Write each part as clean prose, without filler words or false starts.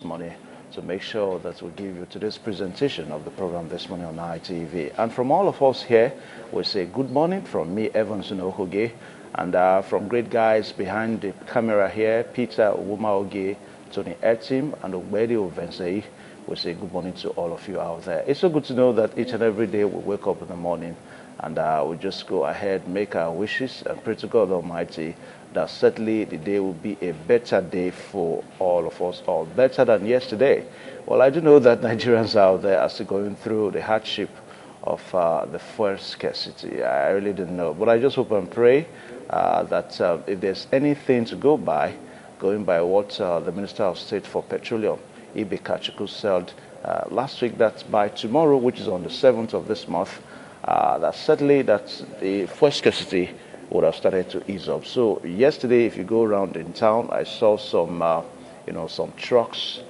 morning to make sure that we give you today's presentation of the program this morning on ITV. And from all of us here, we say good morning from me, Evans Ohoge, and from great guys behind the camera here, Peter Uwumaoge, Tony Etim, and Ogbedi Ovensei. We say good morning to all of you out there. It's so good to know that each and every day we wake up in the morning and we just go ahead, make our wishes, and pray to God Almighty that certainly the day will be a better day for all of us, all better than yesterday. Well, I do know that Nigerians out there are still going through the hardship of the fuel scarcity. I really didn't know, but I just hope and pray that if there's anything to go by, going by what the Minister of State for Petroleum, Ibe Kachuku, said last week, that by tomorrow, which is on the 7th of this month, that certainly that the fuel scarcity would have started to ease up. So yesterday, if you go around in town, I saw some, some trucks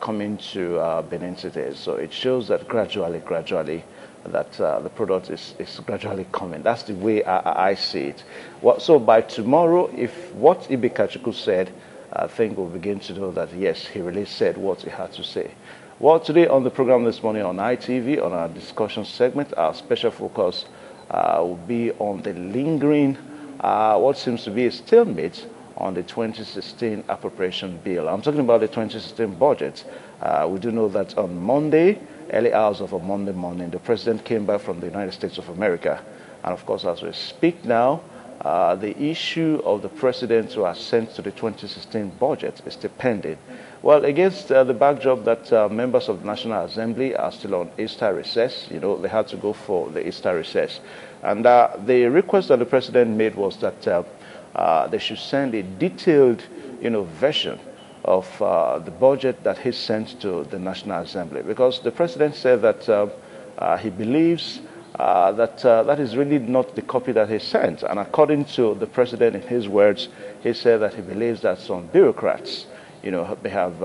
coming to Benin City. So it shows that gradually, that the product is gradually coming. That's the way I see it. So by tomorrow, if what Ibe Kachuku said, I think we'll begin to know that, yes, he really said what he had to say. Well, today on the program this morning on ITV, on our discussion segment, our special focus will be on the lingering, what seems to be a stalemate on the 2016 appropriation bill. I'm talking about the 2016 budget. We do know that on Monday, early hours of a Monday morning, the president came back from the United States of America. And of course, as we speak now, the issue of the president to assent to the 2016 budget is still pending. Well, against the backdrop that members of the National Assembly are still on Easter recess, they had to go for the Easter recess. And the request that the president made was that they should send a detailed, version of the budget that he sent to the National Assembly. Because the president said that he believes that is really not the copy that he sent. And according to the president, in his words, he said that he believes that some bureaucrats, they have,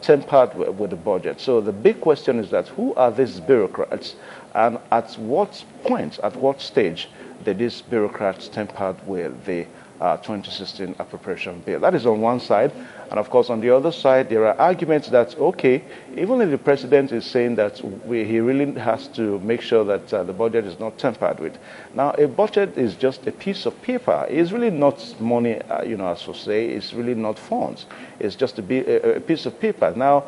tempered with the budget. So the big question is that who are these bureaucrats, and at what point, at what stage did these bureaucrats tempered with the 2016 appropriation bill? That is on one side. And of course, on the other side, there are arguments that, okay, even if the president is saying that he really has to make sure that the budget is not tampered with. Now, a budget is just a piece of paper. It's really not money, as we say. It's really not funds. It's just a piece of paper. Now,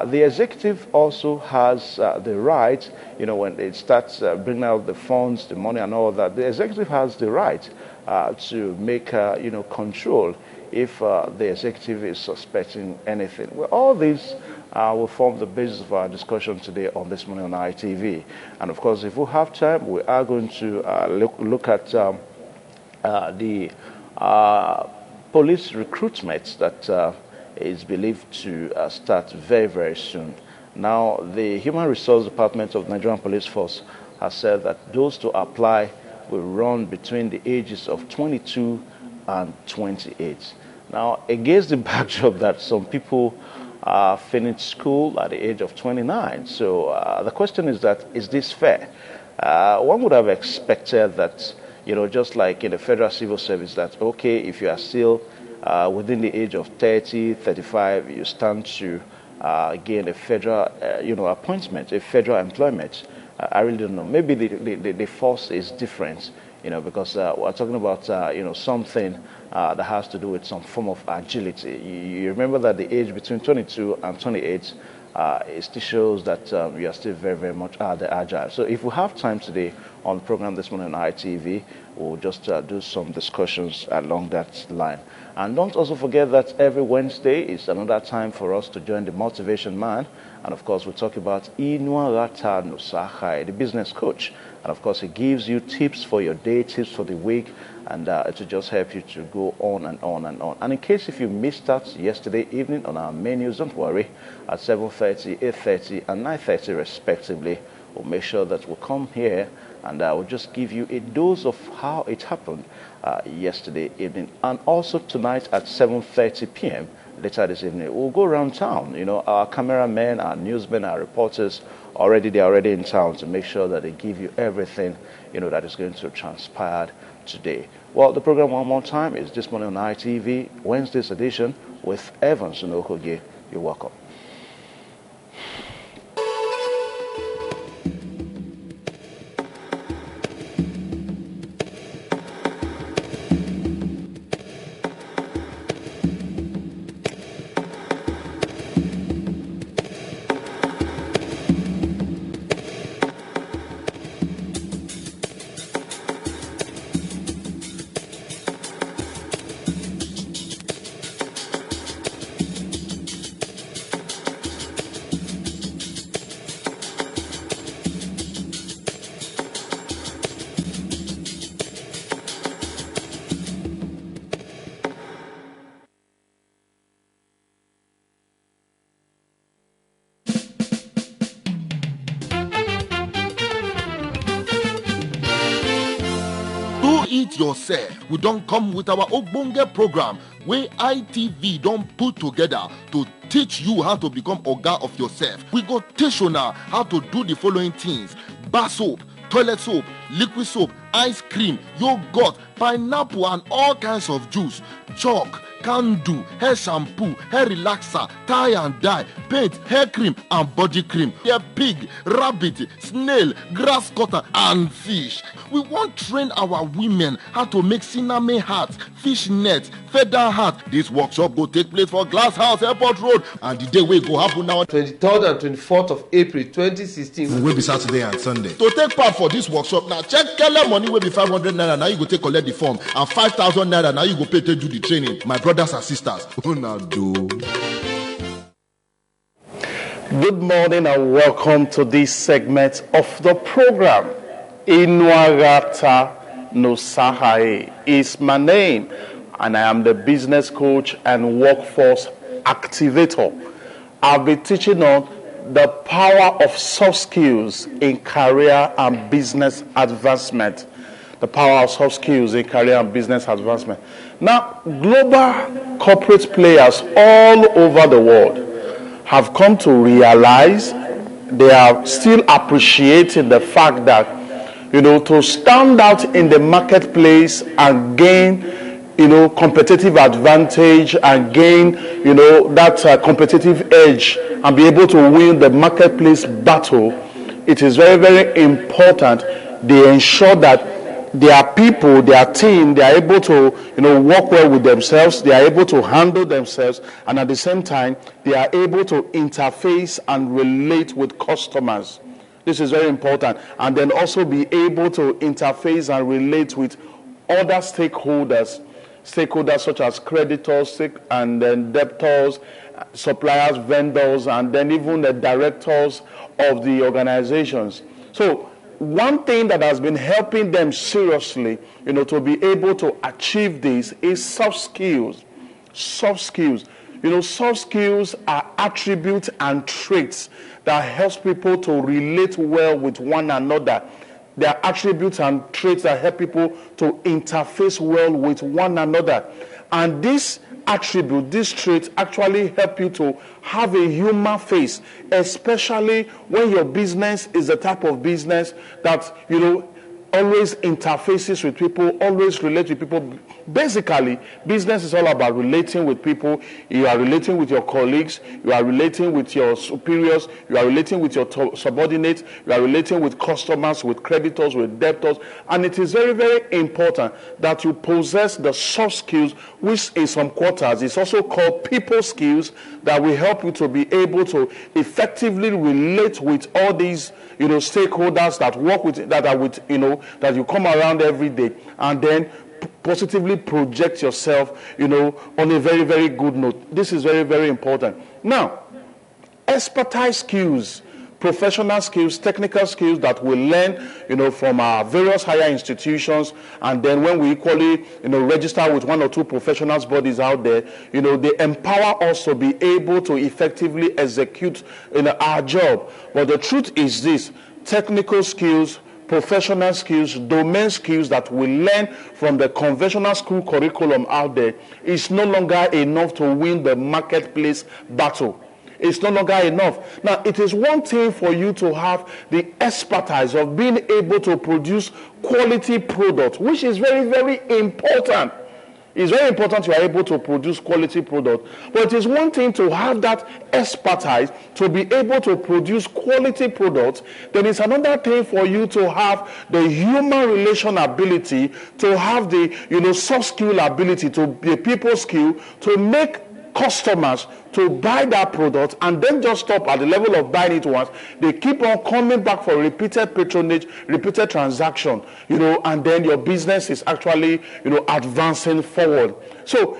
the executive also has the right, when it starts bringing out the funds, the money and all that, the executive has the right to make, control if the executive is suspecting anything. Well, all these will form the basis of our discussion today on This Morning on ITV. And of course, if we have time, we are going to look at the police recruitment that is believed to start very, very soon. Now, the Human Resource Department of Nigerian Police Force has said that those to apply will run between the ages of 22 and 28. Now, against the backdrop that some people finish school at the age of 29. So the question is that, is this fair? One would have expected that, just like in the Federal Civil Service, that, okay, if you are still within the age of 30, 35, you stand to gain a federal, appointment, a federal employment. I really don't know. Maybe the force is different, because we're talking about, something that has to do with some form of agility. You remember that the age between 22 and 28, it still shows that you are still very, very much agile. So if we have time today on the program this morning on ITV, we'll just do some discussions along that line. And don't also forget that every Wednesday is another time for us to join the Motivation Man. And of course, we'll talk about Inua Rata Nusahai, the business coach. And of course, he gives you tips for your day, tips for the week, and to just help you to go on and on and on. And in case if you missed out yesterday evening on our menus, don't worry, at 7:30, 8:30, and 9:30 respectively, we'll make sure that we'll come here and we'll just give you a dose of how it happened yesterday evening. And also tonight at 7:30 p.m., later this evening, we'll go around town. Our cameramen, our newsmen, our reporters, they're already in town to make sure that they give you everything, that is going to transpire today. Well, the program one more time is This Morning on ITV, Wednesday's edition. with Evans Unohoye. You're welcome. It yourself. We don't come with our Ogbonge program where ITV don't put together to teach you how to become Oga of yourself. We go teach you now how to do the following things: bar soap, toilet soap, liquid soap, ice cream, yogurt, pineapple and all kinds of juice, chalk, candle, hair shampoo, hair relaxer, tie and dye, paint, hair cream and body cream, hair pig, rabbit, snail, grass cutter and fish. We want to train our women how to make cinnamon hats, fish nets, feather hats. This workshop will take place for Glass House Airport Road, and the day will go happen now 23rd and 24th of April 2016. Will be Saturday and Sunday. To take part for this workshop now, check Kele money will be 500 naira. Now you go take collect the form, and 5,000 naira. Now you go pay to do the training. My brothers and sisters, now do. Good morning and welcome to this segment of the program. Inuagata Nosahae is my name, and I am the business coach and workforce activator. I'll be teaching on the power of soft skills in career and business advancement. The power of soft skills in career and business advancement. Now, global corporate players all over the world have come to realize, they are still appreciating the fact that, to stand out in the marketplace and gain, competitive advantage and gain, that competitive edge and be able to win the marketplace battle, it is very, very important they ensure that their people, their team, they are able to, work well with themselves, they are able to handle themselves, and at the same time, they are able to interface and relate with customers. This is very important. And then also be able to interface and relate with other stakeholders such as creditors and then debtors, suppliers, vendors, and then even the directors of the organizations. So one thing that has been helping them seriously, to be able to achieve this is soft skills. Soft skills. Soft skills are attributes and traits that helps people to relate well with one another. They are attributes and traits that help people to interface well with one another. And this attribute, this trait actually help you to have a human face, especially when your business is the type of business that, always interfaces with people, always relate with people. Basically, business is all about relating with people. You are relating with your colleagues, you are relating with your superiors, you are relating with your subordinates, you are relating with customers, with creditors, with debtors. And it is very, very important that you possess the soft skills, which in some quarters is also called people skills, that will help you to be able to effectively relate with all these stakeholders that work with, that are with, that you come around every day, and then positively project yourself, on a very, very good note. This is very, very important. Now, expertise skills, professional skills, technical skills that we learn, from our various higher institutions, and then when we equally, register with one or two professionals bodies out there, they empower us to be able to effectively execute, our job. But the truth is this: technical skills, professional skills, domain skills that we learn from the conventional school curriculum out there is no longer enough to win the marketplace battle. It's no longer enough. Now, it is one thing for you to have the expertise of being able to produce quality product, which is very, very important. It's very important you are able to produce quality product. But it is one thing to have that expertise to be able to produce quality products. Then it's another thing for you to have the human relation ability, to have the soft skill ability, to be a people skill, to make customers to buy that product and then just stop at the level of buying it once. They keep on coming back for repeated patronage, repeated transaction, and then your business is actually, advancing forward. So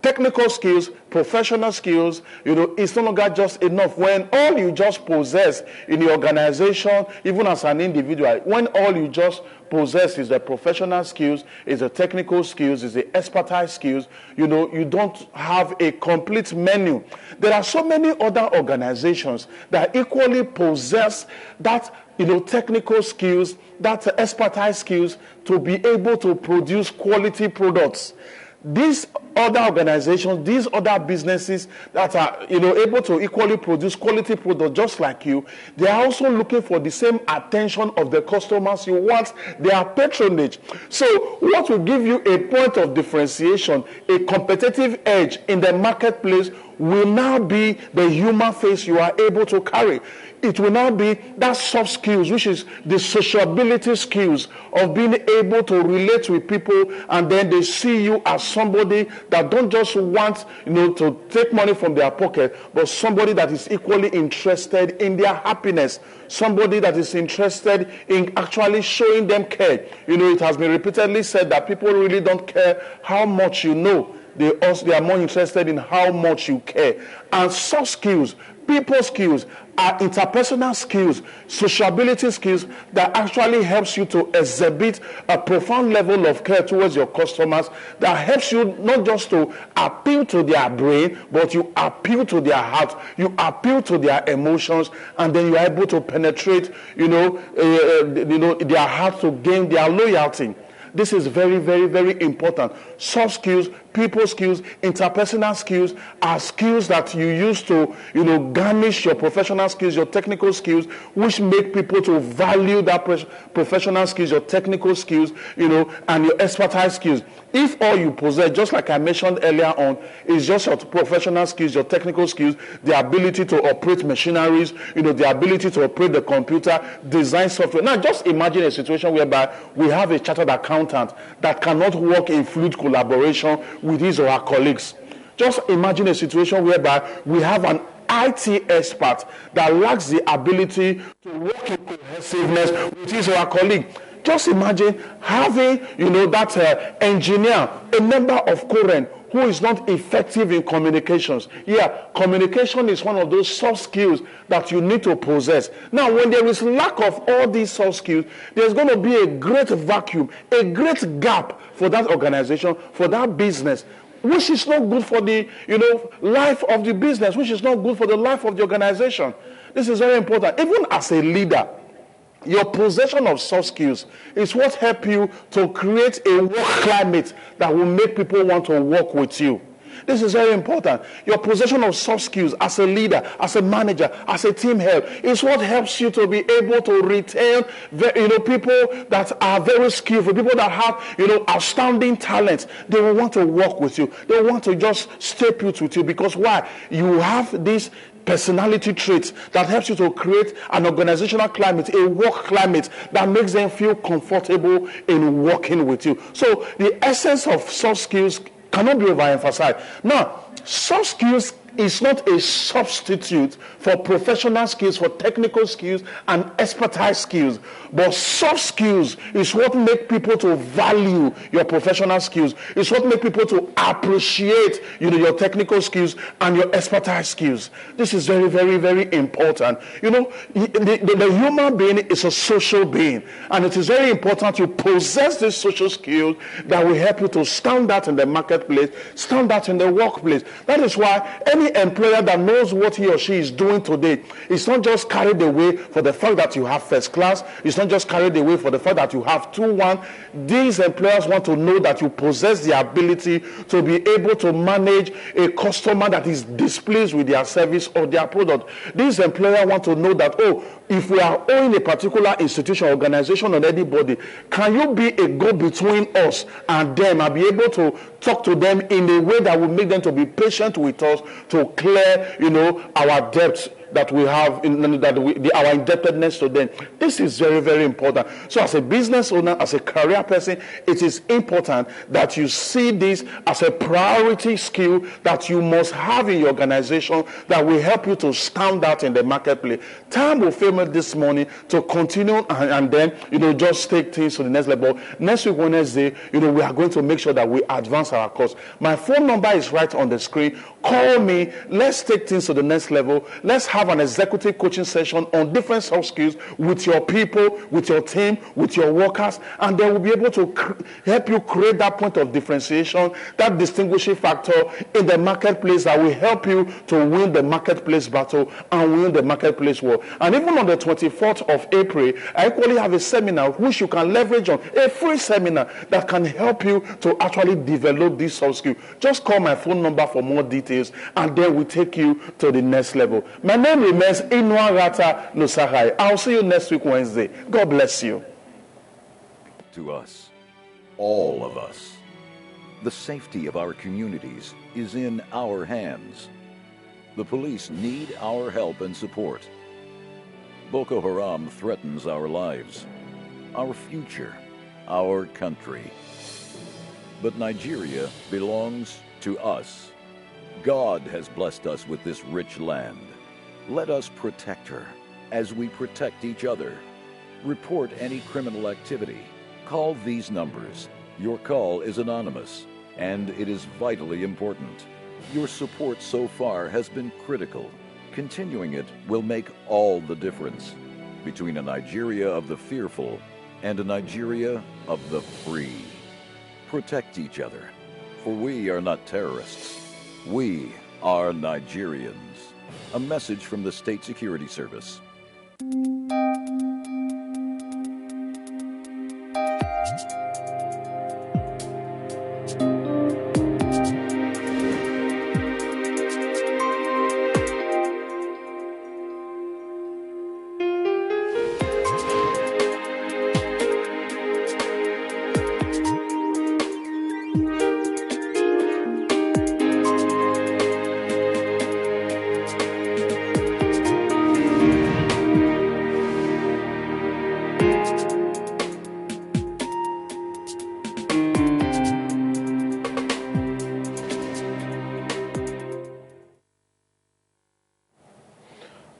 technical skills, professional skills, it's no longer just enough. When all you just possess in the organization, even as an individual, when all you just possess is the professional skills, is the technical skills, is the expertise skills, you don't have a complete menu. There are so many other organizations that equally possess that technical skills, that expertise skills to be able to produce quality products. These other organizations, these other businesses that are able to equally produce quality products just like you, they are also looking for the same attention of the customers. You want their patronage. So what will give you a point of differentiation, a competitive edge in the marketplace, will now be the human face you are able to carry. It will now be that soft skills, which is the sociability skills of being able to relate with people, and then they see you as somebody that don't just want to take money from their pocket, but somebody that is equally interested in their happiness, somebody that is interested in actually showing them care. It has been repeatedly said that people really don't care how much you know. They are more interested in how much you care. And soft skills, people skills, are interpersonal skills, sociability skills that actually helps you to exhibit a profound level of care towards your customers, that helps you not just to appeal to their brain, but you appeal to their heart, you appeal to their emotions, and then you are able to penetrate, their heart to gain their loyalty. This is very, very, very important. Soft skills, people skills, interpersonal skills are skills that you use to, garnish your professional skills, your technical skills, which make people to value that professional skills, your technical skills, and your expertise skills. If all you possess, just like I mentioned earlier on, is just your professional skills, your technical skills, the ability to operate machineries, the ability to operate the computer, design software. Now, just imagine a situation whereby we have a chartered accountant that cannot work in fluid collaboration with his or her colleagues. Just imagine a situation whereby we have an IT expert that lacks the ability to work in cohesiveness with his or her colleague. Just imagine having, that engineer, a member of current, who is not effective in communications. Yeah, communication is one of those soft skills that you need to possess. Now, when there is lack of all these soft skills, there's going to be a great vacuum, a great gap for that organization, for that business, which is not good for the, life of the business, which is not good for the life of the organization. This is very important. Even as a leader, your possession of soft skills is what helps you to create a work climate that will make people want to work with you. This is very important. Your possession of soft skills as a leader, as a manager, as a team head is what helps you to be able to retain, people that are very skillful, people that have, outstanding talents. They will want to work with you. They will want to just stay put with you because why? You have this personality traits that helps you to create an organizational climate, a work climate that makes them feel comfortable in working with you. So the essence of soft skills cannot be overemphasized. Now, soft skills is not a substitute for professional skills, for technical skills and expertise skills. But soft skills is what make people to value your professional skills. It's what make people to appreciate, your technical skills and your expertise skills. This is very, very, very important. The human being is a social being, and it is very important you possess these social skills that will help you to stand out in the marketplace, stand out in the workplace. That is why any any employer that knows what he or she is doing today, it's not just carried away for the fact that you have first class. It's not just carried away for the fact that you have 2-1. These employers want to know that you possess the ability to be able to manage a customer that is displeased with their service or their product. These employers want to know that, oh, if we are owing a particular institution, organization, or anybody, can you be a go-between us and them and be able to talk to them in a way that will make them to be patient with us to clear, our debts that we have, our indebtedness to them. This is very, very important. So as a business owner, as a career person, it is important that you see this as a priority skill that you must have in your organization that will help you to stand out in the marketplace. Time will fail me this morning to continue and then, just take things to the next level. Next week, Wednesday, we are going to make sure that we advance our course. My phone number is right on the screen. Call me. Let's take things to the next level. Let's have an executive coaching session on different soft skills with your people, with your team, with your workers, and they will be able to help you create that point of differentiation, that distinguishing factor in the marketplace that will help you to win the marketplace battle and win the marketplace war. And even on the 24th of April, I equally have a seminar which you can leverage on, a free seminar that can help you to actually develop this soft skill. Just call my phone number for more details, and then we take you to the next level. My name remains Inwarata Nusahai. I'll see you next week, Wednesday. God bless you. To us, all of us, the safety of our communities is in our hands. The police need our help and support. Boko Haram threatens our lives, our future, our country. But Nigeria belongs to us. God has blessed us with this rich land. Let us protect her as we protect each other. Report any criminal activity. Call these numbers. Your call is anonymous, and it is vitally important. Your support so far has been critical. Continuing it will make all the difference between a Nigeria of the fearful and a Nigeria of the free. Protect each other, for we are not terrorists. We are Nigerians. A message from the State Security Service.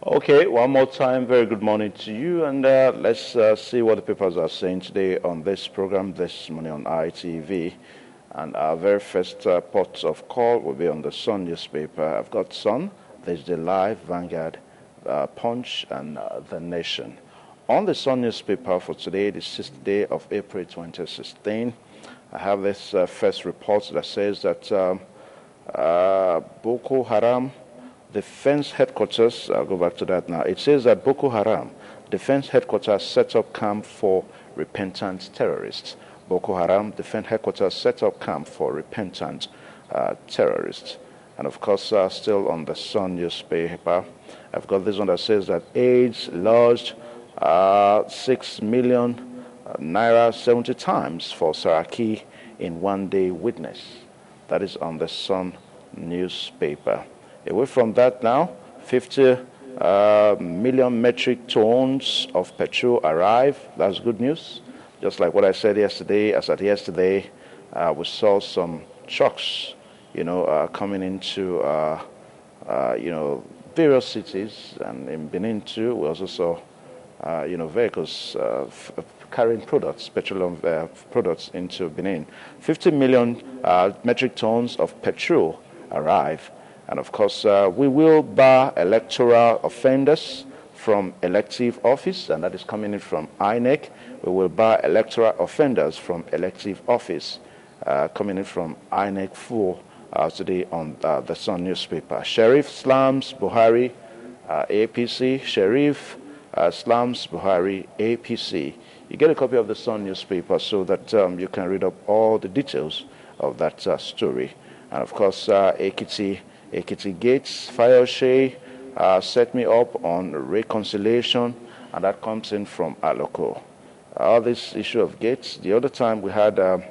Okay, one more time, very good morning to you, and let's see what the papers are saying today on this program this morning on ITV. And our very first port of call will be on the Sun newspaper. I've got Sun, there's the Live, Vanguard, Punch, and The Nation. On the Sun newspaper for today, the 6th day of April 2016, I have this first report that says that Boko Haram Defense Headquarters, I'll go back to that now. It says that Boko Haram Defense Headquarters set up camp for repentant terrorists. Boko Haram Defense Headquarters set up camp for repentant terrorists. And of course, still on the Sun newspaper, I've got this one that says that AIDS lodged 6 million naira 70 times for Saraki in one-day witness. That is on the Sun newspaper. Away from that now, 50 million metric tons of petrol arrive. That's good news. Just like what I said yesterday, we saw some trucks, coming into, various cities, and in Benin too, we also saw, vehicles carrying products, petroleum products into Benin. 50 million metric tons of petrol arrive. And of course, we will bar electoral offenders from elective office, and that is coming in from INEC. We will bar electoral offenders from elective office, coming in from INEC for today on the Sun newspaper. Sheriff slams Buhari, APC. Sheriff slams Buhari, APC. You get a copy of the Sun newspaper so that you can read up all the details of that story. And of course, Ekiti Gates, Fayoshe set me up on reconciliation, and that comes in from Aloko. All this issue of Gates, the other time we had was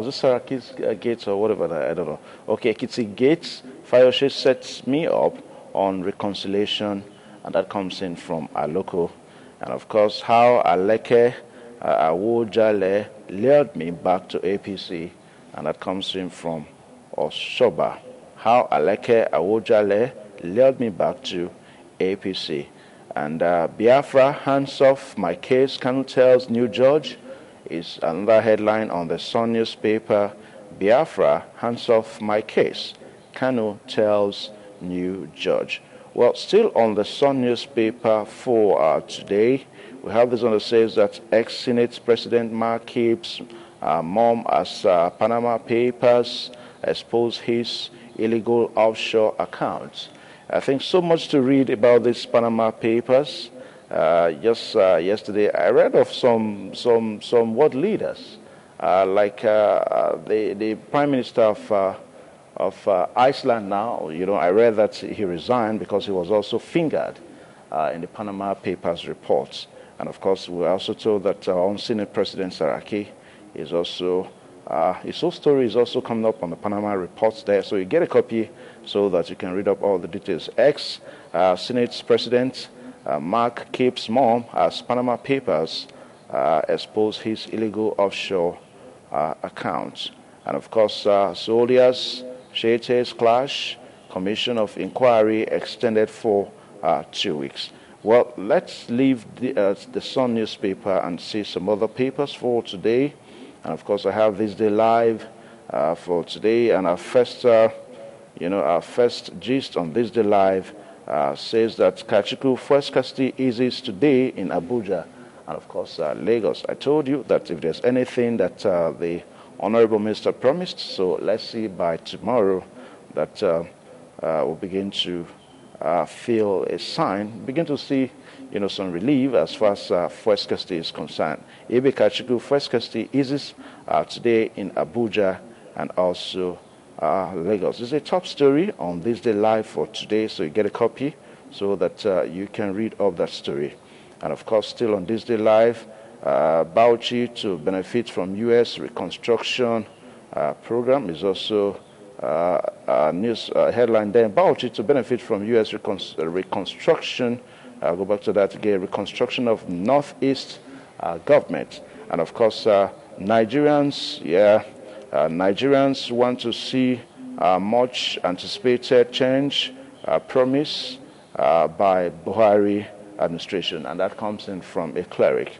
it Saraki's Gates or whatever, I don't know. Okay, Ekiti Gates, Fayoshe sets me up on reconciliation, and that comes in from Aloko. And of course, how Aleke Awojale lured me back to APC, and that comes in from Oshoba. How Aleke Awojale lured me back to APC. And Biafra hands off my case, Kanu tells new judge, is another headline on the Sun newspaper. Biafra hands off my case, Kanu tells new judge. Well, still on the Sun newspaper for today, we have this one that says that ex-Senate President Mark keeps mom as Panama Papers expose his illegal offshore accounts. I think so much to read about these Panama Papers. Just yesterday, I read of some world leaders, like the Prime Minister of Iceland now. You know, I read that he resigned because he was also fingered in the Panama Papers reports. And of course, we were also told that our own Senate President Saraki is also, his whole story is also coming up on the Panama reports there. So you get a copy so that you can read up all the details. Senate President Mark keeps mom as Panama Papers expose his illegal offshore accounts. And of course, soldiers, Shetes clash, commission of inquiry extended for 2 weeks. Well, let's leave the Sun newspaper and see some other papers for today. And of course, I have This Day Live for today. And our first, our first gist on This Day Live says that Kachiku first custody eases today in Abuja and of course Lagos. I told you that if there's anything that the Honorable Minister promised, so let's see by tomorrow that we'll begin to feel a sign, begin to see, some relief as far as first custody is concerned. Ibe Kachiku first custody eases today in Abuja and also Lagos. This is a top story on This Day Live for today, so you get a copy so that you can read of that story. And of course, still on This Day Live, Bauchi to benefit from U.S. reconstruction program is also a news headline there. Bauchi to benefit from U.S. reconstruction. I'll go back to that again. Reconstruction of Northeast government. And of course, Nigerians want to see much anticipated change promised by Buhari administration, and that comes in from a cleric.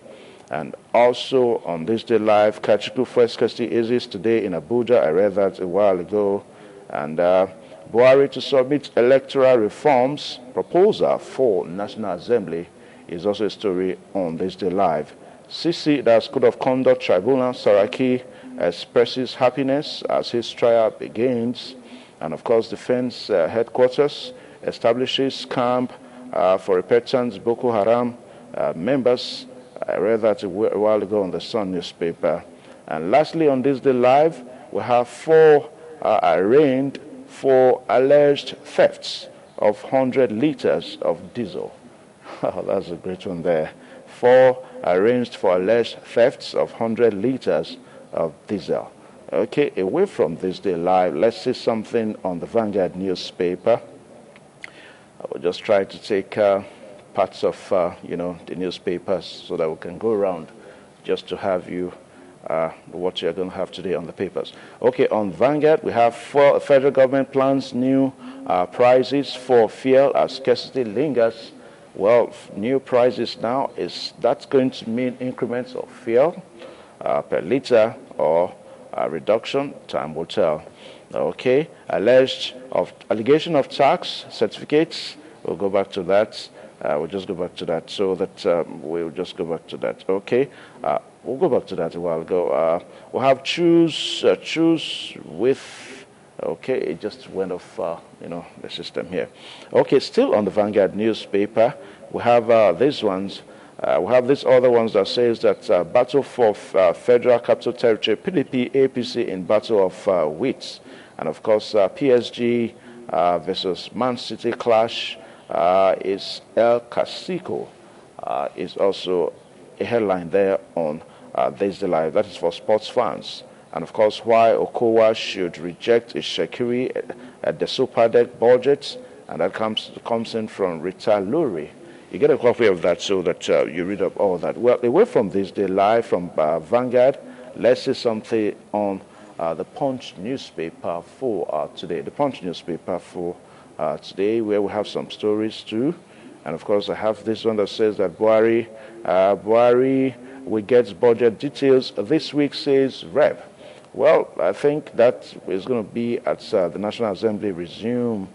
And also on This Day Live, Kachiku first custody is today in Abuja. I read that a while ago. And Buhari to submit electoral reforms proposal for National Assembly is also a story on This Day Live. CC, that's Code of Conduct Tribunal, Saraki expresses happiness as his trial begins. And of course, Defense Headquarters establishes camp for repentance Boko Haram members. I read that a while ago on the Sun newspaper. And lastly, on This Day Live, we have 4 arraigned for alleged thefts of 100 liters of diesel. That's a great one there. 4 arraigned for alleged thefts of 100 liters of diesel. Okay, away from This Day Live, let's see something on the Vanguard newspaper. I will just try to take parts of, the newspapers so that we can go around just to have you what you're going to have today on the papers. Okay, on Vanguard, we have federal government plans new prices for fuel as scarcity lingers. Well, new prices now, that's going to mean increments of fuel per liter or a reduction. Time will tell. Okay, allegation of tax certificates. We'll go back to that. We'll just go back to that. So that we'll just go back to that. Okay. We'll go back to that a while ago. We'll have choose with. Okay, it just went off, the system here. Okay, still on the Vanguard newspaper, we have these ones. We have these other ones that says that battle for Federal Capital Territory, PDP, APC in battle of wits. And of course, PSG versus Man City clash is El Clasico. Is also a headline there on This Day Live. That is for sports fans. And of course, why Okowa should reject a Shekiri at the Super Deck budget. And that comes in from Rita Lurie. You get a copy of that so that you read up all that. Well, away from This Day Live from Vanguard, let's see something on the Punch newspaper for today. The Punch newspaper for today, where we have some stories too. And of course, I have this one that says that Buhari will get budget details this week, says Rep. Well, I think that is going to be at the National Assembly resume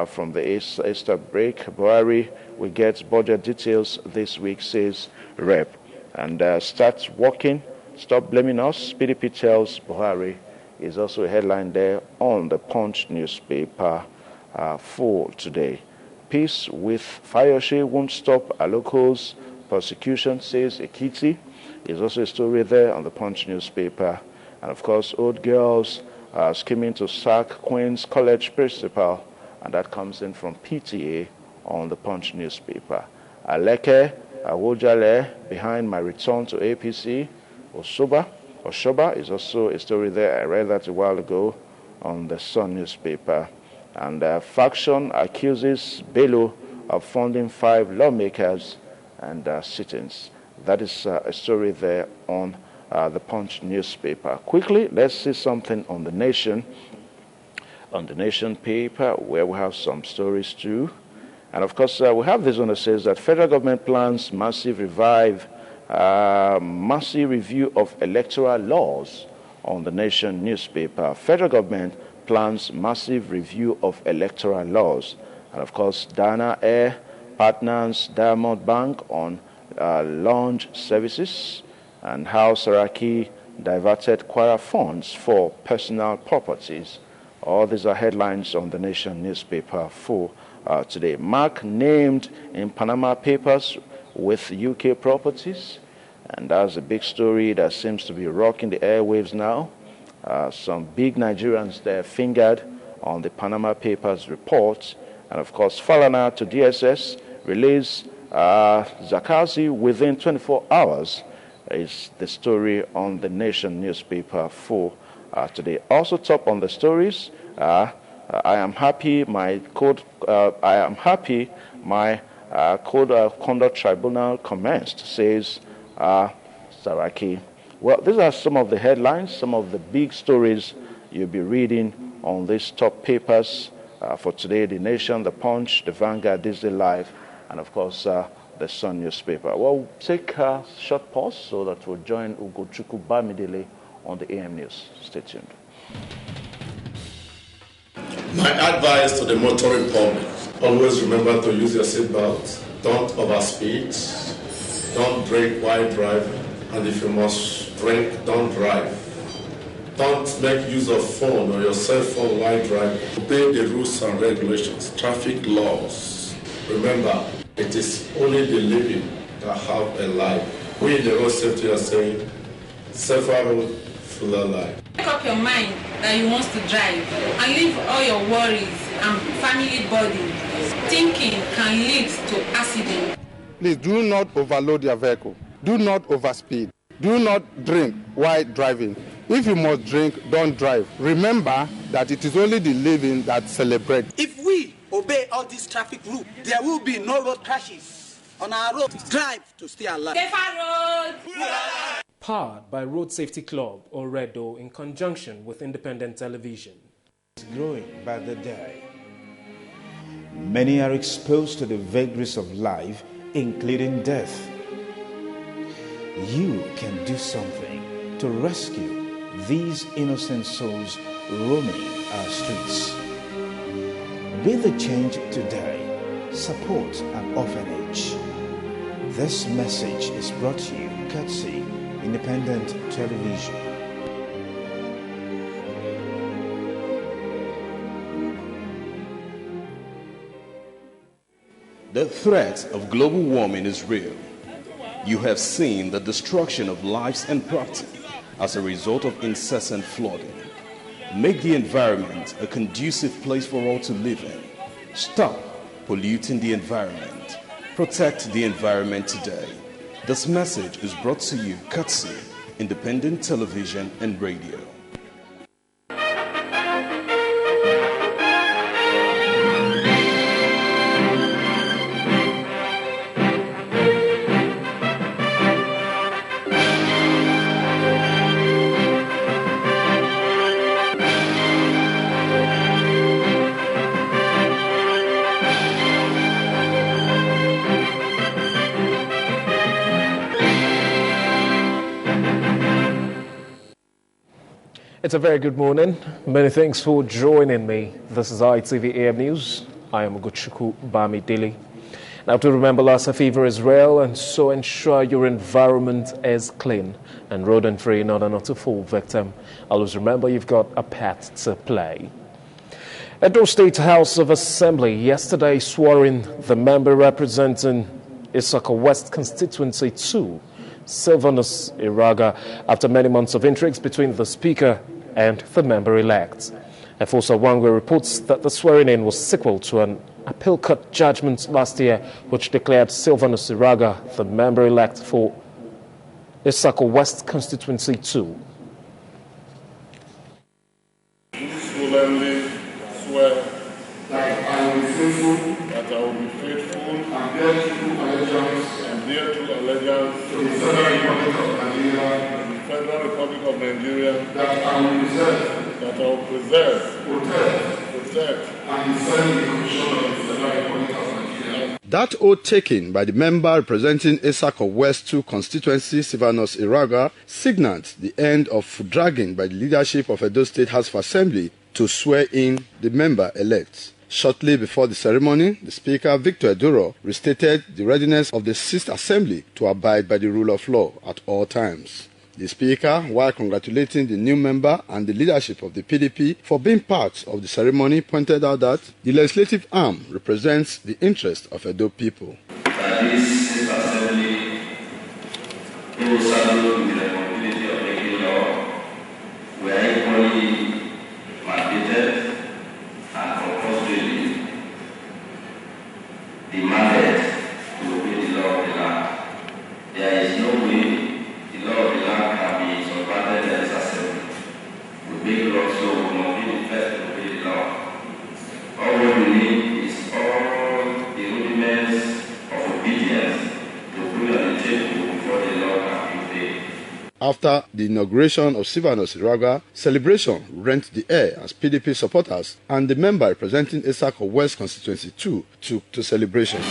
from the Easter break. Buhari will get budget details this week, says Rep. And start working, stop blaming us. PDP tells Buhari is also a headline there on the Punch newspaper for today. Peace with Fayoshe won't stop Aloko's persecution, says Ekiti. There's also a story there on the Punch newspaper. And of course, old girls scheming to sack Queen's College principal, and that comes in from PTA on the Punch newspaper. Aleke Awojale behind my return to APC. Oshoba is also a story there. I read that a while ago on the Sun newspaper. And faction accuses Bello of funding 5 lawmakers and sit-ins. That is a story there on the Punch newspaper. Quickly, let's see something on The Nation. On The Nation paper, where we have some stories too. And of course, we have this one that says that federal government plans massive review of electoral laws on The Nation newspaper. Federal government plans massive review of electoral laws. And of course, Dana Air partners Diamond Bank on launch services, and how Saraki diverted Kwara funds for personal properties. All these are headlines on The Nation newspaper for today. Mark named in Panama Papers with UK properties, and that's a big story that seems to be rocking the airwaves now. Some big Nigerians there fingered on the Panama Papers report. And of course, Falana to DSS release Zakazi within 24 hours is the story on The Nation newspaper for today. Also top on the stories, I am happy my code conduct tribunal commenced, says Saraki. Well, these are some of the headlines, some of the big stories you'll be reading on these top papers for today: The Nation, The Punch, The Vanguard, This Day Live, and of course the Sun newspaper. Well, we'll take a short pause so that we'll join Ugochukwu Bamidele on the AM News. Stay tuned. My advice to the motoring public: always remember to use your seatbelt, don't overspeed, don't drink while driving, and if you must drink, don't drive. Don't make use of phone or your cell phone while driving. Obey the rules and regulations, traffic laws. Remember, it is only the living that have a life. We in the road safety are saying, safer road, fuller life. Make up your mind that you want to drive and leave all your worries and family burden. Thinking can lead to accident. Please do not overload your vehicle. Do not overspeed. Do not drink while driving. If you must drink, don't drive. Remember that it is only the living that celebrate. If we obey all these traffic rules, there will be no road crashes on our road. Drive to stay alive. Powered by Road Safety Club, or REDO, in conjunction with Independent Television. It's growing by the day. Many are exposed to the vagaries of life, including death. You can do something to rescue these innocent souls roaming our streets. Be the change today. support an orphanage. This message is brought to you courtesy Independent Television. The threat of global warming is real. You have seen the destruction of lives and property as a result of incessant flooding. Make the environment a conducive place for all to live in. Stop polluting the environment. Protect the environment today. This message is brought to you courtesy Independent Television and Radio. It's a very good morning. Many thanks for joining me. This is ITV AM News. I am Ugochukwu Bamidele. Now, to remember Lassa fever is real, and so ensure your environment is clean and rodent-free in order not to fall victim. Always remember you've got a pet to play. Edo State House of Assembly yesterday swore in the member representing Isaka West Constituency 2, Sylvanus Iraga, after many months of intrigues between the Speaker and the member-elect. Efosa Wangwe reports that the swearing-in was sequel to an appeal court judgment last year which declared Sylvanus Iraga the member-elect for Isaka West Constituency 2. Solemnly swear that I will be faithful and bear true allegiance to the Federal Republic of Nigeria, that I will preserve, protect, and defend the Constitution of the Federal Republic of Nigeria. That oath taken by the member representing Isaka West 2 constituency, Sylvanus Iraga, signaled the end of dragging by the leadership of Edo State House of Assembly to swear in the member-elect. Shortly before the ceremony, the Speaker, Victor Eduro, restated the readiness of the 6th Assembly to abide by the rule of law at all times. The Speaker, while congratulating the new member and the leadership of the PDP for being part of the ceremony, pointed out that the legislative arm represents the interest of Edo people. That this 6th Assembly will serve with the responsibility of making law. We are equally mandated and compulsorily demanded to obey the law of the land. There is no way the law of the land can be subverted in this assembly. We make law, so we must be the first to obey the law. All we need is all the rudiments of obedience to put on the table before the law can be obeyed. After the inauguration of Sylvanus Iraga, celebration rent the air as PDP supporters and the member representing Isaka West Constituency 2 took to celebration.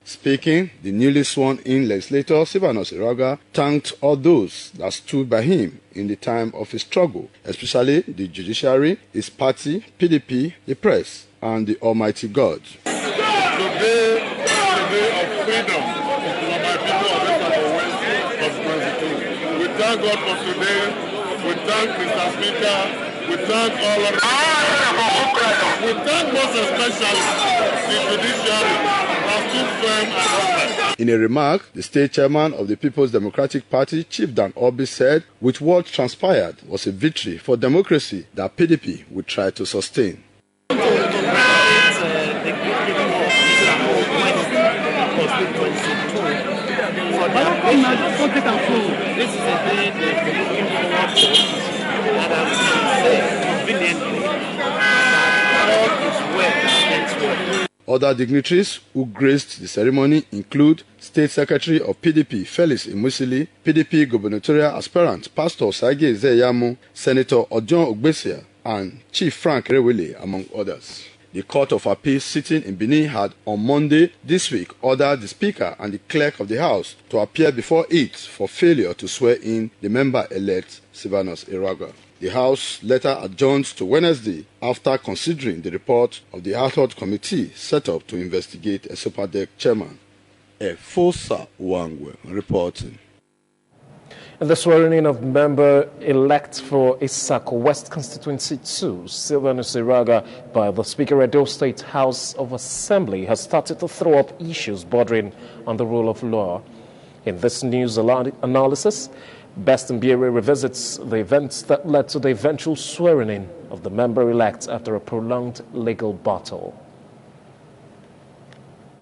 Speaking, the newly sworn-in legislator Sylvanus Iraga thanked all those that stood by him in the time of his struggle, especially the judiciary, his party, PDP, the press, and the Almighty God. Today is the day of freedom for my people of Isaka West Constituency 2. We thank God for today. We thank Mr. Speaker. We thank all of us. We thank most especially the judiciary. In a remark, the state chairman of the People's Democratic Party, Chief Dan Obi, said, with what transpired was a victory for democracy that PDP would try to sustain. Other dignitaries who graced the ceremony include State Secretary of PDP Felix Imusili, PDP gubernatorial aspirant Pastor Sage Zeyamu, Senator Ojon Ogbesia, and Chief Frank Rewele, among others. The Court of Appeal sitting in Benin had on Monday this week ordered the Speaker and the Clerk of the House to appear before it for failure to swear in the member-elect Silvanus Iraga. The House later adjourned to Wednesday after considering the report of the ad hoc committee set up to investigate a Superdeck chairman. Efosa Wangwe reporting. The swearing-in of member-elect for Isako West Constituency 2, Silvanus Iraga, by the Speaker of Edo State House of Assembly has started to throw up issues bordering on the rule of law. In this news analysis, Best Mbiere revisits the events that led to the eventual swearing-in of the member-elect after a prolonged legal battle.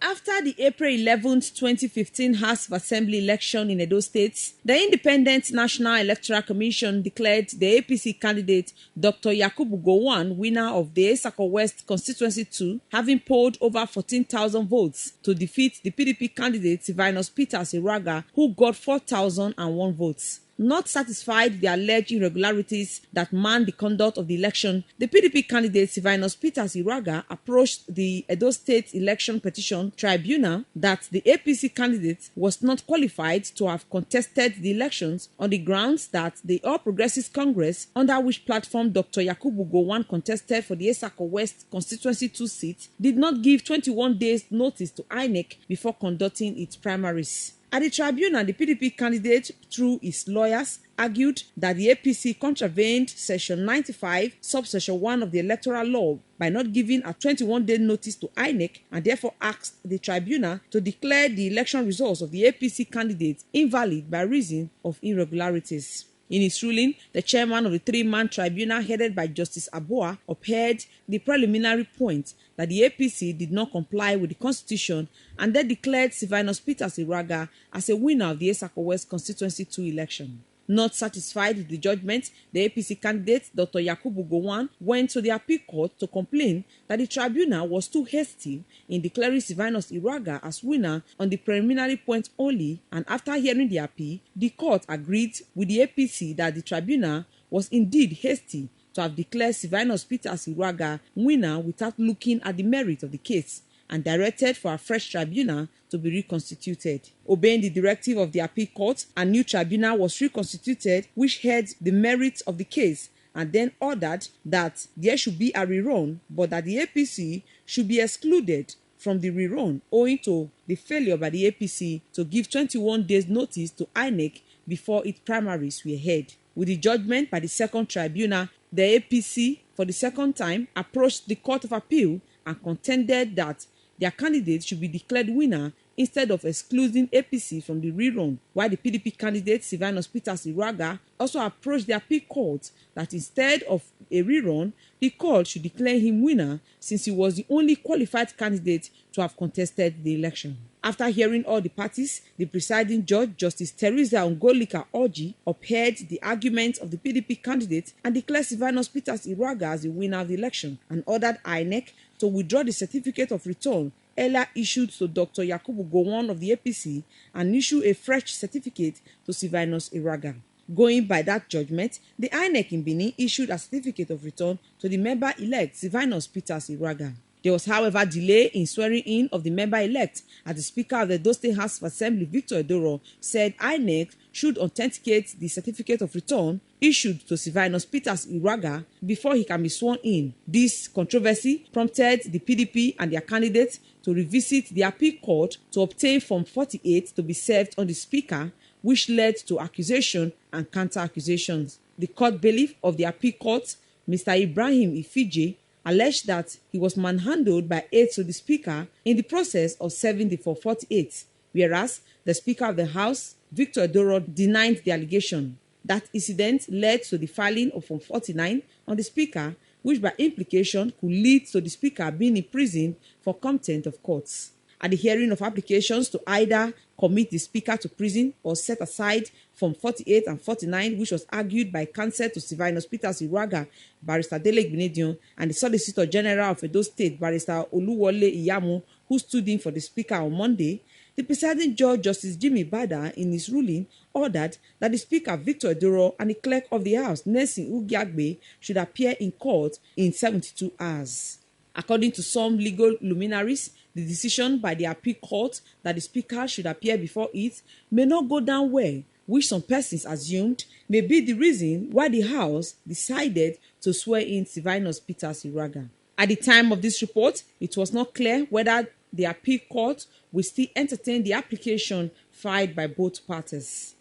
After the April 11, 2015 House of Assembly election in Edo State, the Independent National Electoral Commission declared the APC candidate Dr. Yakubu Gowon winner of the Isako West Constituency 2, having polled over 14,000 votes to defeat the PDP candidate Silvanus Peters Iraga, who got 4,001 votes. Not satisfied with the alleged irregularities that marred the conduct of the election, the PDP candidate Silvanus Peters Iraga approached the Edo State Election Petition Tribunal that the APC candidate was not qualified to have contested the elections on the grounds that the All Progressives Congress, under which platform Dr. Yakubu Gowon contested for the Isako West Constituency 2 seat, did not give 21 days notice to INEC before conducting its primaries. At the tribunal, the PDP candidate, through his lawyers, argued that the APC contravened Section 95, Subsection 1 of the Electoral Law by not giving a 21-day notice to INEC, and therefore asked the tribunal to declare the election results of the APC candidate invalid by reason of irregularities. In his ruling, the chairman of the three-man tribunal headed by Justice Aboa upheld the preliminary point that the APC did not comply with the Constitution and then declared Silvanus Peters Iraga as a winner of the Isako West Constituency 2 election. Not satisfied with the judgment, the APC candidate, Dr. Yakubu Gowon, went to the appeal court to complain that the tribunal was too hasty in declaring Silvanus Iraga as winner on the preliminary point only, and after hearing the appeal, the court agreed with the APC that the tribunal was indeed hasty to have declared Silvanus Peters Iraga winner without looking at the merit of the case, and directed for a fresh tribunal to be reconstituted. Obeying the directive of the appeal court, a new tribunal was reconstituted which heard the merits of the case and then ordered that there should be a rerun, but that the APC should be excluded from the rerun owing to the failure by the APC to give 21 days notice to INEC before its primaries were held. With the judgment by the second tribunal, the APC, for the second time, approached the Court of Appeal and contended that their candidate should be declared winner instead of excluding APC from the rerun, while the PDP candidate Silvanus Peters Iraga also approached the appeal court that instead of a rerun, the court should declare him winner since he was the only qualified candidate to have contested the election. After hearing all the parties, the presiding judge, Justice Teresa Ngolika Orji, upheld the arguments of the PDP candidate and declared Silvanus Peters Iraga as the winner of the election, and ordered INEC to withdraw the certificate of return earlier issued to Dr. Yakubu Gowon of the APC and issue a fresh certificate to Silvanus Iraga. Going by that judgment, the INEC in Benin issued a certificate of return to the member-elect Silvanus Peters Iraga. There was, however, delay in swearing in of the member-elect as the Speaker of the Edo State House of Assembly, Victor Edoro, said INEC should authenticate the certificate of return issued to Silvanus Peters Iraga before he can be sworn in. This controversy prompted the PDP and their candidates to revisit the appeal court to obtain Form 48 to be served on the Speaker, which led to accusation and counter-accusations. The court bailiff of the appeal court, Mr. Ibrahim Ifije, alleged that he was manhandled by aides to the Speaker in the process of serving the Form 48, whereas the Speaker of the House, Victor Edoro, denied the allegation. That incident led to the filing of Form 49 on the Speaker, which by implication could lead to the Speaker being imprisoned for contempt of courts. At the hearing of applications to either commit the Speaker to prison or set aside Form 48 and 49, which was argued by counsel to Silvanus Peters Iraga, Barrister Dele Gbinedion, and the Solicitor General of Edo State, Barrister Oluwole Iyamu, who stood in for the Speaker on Monday, the presiding judge, Justice Jimmy Bada, in his ruling, ordered that the Speaker, Victor Edoro, and the Clerk of the House, Nelson Ugiagbe, should appear in court in 72 hours. According to some legal luminaries, the decision by the appeal court that the speaker should appear before it may not go down well, which some persons assumed may be the reason why the House decided to swear in Silvanus Peters Iraga. At the time of this report, it was not clear whether the appeal court will still entertain the application filed by both parties.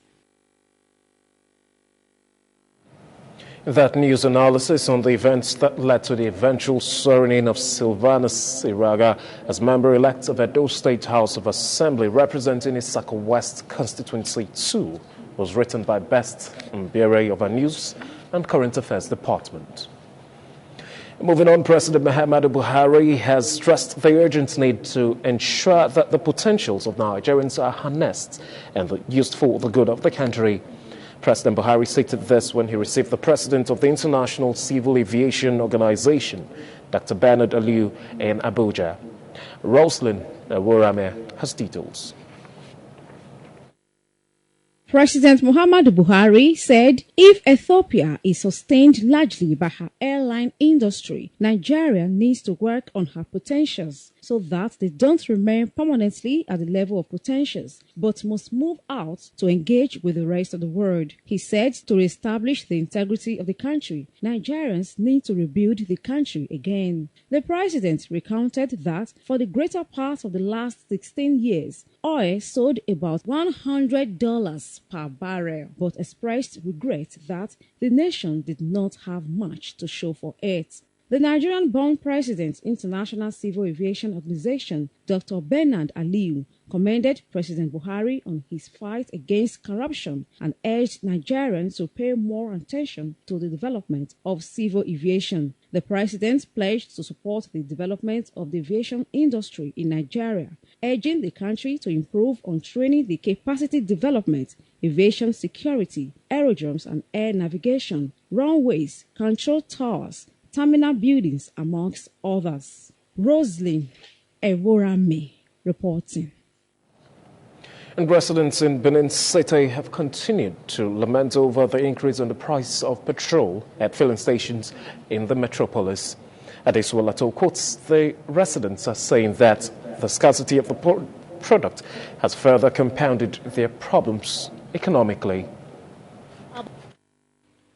That news analysis on the events that led to the eventual swearing-in of Silvanus Iraga as member-elect of Edo State House of Assembly representing Isaka West Constituency 2 was written by Best Mbere of our News and Current Affairs Department. Moving on, President Muhammadu Buhari has stressed the urgent need to ensure that the potentials of Nigerians are harnessed and used for the good of the country. President Buhari stated this when he received the president of the International Civil Aviation Organization, Dr. Bernard Aliu, in Abuja. Roslyn Worame has details. President Muhammadu Buhari said if Ethiopia is sustained largely by her airline industry, Nigeria needs to work on her potentials so that they don't remain permanently at the level of potentials, but must move out to engage with the rest of the world. He said to reestablish the integrity of the country, Nigerians need to rebuild the country again. The president recounted that for the greater part of the last 16 years, oil sold about $100 per barrel, but expressed regret that the nation did not have much to show for it. The Nigerian-born president, International Civil Aviation Organization, Dr. Bernard Aliu, commended President Buhari on his fight against corruption and urged Nigerians to pay more attention to the development of civil aviation. The president pledged to support the development of the aviation industry in Nigeria, urging the country to improve on training the capacity development, aviation security, aerodromes and air navigation, runways, control towers, terminal buildings, amongst others. Roslyn Eworame reporting. And residents in Benin City have continued to lament over the increase in the price of petrol at filling stations in the metropolis. Adeswalato quotes the residents are saying that the scarcity of the product has further compounded their problems economically.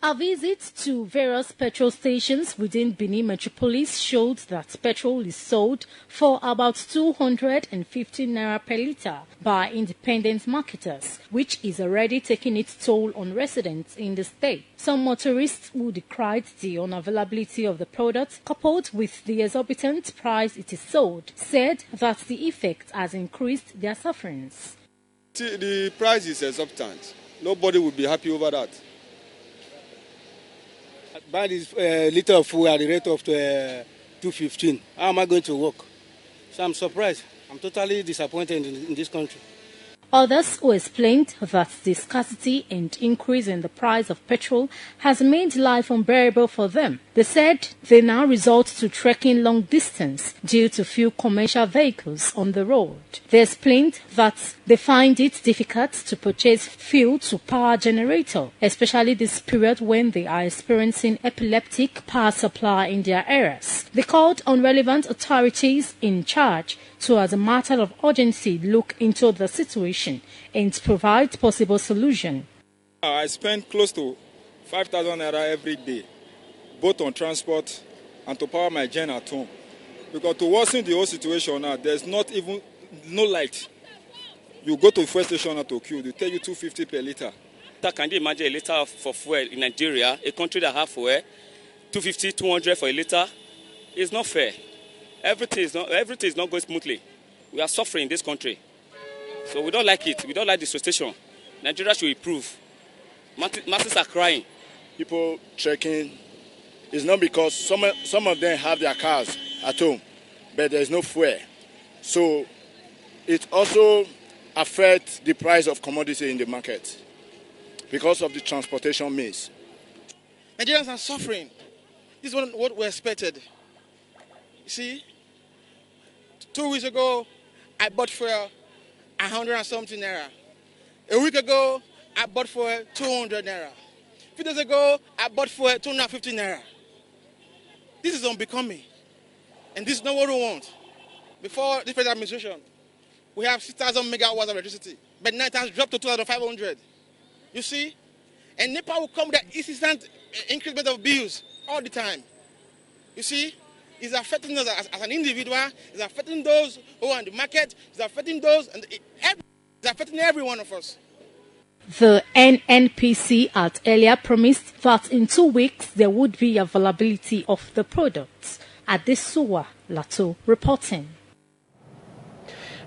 A visit to various petrol stations within Benin Metropolis showed that petrol is sold for about 250 naira per litre by independent marketers, which is already taking its toll on residents in the state. Some motorists who decried the unavailability of the product, coupled with the exorbitant price it is sold, said that the effect has increased their sufferings. The price is exorbitant. Nobody will be happy over that. Buy this liter of fuel at the rate of 215. How am I going to work? So I'm surprised. I'm totally disappointed in this country. Others who explained that the scarcity and increase in the price of petrol has made life unbearable for them. They said they now resort to trekking long distance due to few commercial vehicles on the road. They explained that they find it difficult to purchase fuel to power generator, especially this period when they are experiencing epileptic power supply in their areas. They called on relevant authorities in charge to, as a matter of urgency, look into the situation and provide possible solution. I spend close to 5,000 naira every day, both on transport and to power my gen at home. Because to worsen the whole situation now, there's not even no light. You go to the fuel station at queue, they tell you 250 per litre. Can you imagine a litre for fuel in Nigeria, a country that has fuel, 250, 200 for a litre? It's not fair. Everything is not going smoothly. We are suffering in this country. So we don't like it. We don't like the situation. Nigeria should improve. Masses are crying. People trekking. It's not because some of them have their cars at home, but there's no fuel. So it also affects the price of commodity in the market because of the transportation means. Nigerians are suffering. This is what we expected. See, 2 weeks ago, I bought fuel 100 and something naira. A week ago, I bought fuel 200 naira. 2 days ago, I bought fuel 250 naira. This is unbecoming. And this is not what we want. Before this present administration, we have 6,000 megawatts of electricity, but now it has dropped to 2,500. You see? And NEPA will come with an instant increment of bills all the time. You see? It's affecting us as an individual, it's affecting those who are in the market, it's affecting those, and it's affecting every one of us. The NNPC had earlier promised that in 2 weeks there would be availability of the products. Adesuwa Lato reporting.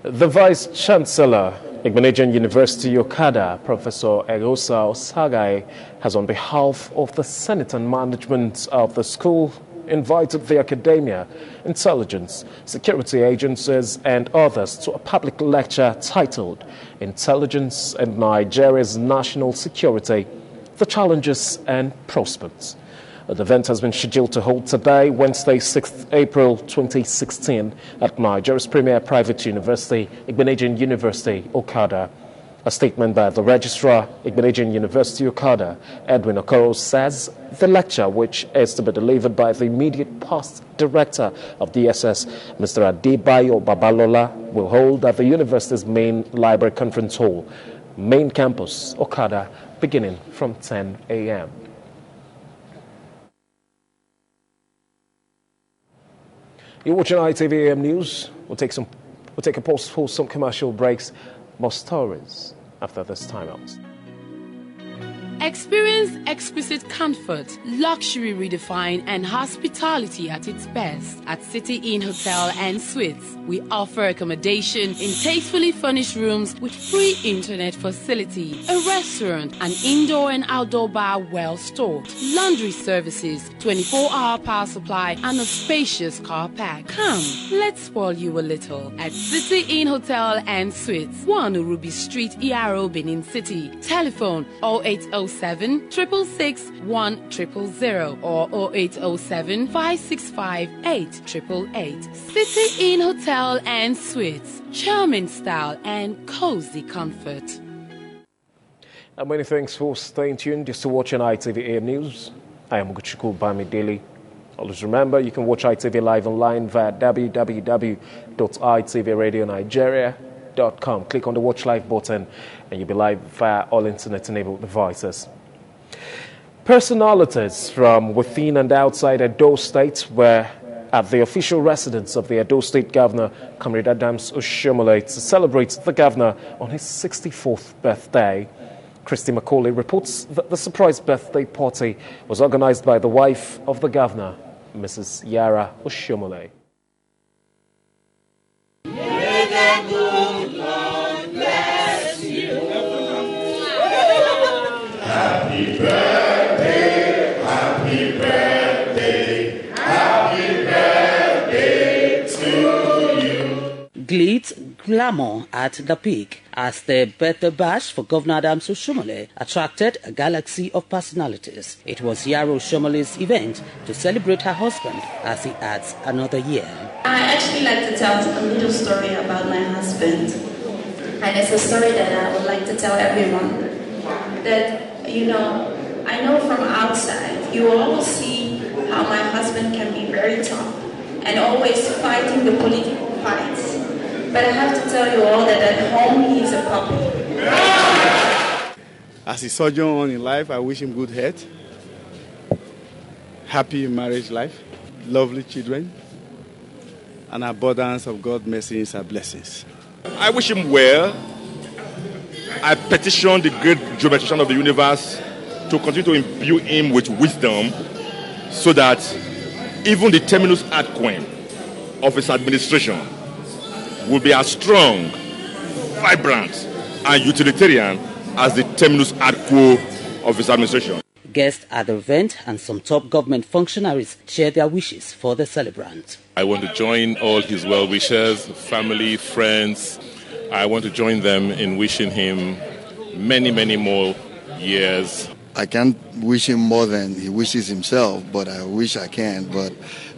The Vice-Chancellor, Igbenedion University Okada, Professor Egosa Osagai, has on behalf of the Senate and management of the school invited the academia, intelligence, security agencies and others to a public lecture titled Intelligence and Nigeria's National Security, the Challenges and Prospects. The event has been scheduled to hold today, Wednesday, 6th April 2016, at Nigeria's premier private university, Igbenedion University, Okada. A statement by the registrar, Igbenedion University, Okada, Edwin Okoro, says the lecture, which is to be delivered by the immediate past director of DSS, Mr. Adebayo Babalola, will hold at the university's main library conference hall, main campus, Okada, beginning from 10 a.m. You're watching ITV AM News. We'll take a pause for some commercial breaks. More stories after this timeout. Experience exquisite comfort, luxury redefined, and hospitality at its best at City Inn Hotel and Suites. We offer accommodation in tastefully furnished rooms with free internet facility, a restaurant, an indoor and outdoor bar well stocked, laundry services, 24-hour power supply, and a spacious car park. Come, let's spoil you a little at City Inn Hotel and Suites, 1 Urubi Street, Iyaro, Benin City. Telephone 0807 666 1000 or 0807 565 8888. City Inn Hotel and Suites, charming style and cozy comfort. And many thanks for staying tuned. You're still watching ITV AM News. I am Ugochukwu Bamidele. Always remember, you can watch ITV live online via www.itvradionnigeria.com. Click on the Watch Live button and you'll be live via all internet-enabled devices. Personalities from within and outside Edo State were at the official residence of the Edo State Governor, Comrade Adams Oshiomhole, to celebrate the governor on his 64th birthday. Christy Macaulay reports that the surprise birthday party was organized by the wife of the governor, Mrs. Yara Oshiomhole. May the good Lord bless you. Happy birthday, happy birthday, happy birthday to you. Glitz glamour at the peak as the birthday bash for Governor Adams Oshiomhole attracted a galaxy of personalities. It was Yara Oshiomhole's event to celebrate her husband as he adds another year. I actually like to tell a little story about my husband. And it's a story that I would like to tell everyone. That, you know, I know from outside, you always see how my husband can be very tough and always fighting the political fights. But I have to tell you all that at home, he's a puppy. As he sojourn on in life, I wish him good health, happy marriage life, lovely children, and abundance of God's mercies and blessings. I wish him well. I petition the great geometrician of the universe to continue to imbue him with wisdom so that even the terminus ad quem of his administration will be as strong, vibrant, and utilitarian as the terminus ad quo of his administration. Guests at the event and some top government functionaries shared their wishes for the celebrant. I want to join all his well-wishers, family, friends. I want to join them in wishing him many, many more years. I can't wish him more than he wishes himself, but I wish I can. But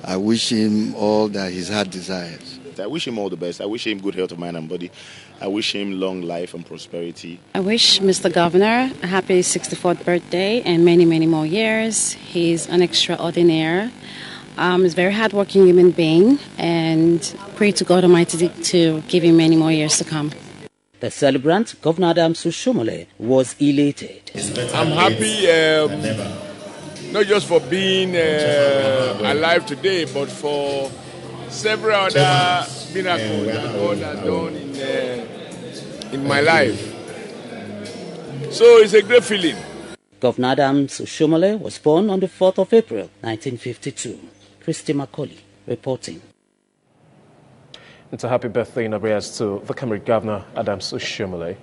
I wish him all that his heart desires. I wish him all the best. I wish him good health of mind and body. I wish him long life and prosperity. I wish Mr. Governor a happy 64th birthday and many, many more years. He's an extraordinaire He's a very hardworking human being, and pray to God Almighty to give him many more years to come. The celebrant, Governor Adams Oshomole, was elated. I'm happy not just for being alive today, but for several other miracles that God has done in my life. So it's a great feeling. Governor Adams Oshomole was born on the 4th of April, 1952. Christy Macaulay reporting. It's a happy birthday in arrears to the Camry Governor Adams Oshomole.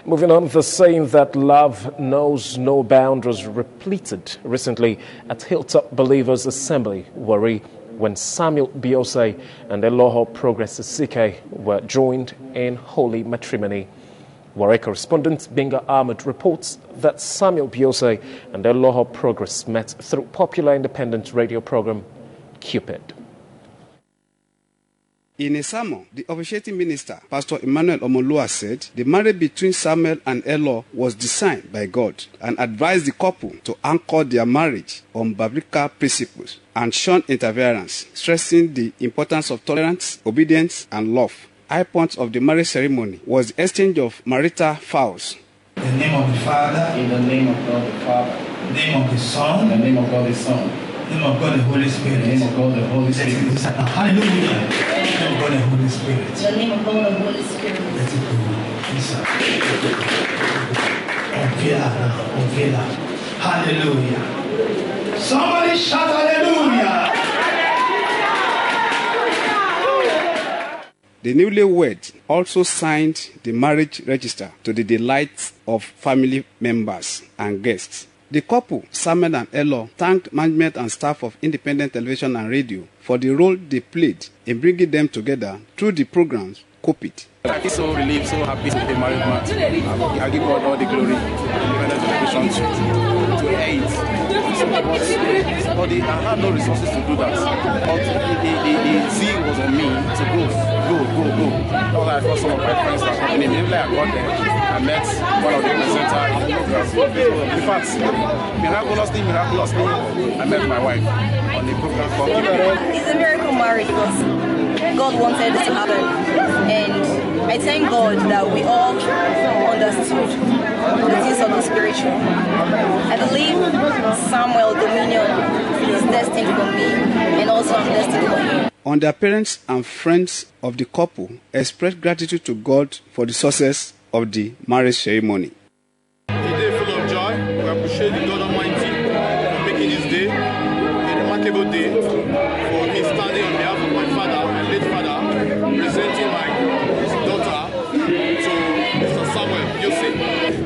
Moving on, the saying that love knows no boundaries repleted recently at Hilltop Believers Assembly, Warri, when Samuel Biose and Eloho Progress Sike were joined in holy matrimony. Warri correspondent Binga Ahmed reports that Samuel Biose and Eloho Progress met through popular independent radio program Cupid. In a sermon, the officiating minister, Pastor Emmanuel Omolua, said the marriage between Samuel and Elo was designed by God and advised the couple to anchor their marriage on biblical principles and shun interference, stressing the importance of tolerance, obedience, and love. High point of the marriage ceremony was the exchange of marital vows. In the name of the Father, in the name of God the Father, in the name of the Son, in the name of God the Son, in the name of God the Holy Spirit, in the name of God the Holy Spirit. Hallelujah. In the name of God the Holy Spirit. In the name of God the Holy Spirit. Let it go. Hallelujah. Somebody shout hallelujah. The newlyweds also signed the marriage register to the delight of family members and guests. The couple, Samuel and Elo, thanked management and staff of Independent Television and Radio for the role they played in bringing them together through the programs Cupid. I feel so relieved, so happy to be a married man. I give God all the glory to Independent Television to air it. But I had no resources to do that. But the zeal was on me to go. That was I thought some of my friends were coming in. Immediately I got there, I met one of the presenters. In fact, miraculously, I met my wife on the program called It's a miracle marriage because God wanted it to happen. And I thank God that we all understood the things of the spiritual. I believe Samuel Dominion is destined for me, and also I'm destined for him. On their parents and friends of the couple expressed gratitude to God for the success of the marriage ceremony. A day full of joy. We appreciate God Almighty for making this day a remarkable day, for me standing on behalf of my father, my late father, presenting my daughter to Mr. Samuel Biose.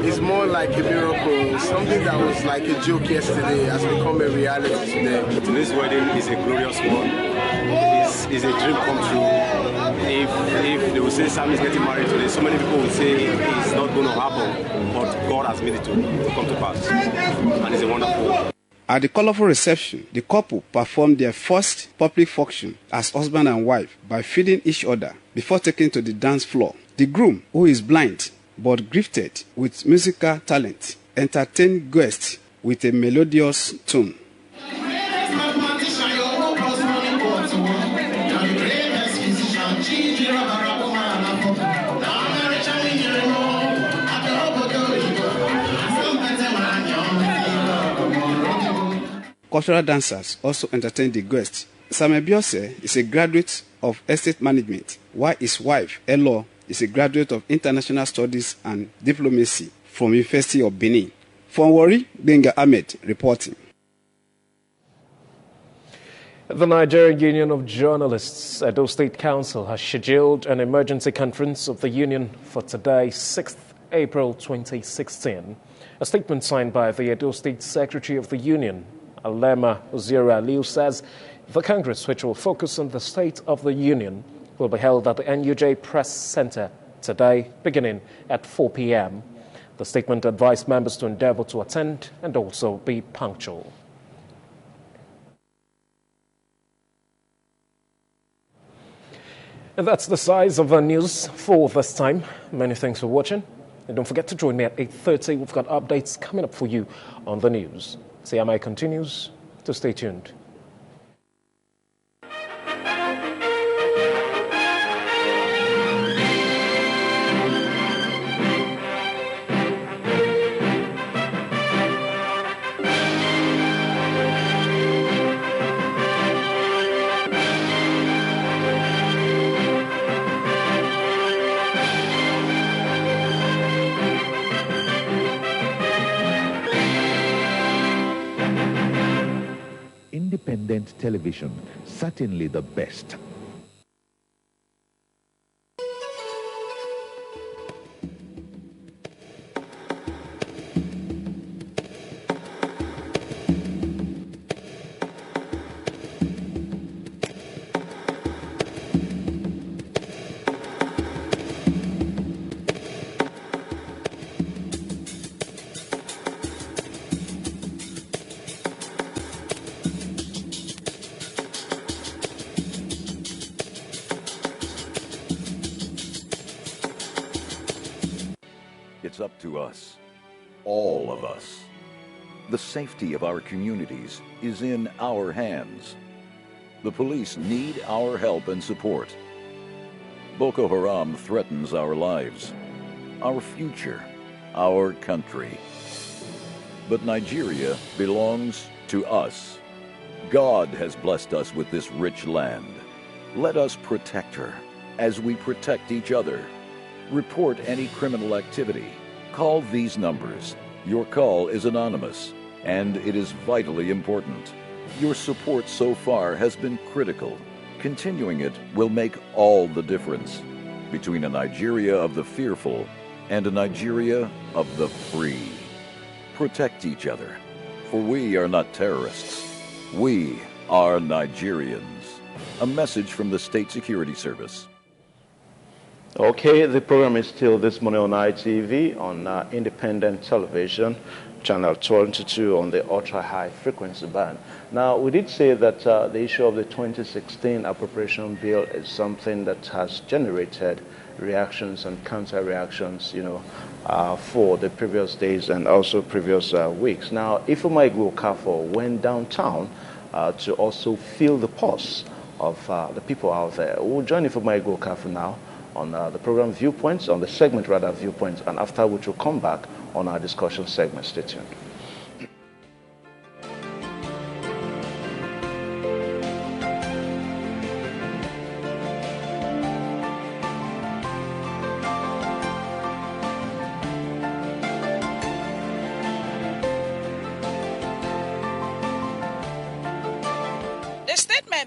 It's more like a miracle. Something that was like a joke yesterday has become a reality today. Today's wedding is a glorious one. It's a dream come true. If they will say Sam is getting married today, so many people will say it's not going to happen, but God has made it to come to pass, and it's a wonderful one. At the colorful reception, the couple performed their first public function as husband and wife by feeding each other before taking to the dance floor. The groom, who is blind but gifted with musical talent, entertained guests with a melodious tune. Cultural dancers also entertained the guests. Samuel Biose is a graduate of estate management, while his wife, Elo, is a graduate of international studies and diplomacy from University of Benin. From Warri, Benga Ahmed reporting. The Nigerian Union of Journalists, Edo State Council, has scheduled an emergency conference of the union for today, 6th April 2016. A statement signed by the Edo State Secretary of the Union, Alema Ozira Aliu, says the Congress, which will focus on the state of the Union, will be held at the NUJ Press Center today, beginning at 4 p.m. The statement advised members to endeavor to attend and also be punctual. And that's the size of the news for this time. Many thanks for watching. And don't forget to join me at 8:30. We've got updates coming up for you on the news. CMI continues, to stay tuned. independent television, certainly the best. It's up to us, all of us. The safety of our communities is in our hands. The police need our help and support. Boko Haram threatens our lives, our future, our country. But Nigeria belongs to us. God has blessed us with this rich land. Let us protect her as we protect each other. Report any criminal activity. Call these numbers. Your call is anonymous, and it is vitally important. Your support so far has been critical. Continuing it will make all the difference between a Nigeria of the fearful and a Nigeria of the free. Protect each other, for we are not terrorists. We are Nigerians. A message from the State Security Service. Okay, the program is still this morning on ITV, on independent television, channel 22 on the ultra-high frequency band. Now, we did say that the issue of the 2016 appropriation bill is something that has generated reactions and counter-reactions, for the previous days and also previous weeks. Now, Ifeoma Igwe-Okafor went downtown to also feel the pulse of the people out there. We'll join Ifeoma Igwe-Okafor now on the program Viewpoints, on the segment rather Viewpoints, and after which we'll come back on our discussion segment. Stay tuned.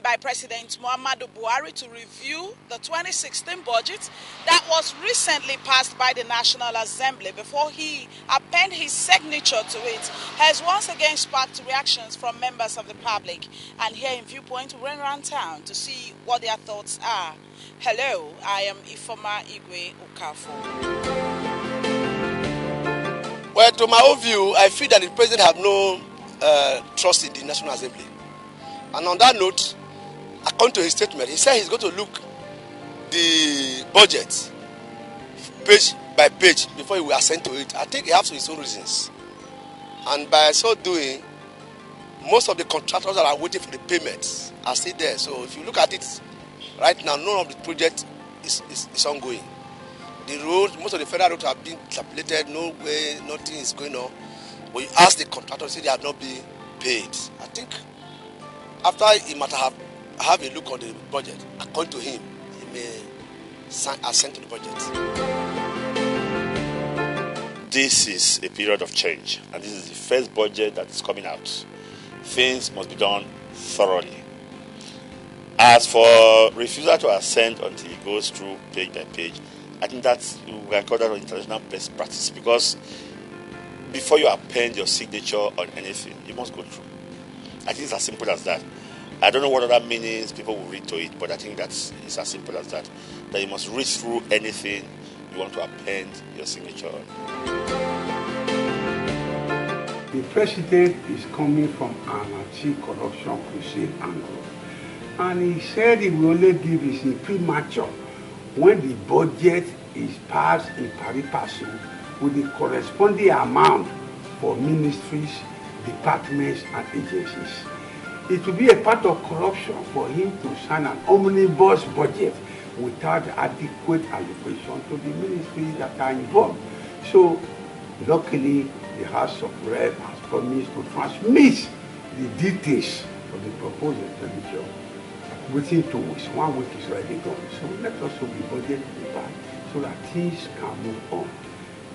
By President Muhammadu Buhari to review the 2016 budget that was recently passed by the National Assembly before he append his signature to it has once again sparked reactions from members of the public. And here in Viewpoint, we ran around town to see what their thoughts are. Hello, I am Ifeoma Igwe-Okafor. Well, to my own view, I feel that the president has no trust in the National Assembly. And on that note, according to his statement, he said he's going to look the budget page by page before he will assent to it. I think he has his own reasons. And by so doing, most of the contractors that are waiting for the payments are still there. So if you look at it right now, none of the project is ongoing. The road, most of the federal roads have been tabulated, no way, nothing is going on. When you ask the contractors, say they have not been paid. I think after he might have a look on the budget, according to him, he may assent to the budget. This is a period of change, and this is the first budget that is coming out. Things must be done thoroughly. As for refusal to assent until it goes through page by page, I think that's, we can call that international best practice, because before you append your signature on anything, you must go through. I think it's as simple as that. I don't know what other meanings people will read to it, but I think it's as simple as that. That you must read through anything you want to append your signature on. The president is coming from an anti-corruption crusade angle. And he said he will only give his premature when the budget is passed in pari passu with the corresponding amount for ministries, departments, and agencies. It will be a part of corruption for him to sign an omnibus budget without adequate allocation to the ministries that are involved. So, luckily, the House of Reps has promised to transmit the details of the proposed expenditure within 2 weeks. 1 week is already gone. So let us also be budget prepared so that things can move on.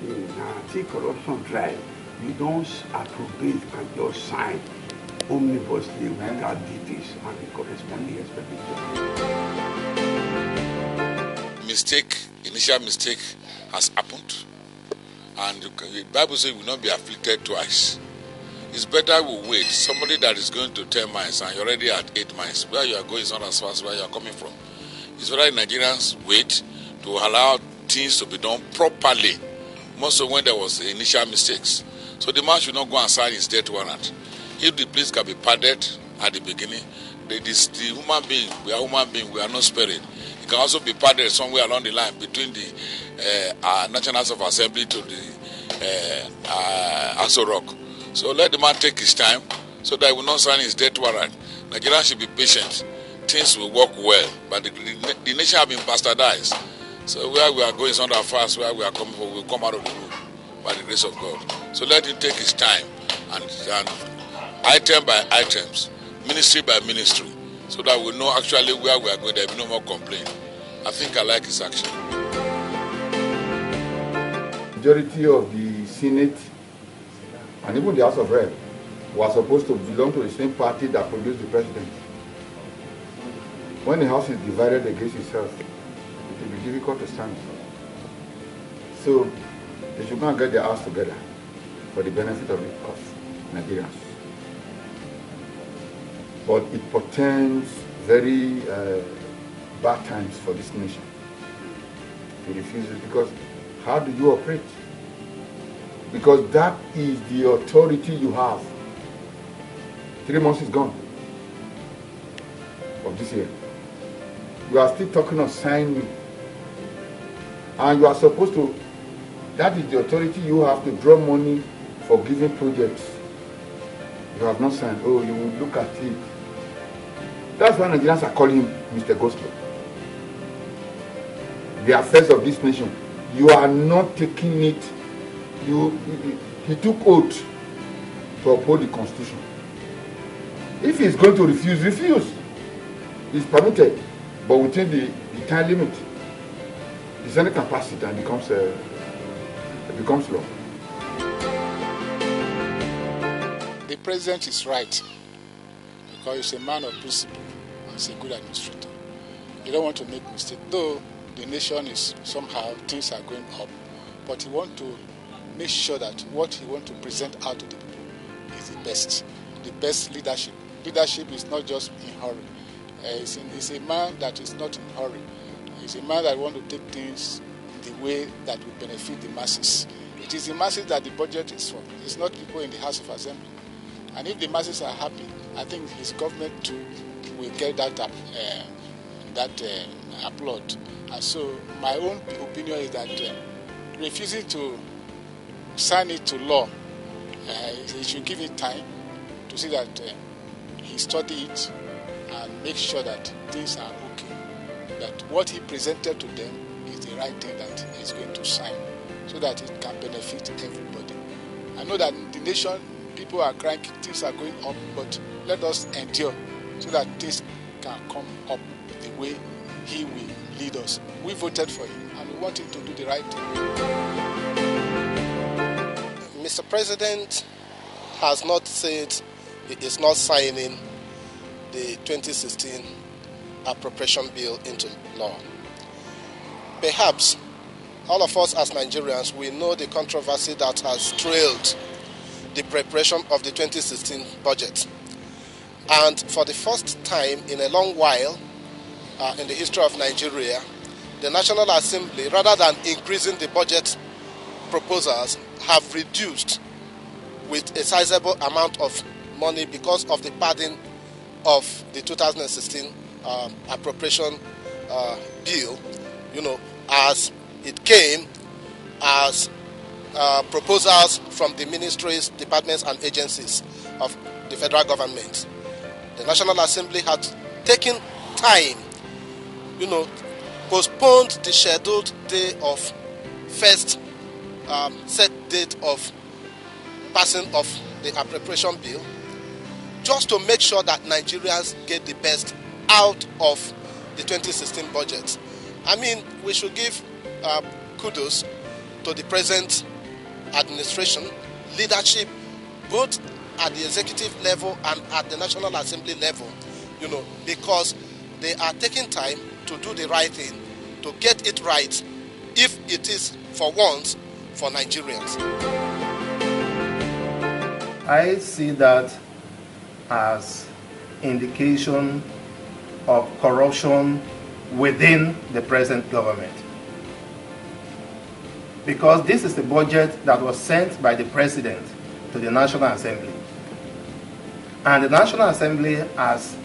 In anti-corruption drive, you don't approve and just sign omnibuously without details and the corresponding expenditure. Initial mistake has happened, and the Bible says we will not be afflicted twice. It's better we wait. Somebody that is going to 10 miles and you're already at 8 miles, where you are going is not as fast as where you are coming from. It's better Nigerians wait to allow things to be done properly, more so when there was initial mistakes. So the man should not go and sign his death warrant. If the place can be padded at the beginning, the human being, we are human beings, we are not spirit. It can also be padded somewhere along the line between the National House of Assembly to the Aso Rock. So let the man take his time so that he will not sign his death warrant. Nigerians should be patient. Things will work well, but the nation have been bastardized. So where we are going is not that fast, where we are coming from, we will come out of the room by the grace of God. So let him take his time and item by items, ministry by ministry, so that we know actually where we are going. There will be no more complaint. I think I like his action. Majority of the Senate and even the House of Rep were supposed to belong to the same party that produced the president. When the House is divided against itself, it will be difficult to stand. So they should go and get their house together for the benefit of Nigerians. But it portends very bad times for this nation. They refuse it because how do you operate? Because that is the authority you have. 3 months is gone of this year. You are still talking of signing. And you are supposed to, that is the authority you have to draw money for giving projects. You have not signed. Oh, you will look at it. That's why Nigerians are calling him Mr. Gospel. The affairs of this nation. You are not taking it. He took oath to uphold the Constitution. If he is going to refuse. It's permitted, but within the time limit. The Senate can pass it and it becomes law. The president is right because he's a man of principle and he's a good administrator. You don't want to make mistakes, though the nation is somehow things are going up, but he wants to make sure that what he wants to present out to the people is the best leadership. Leadership is not just in hurry. He's a man that is not in hurry. He's a man that wants to take things the way that will benefit the masses. It is the masses that the budget is for. It's not people in the House of Assembly. And if the masses are happy, I think his government too will get that applaud. And so my own opinion is that refusing to sign it to law, he should give it time to see that he study it and make sure that things are okay. That what he presented to them is the right thing that he's going to sign so that it can benefit everybody. I know that in the nation, people are crying, things are going up, but let us endure so that things can come up the way he will lead us. We voted for him and we want him to do the right thing. Mr. President has not said he is not signing the 2016 appropriation bill into law. Perhaps all of us as Nigerians, we know the controversy that has trailed the preparation of the 2016 budget. And for the first time in a long while in the history of Nigeria, the National Assembly, rather than increasing the budget proposals, have reduced with a sizable amount of money because of the padding of the 2016 appropriation bill, as it came as proposals from the ministries, departments and agencies of the federal government. The National Assembly had taken time, postponed the scheduled day of first set date of passing of the appropriation bill, just to make sure that Nigerians get the best out of the 2016 budget. I mean, we should give kudos to the present administration, leadership, both at the executive level and at the National Assembly level, because they are taking time to do the right thing, to get it right, if it is for once for Nigerians. I see that as indication of corruption within the present government. Because this is the budget that was sent by the President to the National Assembly. And the National Assembly has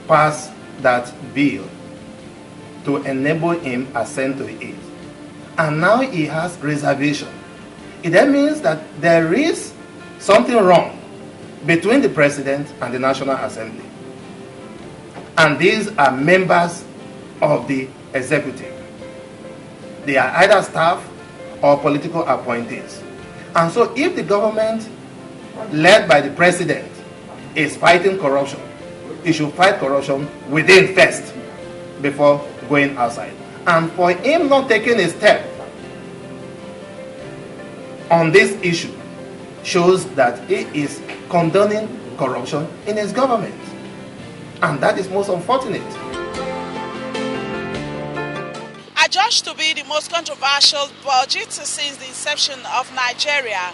passed that bill to enable him assent to it. And now he has reservation. It then means that there is something wrong between the President and the National Assembly. And these are members of the executive. They are either staff or political appointees. And so if the government led by the President is fighting corruption, it should fight corruption within first before going outside. And for him not taking a step on this issue shows that he is condoning corruption in his government. And that is most unfortunate. Adjudged to be the most controversial budget since the inception of Nigeria.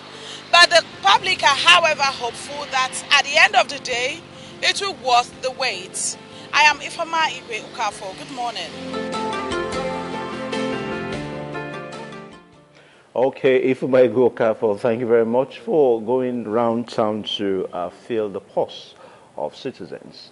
But the public are, however, hopeful that at the end of the day, it will worth the wait. I am Ifama Igwe Ukafo. Good morning. Okay, Ifama Igwe Ukafo, thank you very much for going round town to feel the pulse of citizens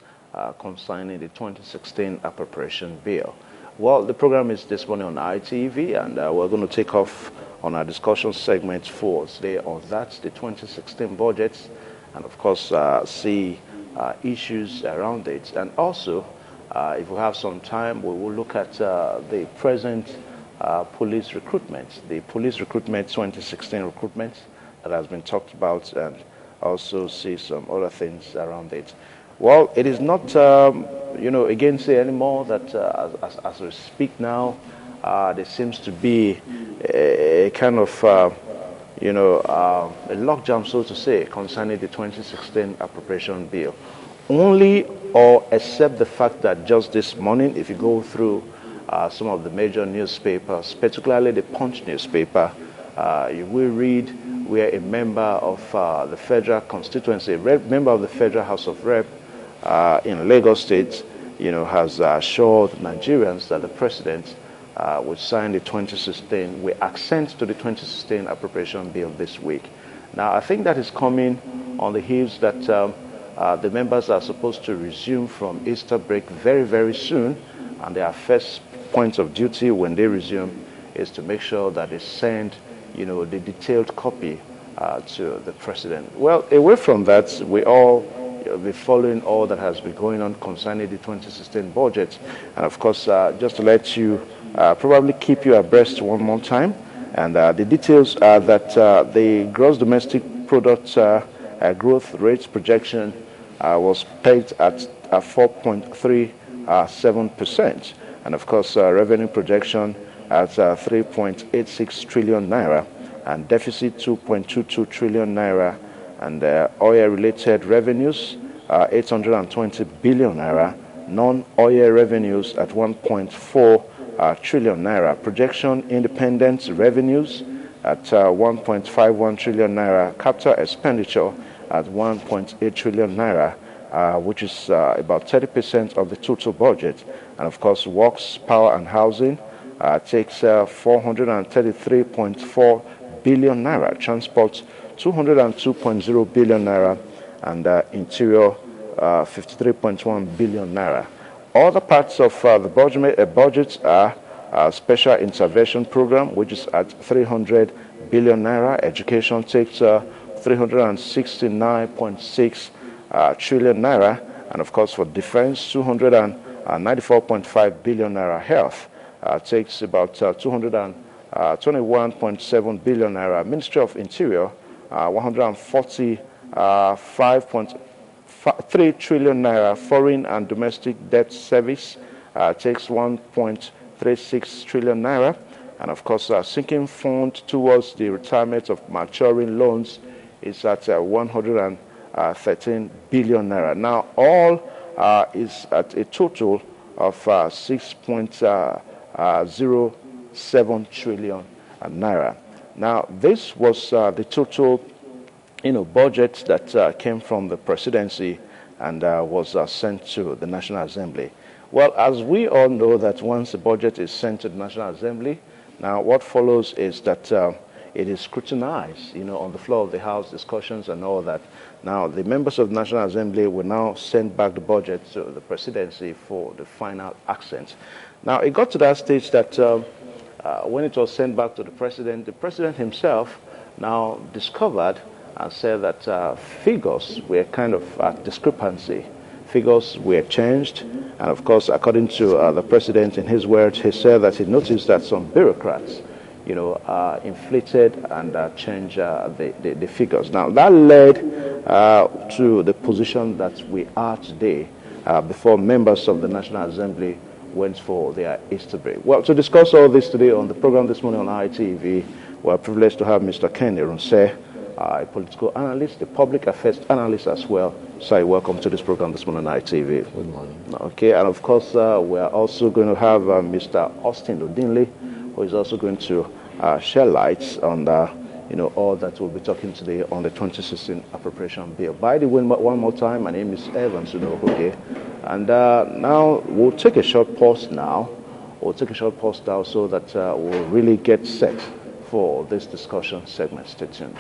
concerning the 2016 appropriation bill. Well, the program is this morning on ITV, and we're going to take off on our discussion segment for today on that, the 2016 budget, and of course see issues around it. And also, if we have some time, we will look at the present police recruitment, the police recruitment 2016 recruitment that has been talked about, and also see some other things around it. Well, it is not, again say anymore that as we speak now, there seems to be a kind of, a logjam, so to say, concerning the 2016 appropriation bill. Only or except the fact that just this morning, if you go through some of the major newspapers, particularly the Punch newspaper, you will read where a member of the federal constituency, a member of the Federal House of Rep in Lagos State, has assured Nigerians that the president would sign the 2016, will assent to the 2016 appropriation bill this week. Now, I think that is coming on the heels that the members are supposed to resume from Easter break very, very soon, and their first point of duty when they resume is to make sure that they send, the detailed copy to the president. Well, away from that, we all be following all that has been going on concerning the 2016 budget, and of course, just to let you probably keep you abreast one more time, and the details are that the gross domestic product growth rate projection was pegged at 4.37%, and of course, revenue projection at 3.86 trillion naira, and deficit 2.22 trillion naira, and oil-related revenues 820 billion naira, non-oil revenues at 1.4 trillion naira, projection independent revenues at 1.51 trillion naira, capital expenditure at 1.8 trillion naira, which is about 30% of the total budget, and of course, works, power and housing takes 433.4 billion naira, transport 202.0 billion naira, and interior 53.1 billion naira. Other parts of the budget are special intervention program, which is at 300 billion naira. Education takes 369.6 trillion naira, and of course for defense 294.5 billion naira. Health takes about 221.7 billion naira. Ministry of Interior 145.3 trillion naira. Foreign and domestic debt service takes 1.36 trillion naira, and of course sinking fund towards the retirement of maturing loans is at 100 13 billion naira. Now, all is at a total of 6.07 trillion naira. Now, this was the total, budget that came from the presidency and was sent to the National Assembly. Well, as we all know that once the budget is sent to the National Assembly, now what follows is that it is scrutinized, on the floor of the House, discussions and all that. Now, the members of the National Assembly will now send back the budget to the presidency for the final accent. Now, it got to that stage that when it was sent back to the president himself now discovered and said that figures were kind of at discrepancy. Figures were changed, and of course, according to the president, in his words, he said that he noticed that some bureaucrats, inflated and changed the figures. Now, that led to the position that we are today before members of the National Assembly went for their Easter break. Well, to discuss all this today on the program this morning on ITV, we're privileged to have Mr. Ken Irunse, a political analyst, a public affairs analyst as well. So welcome to this program this morning on ITV. Good morning. Okay, and of course, we're also going to have Mr. Austin Odinley, who is also going to share lights on all that we'll be talking today on the 2016 appropriation bill. By the way, one more time, my name is Evans Unohoge, and now we'll take a short pause now. We'll take a short pause now so that we'll really get set for this discussion segment. Stay tuned.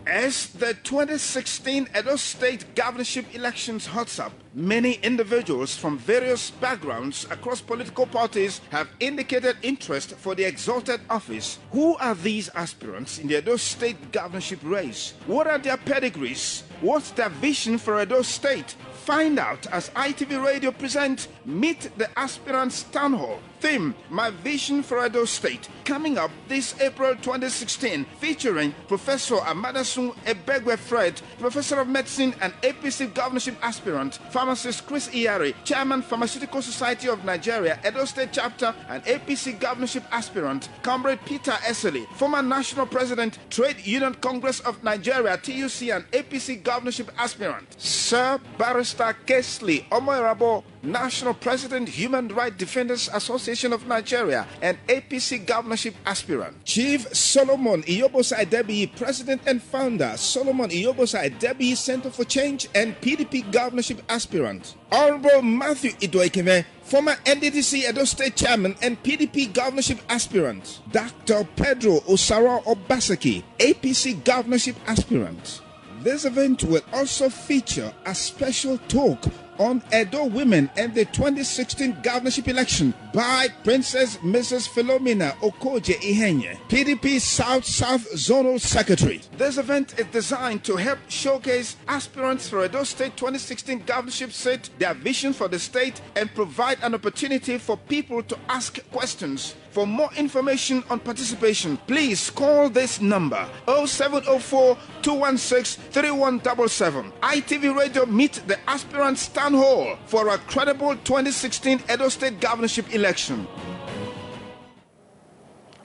As the 2016 Edo State governorship elections hots up, many individuals from various backgrounds across political parties have indicated interest for the exalted office. Who are these aspirants in the Edo State governorship race? What are their pedigrees? What's their vision for Edo State? Find out as ITV Radio presents Meet the Aspirants Town Hall. Theme, My Vision for Edo State. Coming up this April 2016, featuring Professor Amadasun Ebegwe Fred, Professor of Medicine and APC governorship aspirant, Pharmacist Chris Iyari, Chairman Pharmaceutical Society of Nigeria, Edo State Chapter and APC governorship aspirant, Comrade Peter Eseli, former National President, Trade Union Congress of Nigeria, TUC and APC governorship aspirant, Sir Barrister Kesley Omoirabo, National President, Human Rights Defenders Association of Nigeria and APC governorship aspirant, Chief Solomon Iyobosa Adebiyi, President and founder, Solomon Iyobosa Adebiyi Center for Change and PDP governorship aspirant, Honorable Matthew Idoikeme, former NDDC Edo State Chairman and PDP governorship aspirant, Dr. Pedro Osara Obaseki, APC governorship aspirant. This event will also feature a special talk on Edo women and the 2016 governorship election by Princess Mrs. Philomena Okoje Ihenye, PDP South Zonal Secretary. This event is designed to help showcase aspirants for Edo State 2016 governorship seat, their vision for the state, and provide an opportunity for people to ask questions. For more information on participation, please call this number 0704 216 3177. ITV Radio Meet the Aspirants Town Hall for a credible 2016 Edo State governorship election.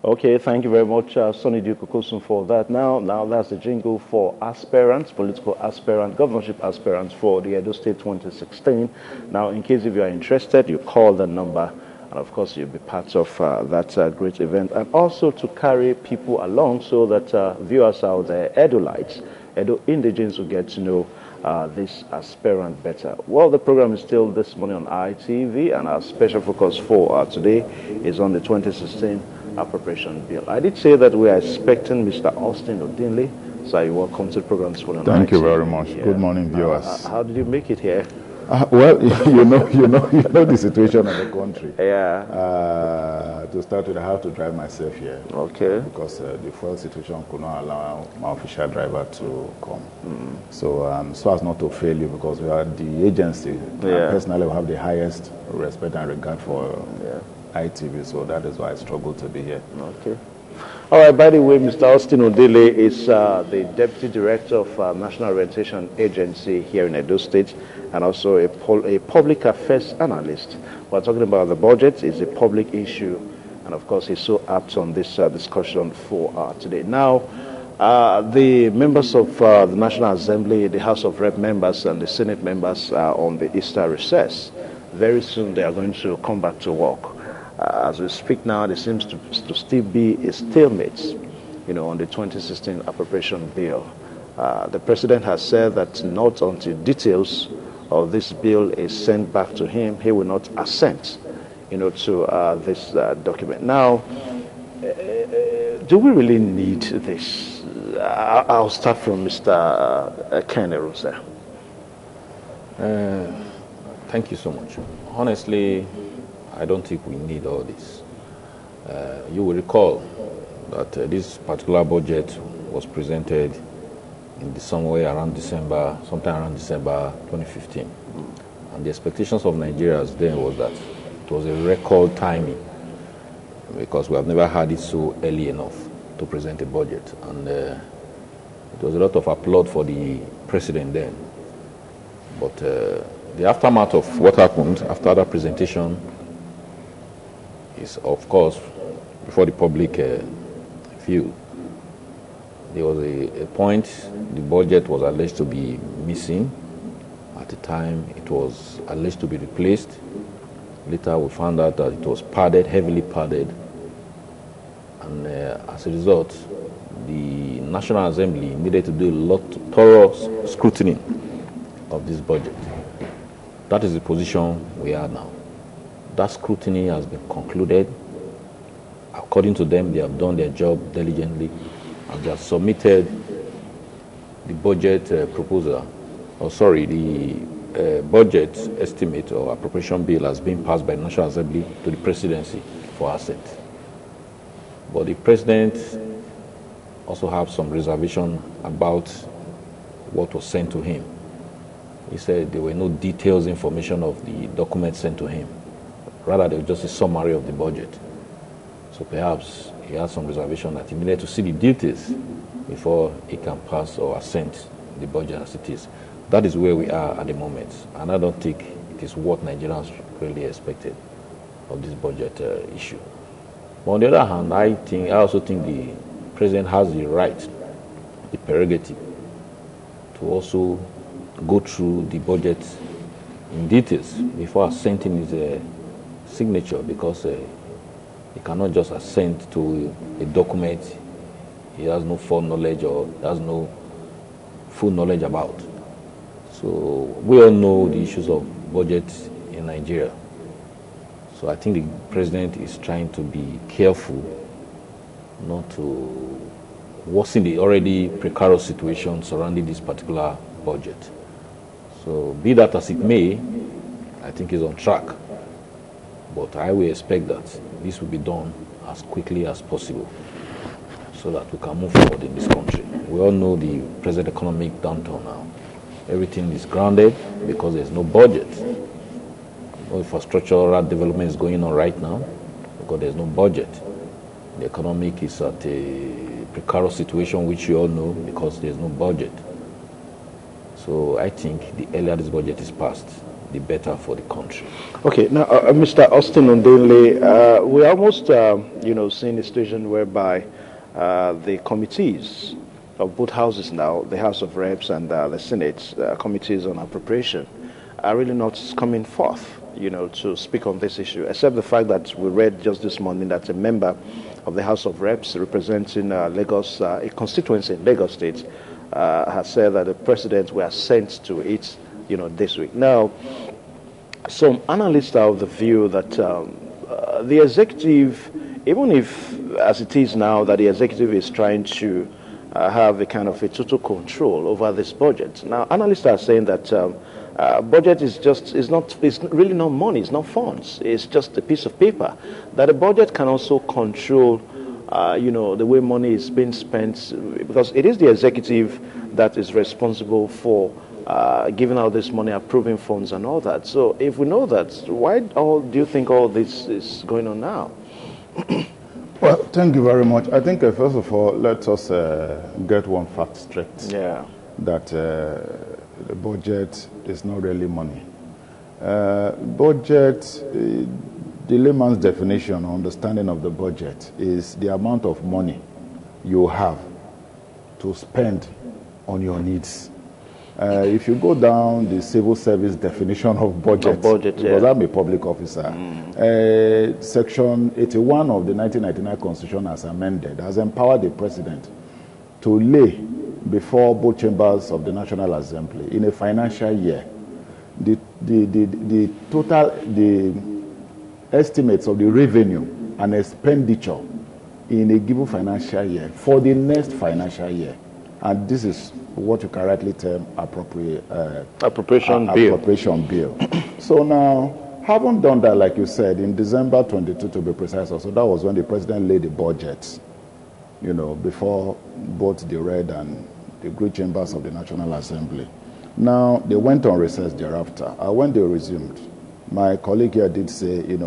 Okay, thank you very much, Sonny Dukukusun, for that. Now that's the jingle for aspirants, political aspirant, governorship aspirants for the Edo State 2016. Now, in case if you are interested, you call the number. And of course, you'll be part of that great event. And also to carry people along so that viewers out there, Edolites, Edo indigents will get to know this aspirant better. Well, the program is still this morning on ITV, and our special focus for today is on the 2016 appropriation bill. I did say that we are expecting Mr. Austin Odinley So you're welcome to the program this morning. Thank you very much. Yeah. Good morning, viewers. How did you make it here? Well, you know the situation of the country. Yeah. To start with, I have to drive myself here. Okay. Because the fuel situation could not allow my official driver to come. So as not to fail you, because we are the agency. Personally, we have the highest respect and regard for ITV. So that is why I struggle to be here. Okay. All right, by the way, Mr. Austin Odile is the Deputy Director of National Orientation Agency here in Edo State, and also a public affairs analyst. We're talking about the budget. It's a public issue, and of course, he's so apt on this discussion for today. Now, the members of the National Assembly, the House of Rep members, and the Senate members are on the Easter recess. Very soon, they are going to come back to work. As we speak now, there seems to still be a stalemate, on the 2016 appropriation bill. The president has said that not until details of this bill is sent back to him, he will not assent, to this document. Now, do we really need this? I'll start from Mr. Kennedy, sir. Thank you so much. Honestly, I don't think we need all this. You will recall that this particular budget was presented in somewhere around December, sometime around December 2015. And the expectations of Nigerians then was that it was a record timing, because we have never had it so early enough to present a budget. And it was a lot of applaud for the president then. But the aftermath of what happened after that presentation is, of course, before the public view. There was a point the budget was alleged to be missing. At the time, it was alleged to be replaced. Later, we found out that it was padded, heavily padded. And as a result, the National Assembly needed to do a lot of thorough scrutiny of this budget. That is the position we are now. That scrutiny has been concluded. According to them, they have done their job diligently, and they have submitted the budget proposal, the budget estimate or appropriation bill has been passed by the National Assembly to the presidency for assent. But the president also has some reservation about what was sent to him. He said there were no details information of the documents sent to him. Rather, there was just a summary of the budget. So perhaps he has some reservation that he needed to see the details before he can pass or assent the budget as it is. That is where we are at the moment. And I don't think it is what Nigerians really expected of this budget issue. But on the other hand, I also think the president has the right, the prerogative, to also go through the budget in details before assenting his signature, because he cannot just assent to a document he has no full knowledge or has no full knowledge about. So we all know the issues of budget in Nigeria. So I think the president is trying to be careful not to worsen the already precarious situation surrounding this particular budget. So be that as it may, I think he's on track. But I will expect that this will be done as quickly as possible so that we can move forward in this country. We all know the present economic downturn now. Everything is grounded because there's no budget. No infrastructural development is going on right now because there's no budget. The economic is at a precarious situation, which you all know, because there's no budget. So I think the earlier this budget is passed, the better for the country. Okay, now, Mr. Austin Ondele, we're almost, seeing a situation whereby the committees of both houses now, the House of Reps and the Senate committees on appropriation, are really not coming forth, to speak on this issue, except the fact that we read just this morning that a member of the House of Reps representing Lagos, a constituency in Lagos State, has said that the president were sent to it, this week. Now, some analysts are of the view that the executive, even if, as it is now, that the executive is trying to have a kind of a total control over this budget. Now, analysts are saying that budget is really not money, it's not funds, it's just a piece of paper. That a budget can also control, the way money is being spent, because it is the executive that is responsible for giving out this money, approving funds and all that. So if we know that, why do you think all this is going on now? Well, thank you very much. I think, first of all, let us get one fact straight. Yeah. That the budget is not really money. Budget, the layman's definition or understanding of the budget is the amount of money you have to spend on your needs. If you go down the civil service definition of budget, because I'm a public officer, Section 81 of the 1999 Constitution as amended has empowered the President to lay before both chambers of the National Assembly in a financial year the estimates of the revenue and expenditure in a given financial year for the next financial year. And this is what you can rightly term appropriation bill. So now, having done that, like you said, in December 22 to be precise, also that was when the President laid the budget, before both the red and the grey chambers of the National Assembly. Now, they went on recess thereafter. When they resumed, my colleague here did say, it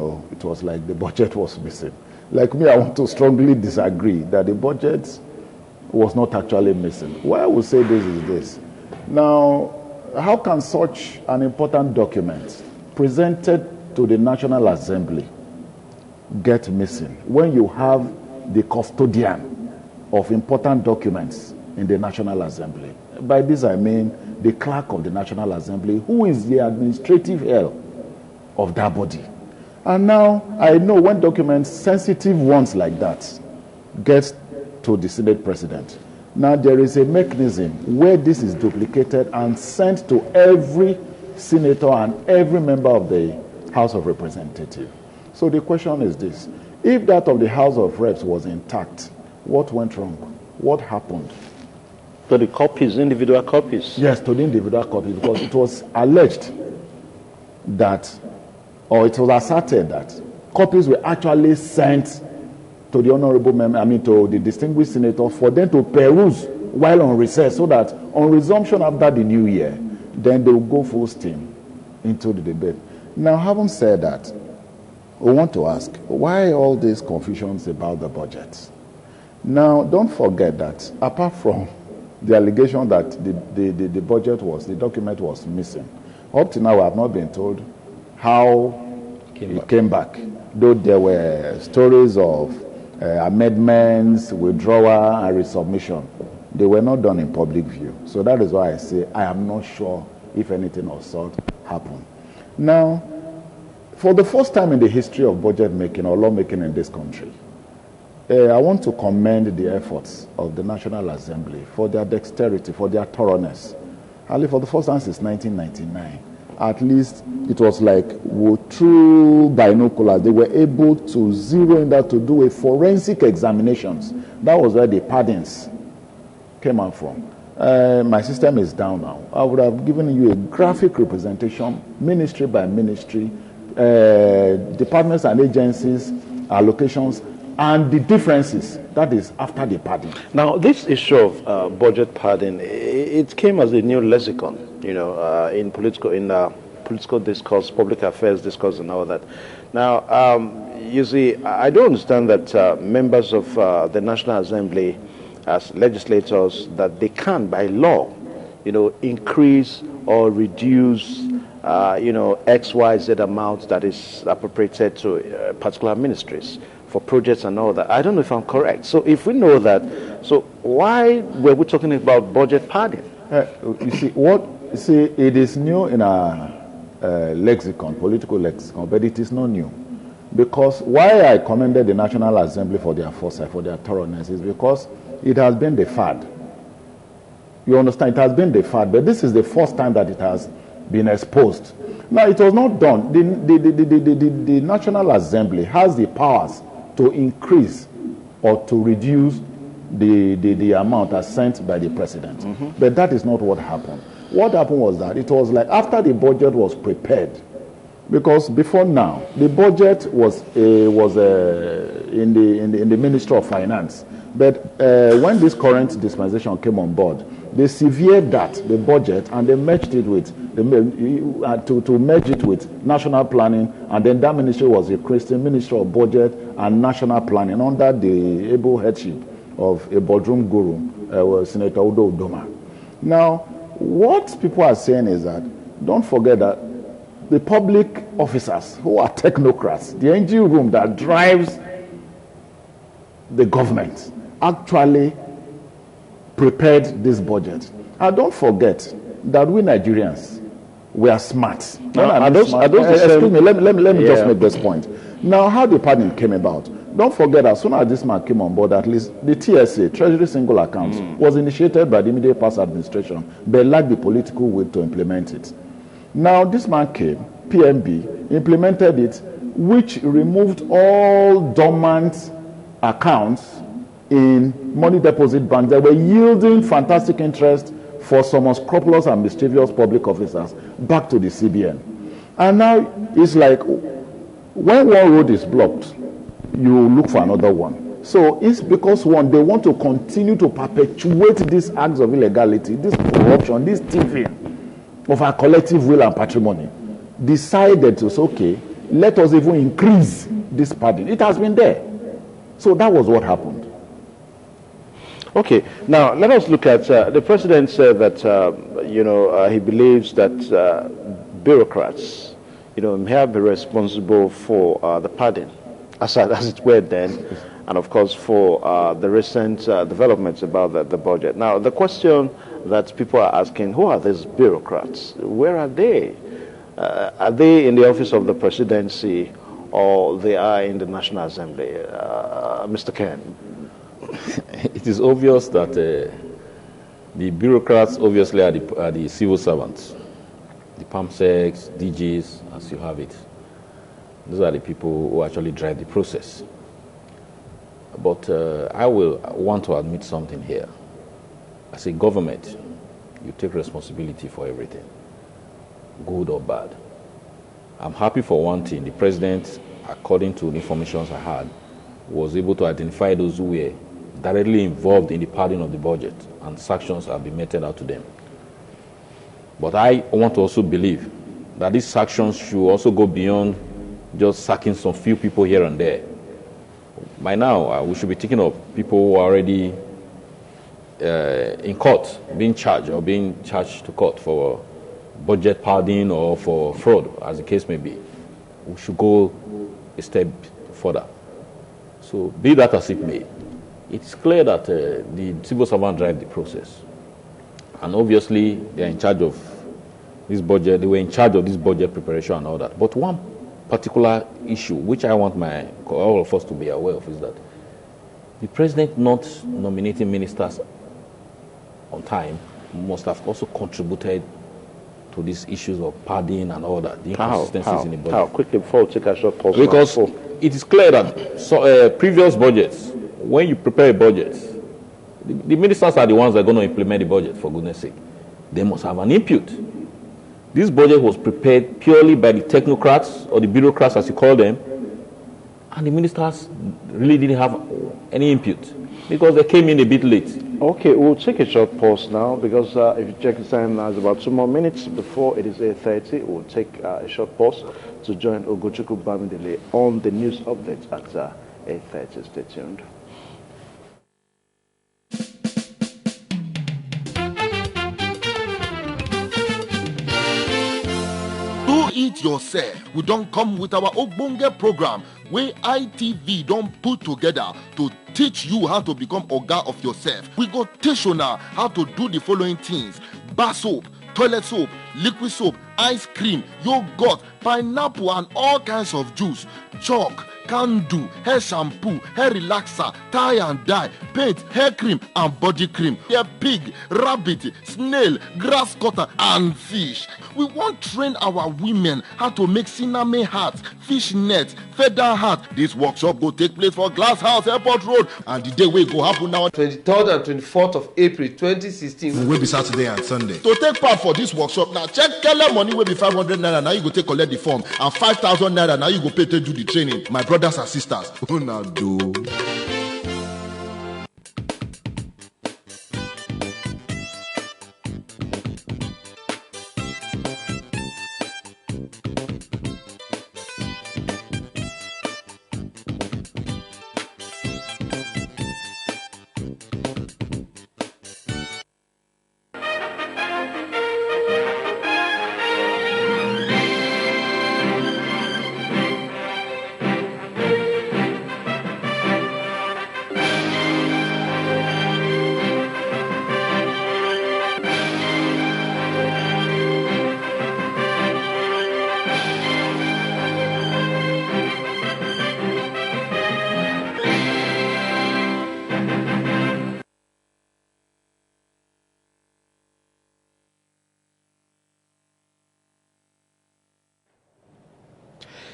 was like the budget was missing. Like me, I want to strongly disagree that the budget was not actually missing. Why I would say this is this. Now, how can such an important document presented to the National Assembly get missing when you have the custodian of important documents in the National Assembly? By this I mean the clerk of the National Assembly, who is the administrative head of that body. And now I know when documents, sensitive ones like that, get to the Senate President, now there is a mechanism where this is duplicated and sent to every senator and every member of the House of Representatives. So the question is this: if that of the House of Reps was intact, what went wrong? What happened? To the copies, individual copies? Yes, to the individual copies, because it was alleged that, or it was asserted that copies were actually sent to the honorable member, to the distinguished senator, for them to peruse while on recess, so that on resumption after the new year, then they will go full steam into the debate. Now, having said that, we want to ask, why all these confusions about the budget? Now, don't forget that apart from the allegation that the budget the document was missing, up to now I have not been told how it came back. Though there were stories of amendments, withdrawal, and resubmission. They were not done in public view. So that is why I say I am not sure if anything of sort happened. Now, for the first time in the history of budget making or lawmaking in this country, I want to commend the efforts of the National Assembly for their dexterity, for their thoroughness. Only for the first time since 1999, at least it was like through binoculars, they were able to zero in that to do a forensic examinations. That was where the pardons came out from. My system is down now. I would have given you a graphic representation, ministry by ministry, departments and agencies, allocations, and the differences, that is after the pardon. Now, this issue of budget pardon, it came as a new lexicon, in political discourse, public affairs discourse, and all that. Now, you see, I do understand that members of the National Assembly, as legislators, that they can, by law, increase or reduce, X, Y, Z amount that is appropriated to particular ministries for projects and all that. I don't know if I'm correct. So if we know that, so why were we talking about budget padding? You see, it is new in our lexicon, political lexicon, but it is not new. Because why I commended the National Assembly for their foresight, for their thoroughness, is because it has been the fad. You understand? It has been the fad, but this is the first time that it has been exposed. Now, it was not done. The National Assembly has the powers to increase or to reduce the amount as sent by the president. But that is not what happened. What happened was that it was like after the budget was prepared, because before now the budget was in the Ministry of Finance. But when this current dispensation came on board, they severed the budget, and they merged it with to merge it with national planning, and then that ministry was a Christian Ministry of Budget and National Planning under the able headship of a boardroom guru, Senator Udo Udoma. Now, what people are saying is that don't forget that the public officers who are technocrats, the engine room that drives the government, actually prepared this budget. And don't forget that we Nigerians, we are smart. Excuse me, let me just make this point. Now, how the pardon came about. Don't forget, as soon as this man came on board, at least the TSA, Treasury Single Accounts, was initiated by the immediate past administration, but lacked the political will to implement it. Now, this man came, PMB, implemented it, which removed all dormant accounts in money deposit banks that were yielding fantastic interest for some unscrupulous and mischievous public officers back to the CBN. And now it's like when one road is blocked, you look for another one. So it's because one, they want to continue to perpetuate these acts of illegality, this corruption, this thieving of our collective will and patrimony. Decided to say, okay, let us even increase this pardon. It has been there. So that was what happened. Okay, now let us look at the president said that he believes that bureaucrats, may have been responsible for the pardon, as it were then, and of course for the recent developments about the budget. Now the question that people are asking: who are these bureaucrats? Where are they? Are they in the office of the presidency, or they are in the National Assembly? Mr. Ken. It is obvious that the bureaucrats obviously are the civil servants, the PAMSECs, DGs, as you have it. Those are the people who actually drive the process. But I will want to admit something here. As a government, you take responsibility for everything, good or bad. I'm happy for one thing. The president, according to the information I had, was able to identify those who were directly involved in the padding of the budget, and sanctions have been meted out to them. But I want to also believe that these sanctions should also go beyond just sacking some few people here and there. By now, we should be thinking of people who are already in court, being charged to court for budget padding or for fraud, as the case may be. We should go a step further. So, be that as it may, it's clear that the civil servant drive the process. And obviously, they are in charge of this budget. They were in charge of this budget preparation and all that. But one particular issue, which I want all of us to be aware of, is that the president not nominating ministers on time must have also contributed to these issues of padding and all that, the inconsistencies in the budget. How? Quickly, before we take a short pause. Because it is clear that previous budgets, when you prepare a budget, the ministers are the ones that are going to implement the budget, for goodness sake. They must have an input. This budget was prepared purely by the technocrats, or the bureaucrats as you call them, and the ministers really didn't have any input because they came in a bit late. Okay, we'll take a short pause now because if you check the time now, it's about 2 more minutes before it is 8:30. We'll take a short pause to join Ogochukwu Bamidele on the news updates at 8:30. Stay tuned. Do it yourself. We don't come with our Ogbonge program where ITV don't put together to teach you how to become Oga of yourself. We go teach you now how to do the following things: bar soap, toilet soap, liquid soap, ice cream, yogurt, pineapple and all kinds of juice, chalk, candle, hair shampoo, hair relaxer, tie and dye, paint, hair cream and body cream, hair pig, rabbit, snail, grass cutter and fish. We want train our women how to make cinnamon hats, fish nets, feather hat. This workshop go take place for Glass House Airport Road, and the day will go happen now 23rd and 24th of April 2016. Will be Saturday and Sunday. To take part for this workshop now, check Kele money will be 500 naira. Now you go take collect the form, and 5,000 naira. Now you go pay to do the training. My brothers and sisters, who now do?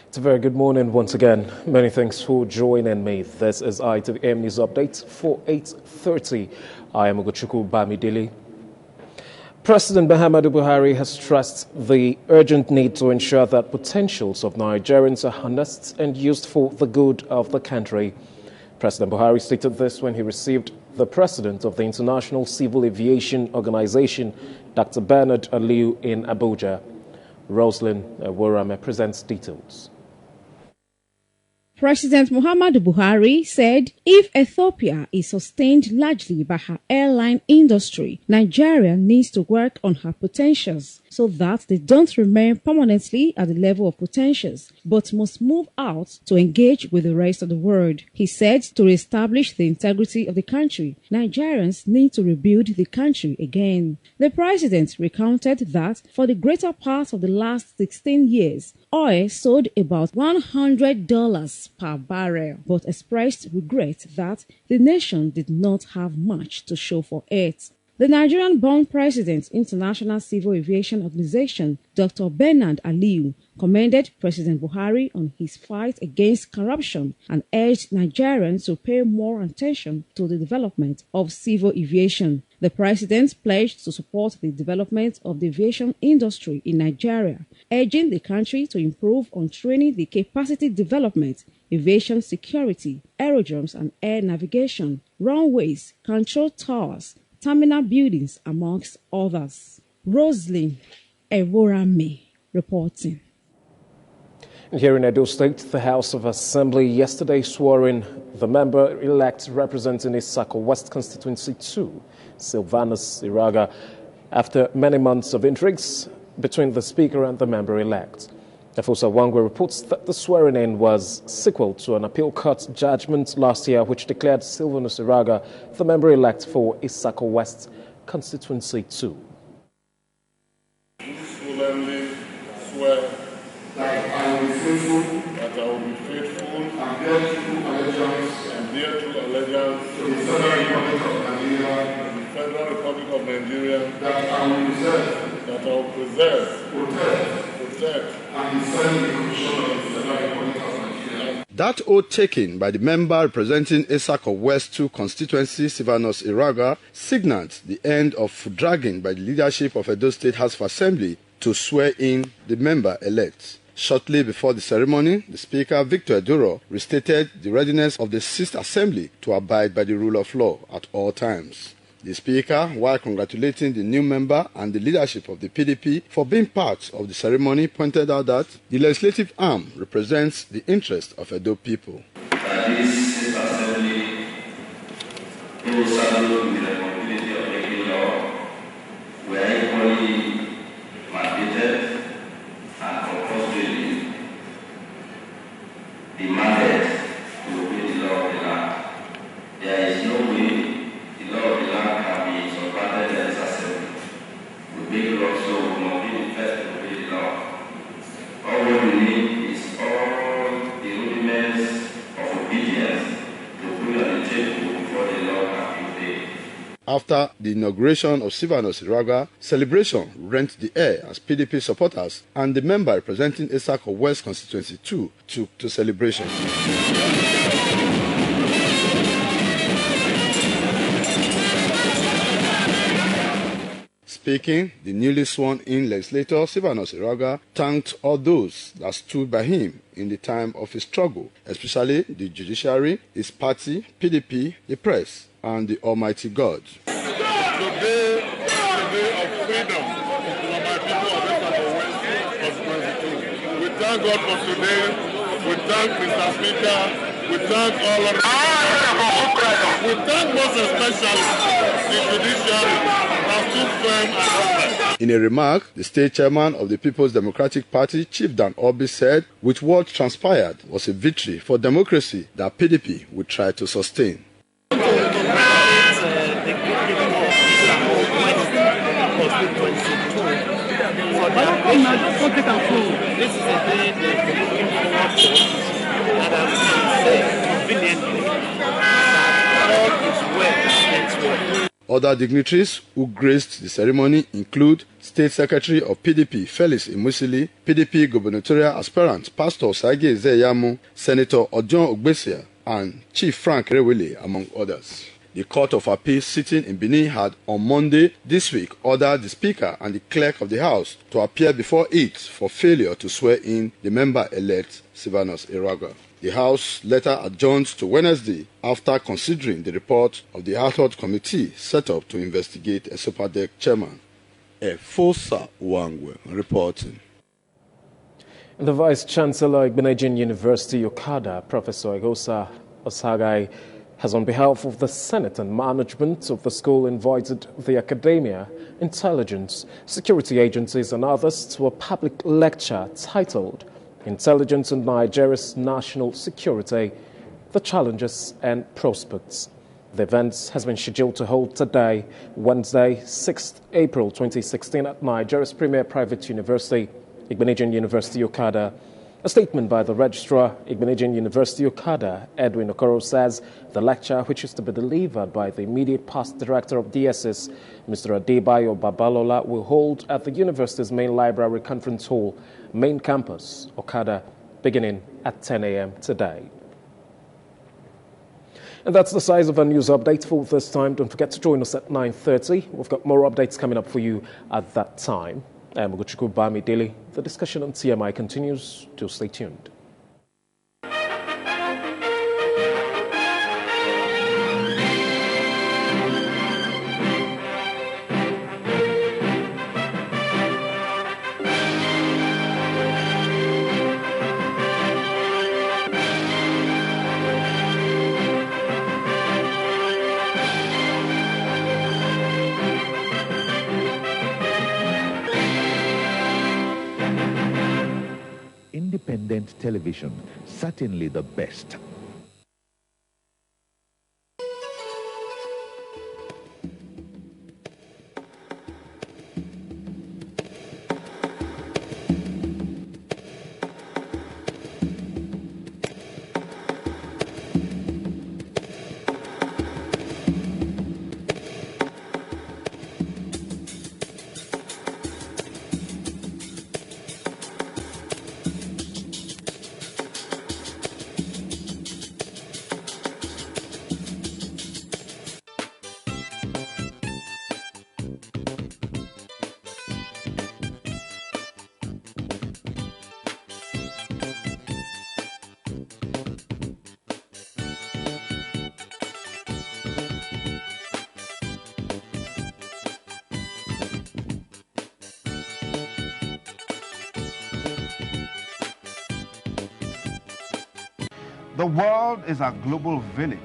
It's a very good morning once again. Many thanks for joining me. This is ITV News Update for 8:30. I am Ugochukwu Bamidele. President Muhammadu Buhari has stressed the urgent need to ensure that potentials of Nigerians are harnessed and used for the good of the country. President Buhari stated this when he received the president of the International Civil Aviation Organization, Dr. Bernard Aliu, in Abuja. Roslyn Worame presents details. President Muhammadu Buhari said if Ethiopia is sustained largely by her airline industry, Nigeria needs to work on her potentials so that they don't remain permanently at the level of potentials, but must move out to engage with the rest of the world. He said to reestablish the integrity of the country, Nigerians need to rebuild the country again. The president recounted that for the greater part of the last 16 years, oil sold about $100 per barrel, but expressed regret that the nation did not have much to show for it. The Nigerian-born president, International Civil Aviation Organization, Dr. Bernard Aliu, commended President Buhari on his fight against corruption and urged Nigerians to pay more attention to the development of civil aviation. The president pledged to support the development of the aviation industry in Nigeria, urging the country to improve on training the capacity development, aviation security, aerodromes and air navigation, runways, control towers, terminal buildings, amongst others. Roslyn Eworame reporting. Here in Edo State, the House of Assembly yesterday swore in the member-elect representing Isako West Constituency 2, Sylvanus Iraga, after many months of intrigues between the Speaker and the member-elect. Efosa Wangwe reports that the swearing-in was sequel to an appeal court judgment last year which declared Sylvanus Iraga the member-elect for Isako West Constituency 2. Solemnly swear that I will be faithful and bear true allegiance to the Federal Republic of Nigeria, that I will preserve, protect, and defend the Constitution of the Federal Republic of Nigeria. That oath taken by the member representing Isako West 2 constituency, Sylvanus Iraga, signaled the end of dragging by the leadership of Edo State House of Assembly to swear in the member-elect. Shortly before the ceremony, the Speaker, Victor Eduro, restated the readiness of the 6th Assembly to abide by the rule of law at all times. The Speaker, while congratulating the new member and the leadership of the PDP for being part of the ceremony, pointed out that the legislative arm represents the interest of Edo people. This assembly will saddle with the responsibility of making law. We are equally mandated and compulsorily demanded to obey the law of the land. There is no way the law of the land can be subverted in this assembly. We make law, so we must be the first to obey the law. All we need is all the rudiments after the inauguration of Silvanus Iraga, celebration rent the air as PDP supporters and the member representing Esako West Constituency 2 took to celebration. Speaking, the newly sworn-in legislator Silvanus Iraga thanked all those that stood by him in the time of his struggle, especially the judiciary, his party, PDP, the press, and the Almighty God. Today is the day of freedom for my people of Esako West Constituency. We thank God for today. We thank Mr. Speaker. We thank all of us. We thank most especially the judiciary. In a remark, the state chairman of the People's Democratic Party, Chief Dan Obi, said, with what transpired was a victory for democracy that PDP would try to sustain. The good people of Esako West Constituency 2 for their patience. This is a day they've been looking forward to, and I can say conveniently that all is well that ends well. Other dignitaries who graced the ceremony include State Secretary of PDP Felix Imusili, PDP gubernatorial aspirant Pastor Sage Zeyamu, Senator Ojon Ogbesia, and Chief Frank Rewele, among others. The Court of Appeal sitting in Benin had on Monday this week ordered the Speaker and the Clerk of the House to appear before it for failure to swear in the member-elect Silvanus Iraga. The House later adjourned to Wednesday after considering the report of the ad hoc committee set up to investigate a Sopadec chairman. Efosa Wangwe reporting. The Vice-Chancellor, Igbenegin University, Okada, Professor Egosa Osagai, has on behalf of the Senate and management of the school invited the academia, intelligence, security agencies and others to a public lecture titled Intelligence in Nigeria's National Security, the Challenges and Prospects. The event has been scheduled to hold today, Wednesday, 6th April 2016 at Nigeria's premier private university, Igbenegin University, Okada. A statement by the Registrar, Igbenegin University, Okada, Edwin Okoro, says the lecture, which is to be delivered by the immediate past director of DSS, Mr. Adebayo Babalola, will hold at the university's main library conference hall, main campus, Okada, beginning at 10 a.m. today. And that's the size of our news update for this time. Don't forget to join us at 9:30. We've got more updates coming up for you at that time. I'm Ugochukwu Bami Daily. The discussion on TMI continues. Do stay tuned. Independent television, certainly the best. The world is a global village.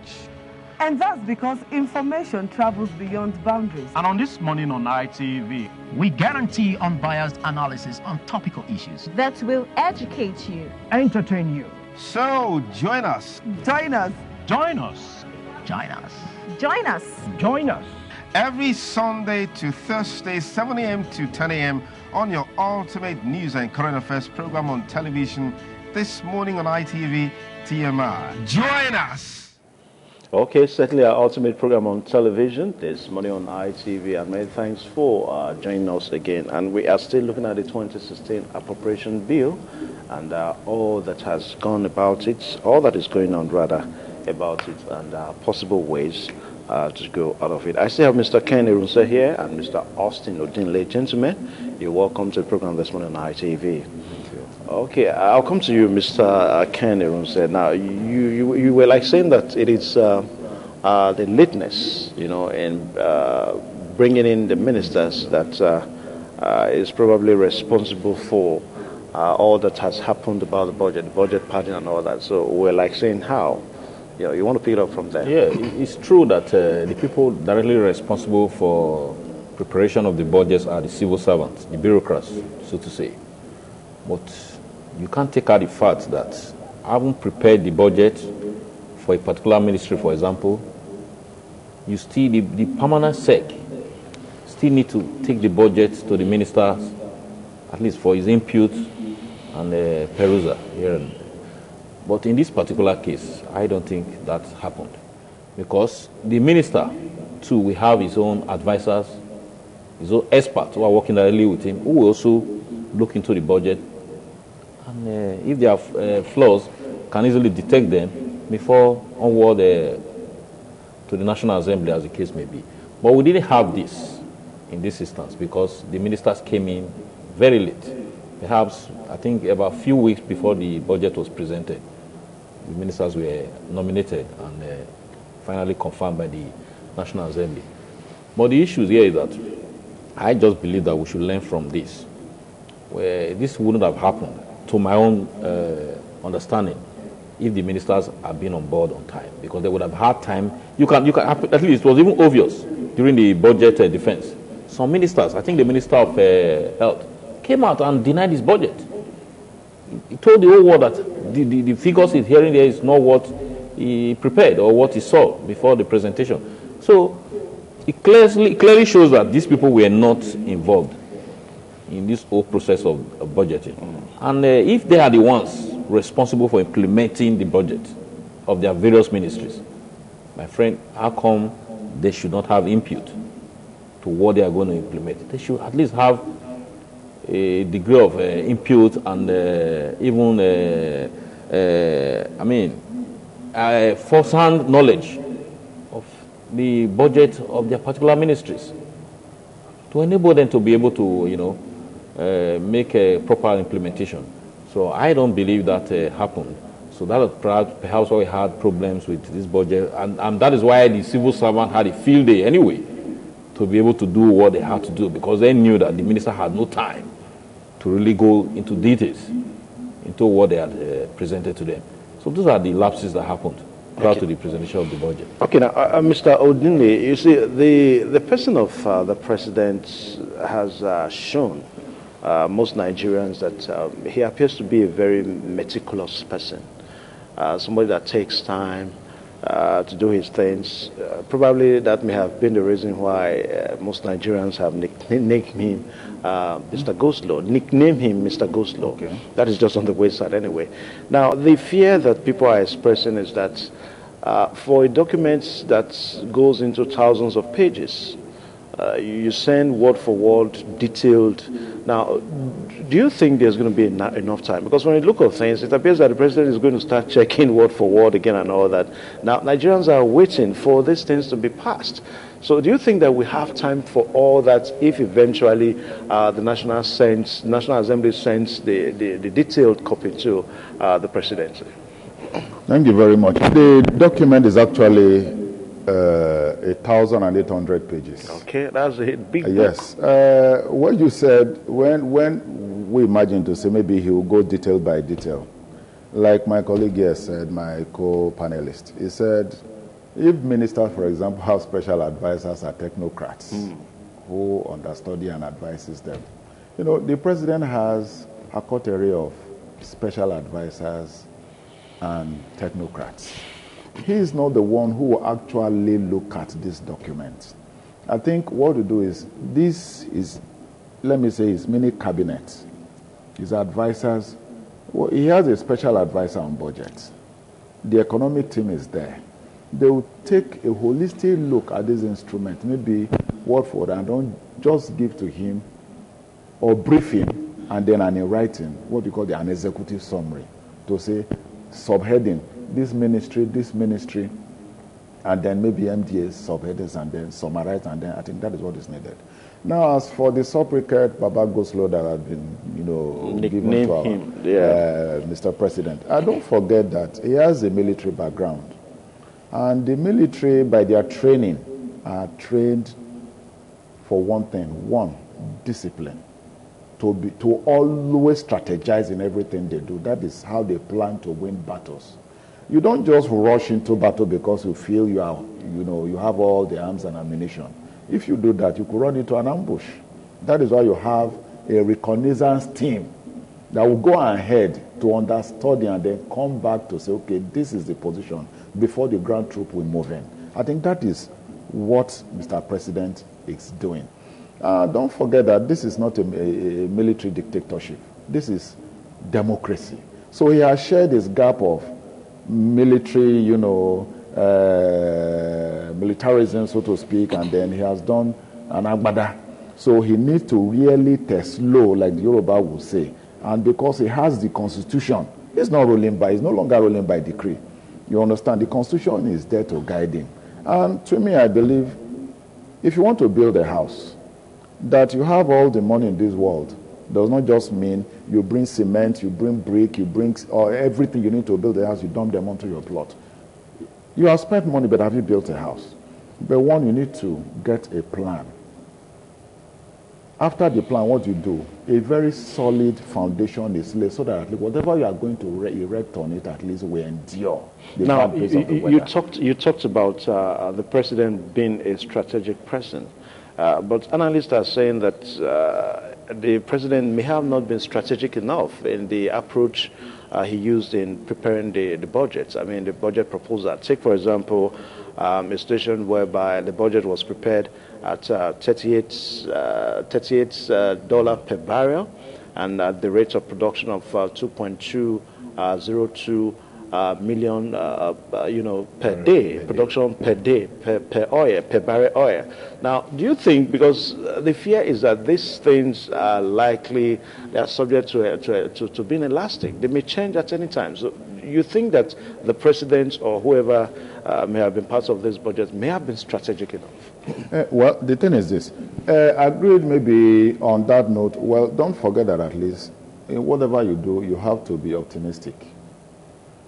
And that's because information travels beyond boundaries. And on This Morning on ITV, we guarantee unbiased analysis on topical issues that will educate you, entertain you. So join us. Join us. Join us. Join us. Join us. Join us. Every Sunday to Thursday, 7 a.m. to 10 a.m. on your ultimate news and current affairs program on television, This Morning on ITV TMI. Join us. Okay, certainly our ultimate program on television this morning on ITV, and many thanks for joining us again. And we are still looking at the 2016 appropriation bill and all that has gone about it, all that is going on rather about it, and possible ways to go out of it. I still have Mr. Ken Irunse here and Mr. Austin Odinle. Gentlemen, you're welcome to the program this morning on ITV. Okay, I'll come to you, Mr. Ken Irunse. Now, you were like saying that it is the lateness, in bringing in the ministers that is probably responsible for all that has happened about the budget pattern and all that. So we're like saying how? You want to pick it up from there? Yeah, it's true that the people directly responsible for preparation of the budgets are the civil servants, the bureaucrats, so to say. But you can't take out the fact that having prepared the budget for a particular ministry, for example, you still, the permanent sec still need to take the budget to the ministers, at least for his input and perusal here. But in this particular case, I don't think that happened. Because the minister, too, will have his own advisors, his own experts who are working directly with him, who will also look into the budget. And if there are flaws, can easily detect them before onward to the National Assembly, as the case may be. But we didn't have this in this instance because the ministers came in very late. Perhaps, I think, about a few weeks before the budget was presented. The ministers were nominated and finally confirmed by the National Assembly. But the issue here is that I just believe that we should learn from this. Where this wouldn't have happened, to my own understanding, if the ministers had been on board on time, because they would have had time. You can at least it was even obvious during the budget defense. Some ministers, I think the Minister of Health, came out and denied his budget. He told the whole world that the figures he's hearing there is not what he prepared or what he saw before the presentation. So it clearly shows that these people were not involved in this whole process of budgeting. And if they are the ones responsible for implementing the budget of their various ministries, my friend, how come they should not have input to what they are going to implement? They should at least have a degree of input and even, first-hand knowledge of the budget of their particular ministries to enable them to be able to, make a proper implementation. So I don't believe that happened. So that was perhaps why we had problems with this budget, and that is why the civil servant had a field day anyway to be able to do what they had to do, because they knew that the minister had no time to really go into details into what they had presented to them. So those are the lapses that happened prior to the presentation of the budget. Okay, now, Mr. Odinle, you see, the person of the president has shown most Nigerians that he appears to be a very meticulous person, somebody that takes time to do his things. Probably that may have been the reason why most Nigerians have nicknamed him Mr. Go-Slow. Nickname him Mr. Go-Slow. Okay. That is just on the wayside anyway. Now, the fear that people are expressing is that for a document that goes into thousands of pages, you send word for word, detailed. Now, do you think there's going to be enough time? Because when you look at things, it appears that the president is going to start checking word for word again and all that. Now, Nigerians are waiting for these things to be passed. So do you think that we have time for all that if eventually the National Assembly sends the detailed copy to the presidency? Thank you very much. The document is actually 1,800 pages. Okay, that's a big book. Yes. What you said, when we imagine to say maybe he will go detail by detail, like my colleague here said, my co-panelist, he said, if ministers, for example, have special advisors or technocrats who understudy and advises them, the president has a coterie of special advisors and technocrats. He is not the one who will actually look at this document. I think what to do is, this is, let me say, his mini cabinet, his advisors. Well, he has a special advisor on budget. The economic team is there. they will take a holistic look at this instrument, maybe word for word, and don't just give to him or brief him, and then in writing, what you call an executive summary, to say, subheading, this ministry, and then maybe MDA's subheaders, and then summarize, and then I think that is what is needed. Now, as for the sobriquet Baba Goslow that has been, given to our, Mr. President, I don't forget that he has a military background. And the military, by their training, are trained for one thing: one, discipline. To always strategize in everything they do. That is how they plan to win battles. You don't just rush into battle because you feel you have all the arms and ammunition. If you do that, you could run into an ambush. That is why you have a reconnaissance team that will go ahead to understudy and then come back to say, okay, this is the position before the ground troop will move in. I think that is what Mr. President is doing. Don't forget that this is not a military dictatorship. This is democracy. So he has shared this gap of military, militarism, so to speak, and then he has done an agbada. So he needs to really test slow, like the Yoruba would say. And because he has the Constitution, he's no longer ruling by decree. You understand? The Constitution is there to guide him. And to me, I believe, if you want to build a house, that you have all the money in this world does not just mean you bring cement, you bring brick, you bring everything you need to build a house, you dump them onto your plot. You have spent money, but have you built a house? But one, you need to get a plan. After the plan, what you do, a very solid foundation is laid so that whatever you are going to erect on it at least will endure. Now, you talked about the president being a strategic person. But analysts are saying that the president may have not been strategic enough in the approach he used in preparing the budget. I mean, the budget proposal. Take, for example, a situation whereby the budget was prepared at $38 per barrel, and at the rate of production of 2.202 million, per day, production per day, per barrel oil. Now, do you think, because the fear is that these things are likely, they are subject to being elastic, they may change at any time. So you think that the president or whoever may have been part of this budget may have been strategic enough? Well, the thing is this. Agreed maybe on that note. Well, don't forget that at least in whatever you do, you have to be optimistic.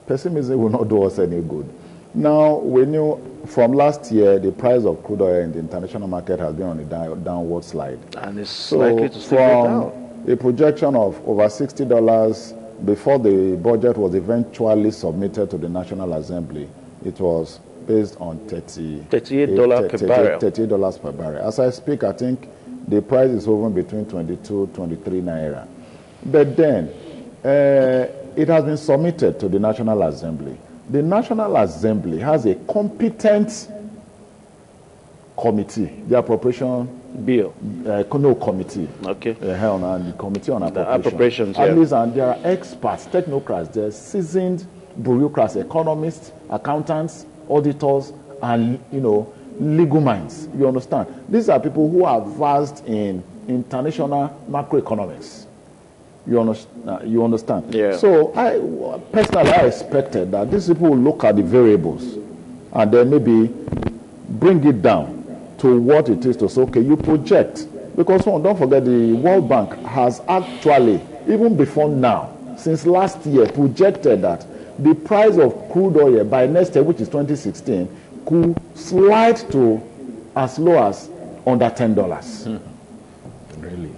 Pessimism will not do us any good. Now, we knew from last year the price of crude oil in the international market has been on a downward slide. And it's likely to stay down. A projection of over $60 before the budget was eventually submitted to the National Assembly, it was based on $38 per barrel. As I speak, I think the price is hovering between 22, 23 naira. But then, it has been submitted to the National Assembly. The National Assembly has a competent committee, the appropriation bill, committee. Okay. And the committee on appropriations. At least, and there are experts, technocrats, there are seasoned bureaucrats, economists, accountants, auditors, and legal minds. You understand? These are people who are versed in international macroeconomics. You understand? Yeah. So personally, I expected that these people will look at the variables and then maybe bring it down to what it is to say, okay, you project. Because don't forget, the World Bank has actually, even before now, since last year, projected that the price of crude oil by next year, which is 2016, could slide to as low as under $10. Really?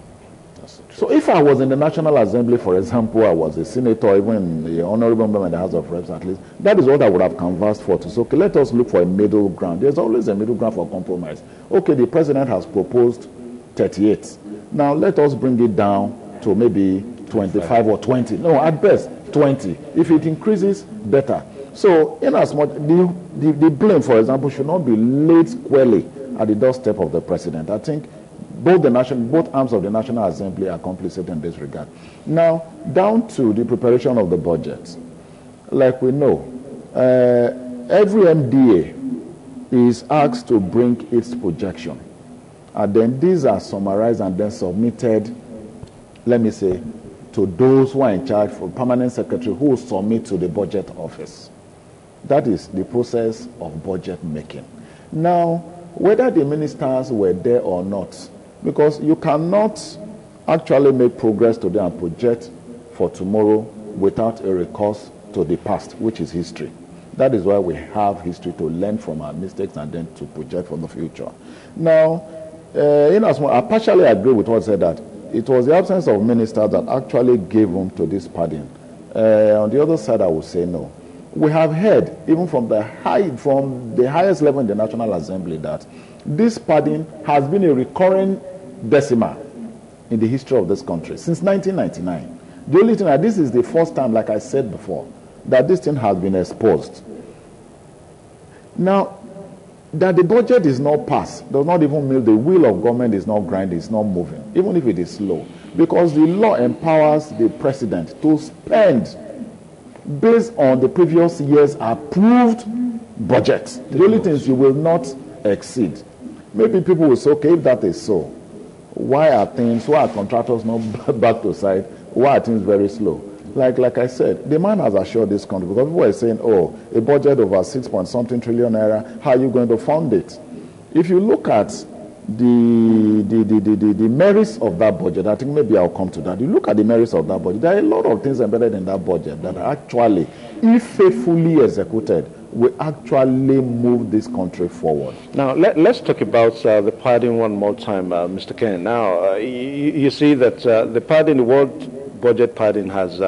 So if I was in the National Assembly, for example, I was a senator, even the honorable member in the House of Reps at least, that is what I would have canvassed for. To say, okay, let us look for a middle ground. There's always a middle ground for compromise. Okay, the president has proposed 38. Now let us bring it down to maybe 25 or 20. No, at best 20. If it increases, better. So in as much, the blame, for example, should not be laid squarely at the doorstep of the president. I think both arms of the National Assembly are complicit in this regard. Now, down to the preparation of the budget. Like we know, every MDA is asked to bring its projection. And then these are summarized and then submitted, let me say, to those who are in charge, for permanent secretary, who will submit to the budget office. That is the process of budget making. Now, whether the ministers were there or not, because you cannot actually make progress today and project for tomorrow without a recourse to the past, which is history. That is why we have history, to learn from our mistakes and then to project for the future. Now, I partially agree with what said, that it was the absence of ministers that actually gave room to this padding. On the other side, I would say no. We have heard, even from the highest level in the National Assembly, that this padding has been a recurring decimal in the history of this country since 1999. The only thing, that this is the first time, like I said before, that this thing has been exposed. Now, that the budget is not passed does not even mean the wheel of government is not grinding, it's not moving, even if it is slow. Because the law empowers the president to spend based on the previous year's approved budget. The only things you will not exceed. Maybe people will say, okay, if that is so, why are contractors not back to site? Why are things very slow? Like I said, the man has assured this country, because people are saying, oh, a budget over 6-point-something trillion naira, how are you going to fund it? If you look at the merits of that budget, I think maybe I'll come to that. You look at the merits of that budget, there are a lot of things embedded in that budget that are actually, if faithfully executed, will actually move this country forward. Now, let's talk about the padding one more time, Mr. Ken. Now, you see that the padding, the world budget padding has,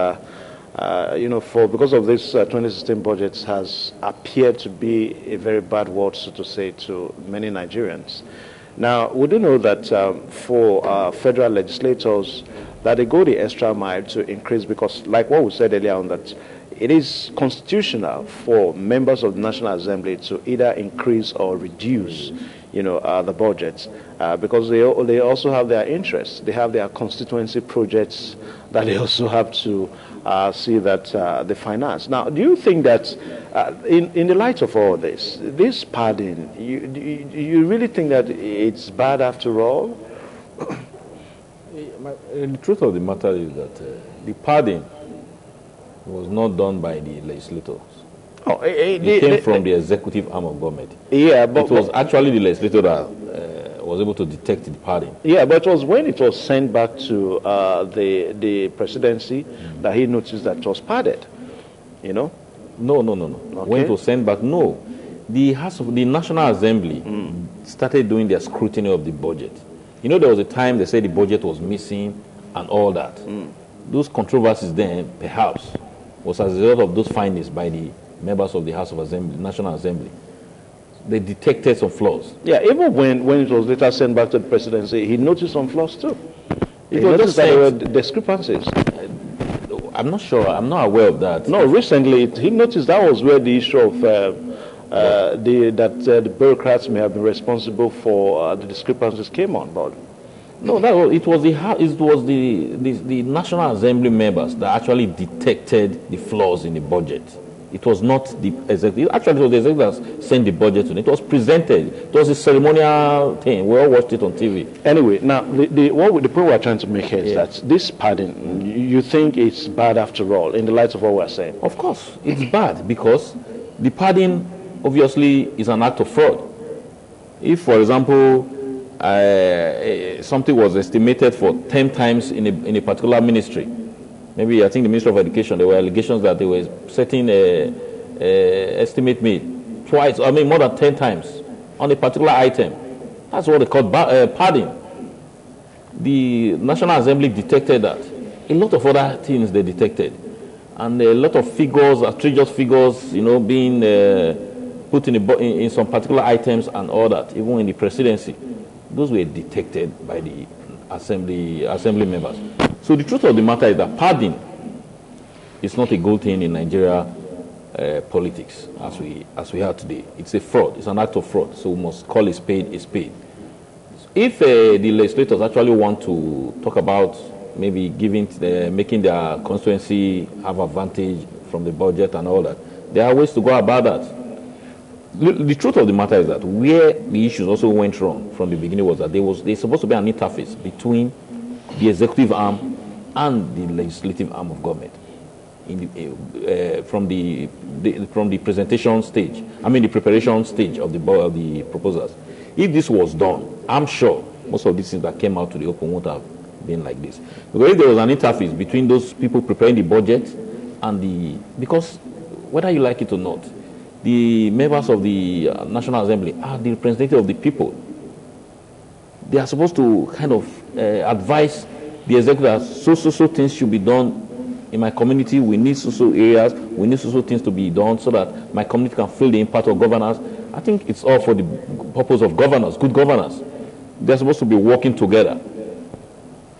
because of this 2016 budget, has appeared to be a very bad word, so to say, to many Nigerians. Now, we do know that for federal legislators, that they go the extra mile to increase, because like what we said earlier on, that it is constitutional for members of the National Assembly to either increase or reduce, the budgets, because they also have their interests. They have their constituency projects that they also have to see that they finance. Now, do you think that in the light of all this padding, you really think that it's bad after all? The truth of the matter is that the padding was not done by the legislators. Oh, it came from the executive arm of government. Yeah, but it was actually the legislator that was able to detect the padding. Yeah, but it was when it was sent back to the presidency that he noticed that it was padded. No. Okay. When it was sent back, no. The National Assembly started doing their scrutiny of the budget. There was a time they said the budget was missing and all that. Those controversies then, perhaps, was as a result of those findings by the members of the House of Assembly, National Assembly. They detected some flaws. Yeah, even when it was later sent back to the presidency, he noticed some flaws too. It was just that there were discrepancies. I'm not sure. I'm not aware of that. No, recently he noticed that was where the issue of the bureaucrats may have been responsible for the discrepancies came on board. No, it was the National Assembly members that actually detected the flaws in the budget. It was not the executive. Actually, it was the executive that sent the budget to them. It was presented. It was a ceremonial thing. We all watched it on TV. Anyway, now the point we're trying to make here is that this padding, you think it's bad after all, in the light of what we're saying? Of course, it's bad, because the padding obviously is an act of fraud. If, for example, something was estimated for 10 times in a particular ministry, maybe I think the Ministry of Education, there were allegations that they were setting estimate made twice, more than 10 times on a particular item. That's what they call padding. The National Assembly detected that. A lot of other things they detected. And a lot of figures, outrageous figures, being put in some particular items and all that, even in the presidency. Those were detected by the assembly members. So the truth of the matter is that padding is not a good thing in Nigeria politics as we have today. It's a fraud. It's an act of fraud. So we must call a spade a spade. If the legislators actually want to talk about maybe making their constituency have advantage from the budget and all that, there are ways to go about that. The truth of the matter is that where the issues also went wrong from the beginning was that there's supposed to be an interface between the executive arm and the legislative arm of government from the presentation stage. I mean the preparation stage of the proposals. If this was done, I'm sure most of these things that came out to the open won't have been like this. Because if there was an interface between those people preparing the budget and because whether you like it or not, the members of the National Assembly are the representative of the people. They are supposed to kind of advise the executive that so things should be done in my community. We need so areas. We need so things to be done so that my community can feel the impact of governance. I think it's all for the purpose of governance, good governance. They're supposed to be working together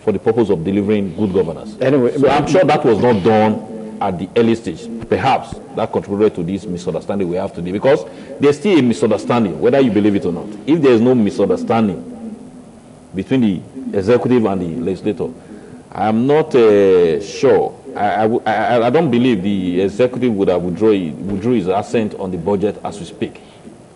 for the purpose of delivering good governance. Anyway, so I'm sure that was not done at the early stage. Perhaps that contributed to this misunderstanding we have today, because there's still a misunderstanding, whether you believe it or not. If there is no misunderstanding between the executive and the legislator, I'm not sure. I don't believe the executive would have withdrew his assent on the budget as we speak.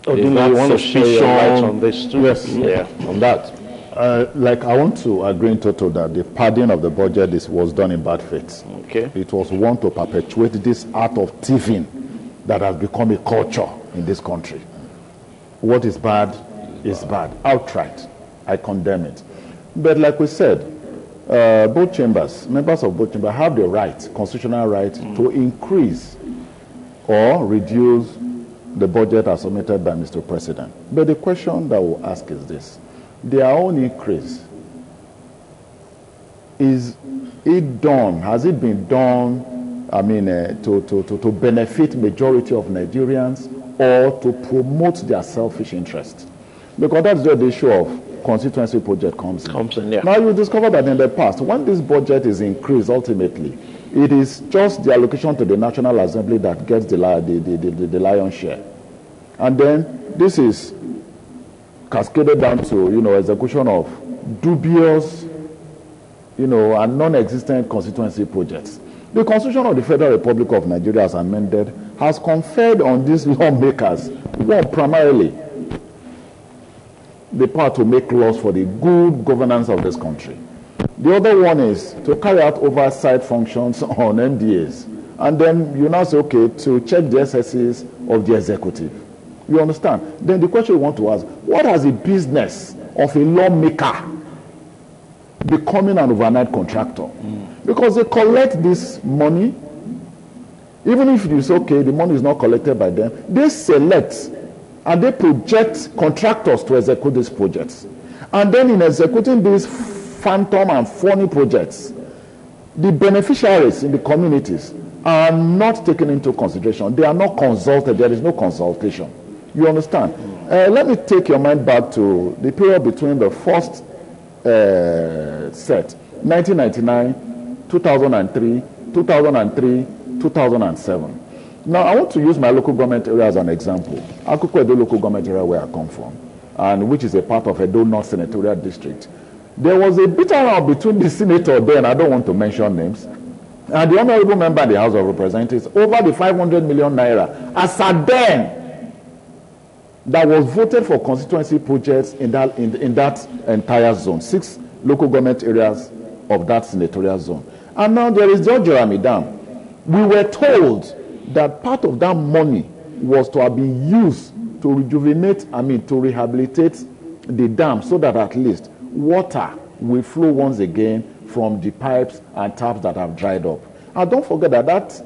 Do you want to share your light on this too? Yes, yeah, on that. I want to agree in total that the padding of the budget was done in bad faith. Okay. It was one to perpetuate this art of thieving that has become a culture in this country. What is bad is bad, outright. I condemn it. But like we said, both chambers, members of both chambers have the right, constitutional right, to increase or reduce the budget as submitted by Mr. President. But the question that we'll ask is this. Their own increase, is it done? Has it been done, to benefit majority of Nigerians or to promote their selfish interest? Because that's where the issue of constituency project comes in. Yeah. Now you discover that in the past, when this budget is increased ultimately, it is just the allocation to the National Assembly that gets the lion's share. And then this is cascaded down to, execution of dubious, and non-existent constituency projects. The Constitution of the Federal Republic of Nigeria, as amended, has conferred on these lawmakers, one, primarily, the power to make laws for the good governance of this country. The other one is to carry out oversight functions on MDAs. And then you now say, okay, to check the SSCs of the executive. You understand? Then the question we want to ask, what has the business of a lawmaker becoming an overnight contractor? Because they collect this money, even if you say, okay, the money is not collected by them, they select and they project contractors to execute these projects. And then in executing these phantom and phony projects, the beneficiaries in the communities are not taken into consideration. They are not consulted. There is no consultation. You understand? Let me take your mind back to the period between the first set, 1999, 2003, 2007. Now, I want to use my local government area as an example. Akoko Edo local government area where I come from, and which is a part of Edo North Senatorial District. There was a bitter row between the senator then, I don't want to mention names, and the honorable member in the House of Representatives over the 500 million naira as at then that was voted for constituency projects in that entire zone, 6 local government areas of that senatorial zone. And now there is George Jeremy Dam. We were told that part of that money was to have been used to rejuvenate, to rehabilitate the dam so that at least water will flow once again from the pipes and taps that have dried up. And don't forget that that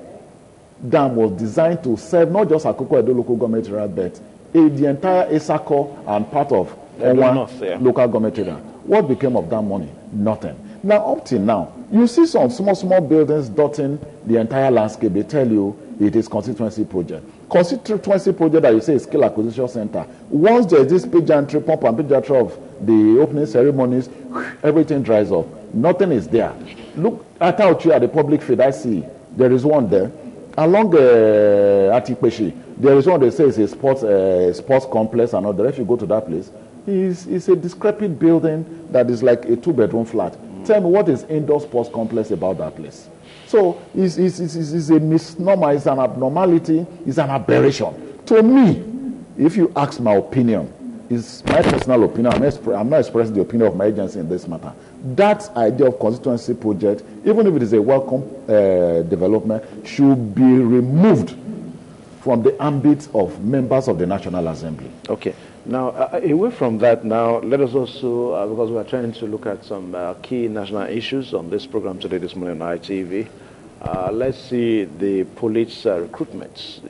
dam was designed to serve not just Akoko Edo local government area, but the entire Esako and part of Owan local government area. What became of that money? Nothing. Now, up till now, you see some small buildings dotting the entire landscape. They tell you it is constituency project. Constituency project that you say is skill acquisition center. Once there is this pageantry, pomp and pageantry of the opening ceremonies, everything dries up. Nothing is there. Look at out here at the public field. I see there is one there. Along Atikpeshi, there is one they say is a sports complex and all that. If you go to that place, it's a decrepit building that is like a 2-bedroom flat. Tell me, what is indoor sports complex about that place? So it's a misnomer, it's an abnormality, it's an aberration. To me, if you ask my opinion, it's my personal opinion. I'm not expressing the opinion of my agency in this matter. That idea of constituency project, even if it is a welcome development, should be removed from the ambit of members of the National Assembly. Okay. Now, away from that, now let us also, because we are trying to look at some key national issues on this program today, this morning on ITV. Let's see the police recruitments,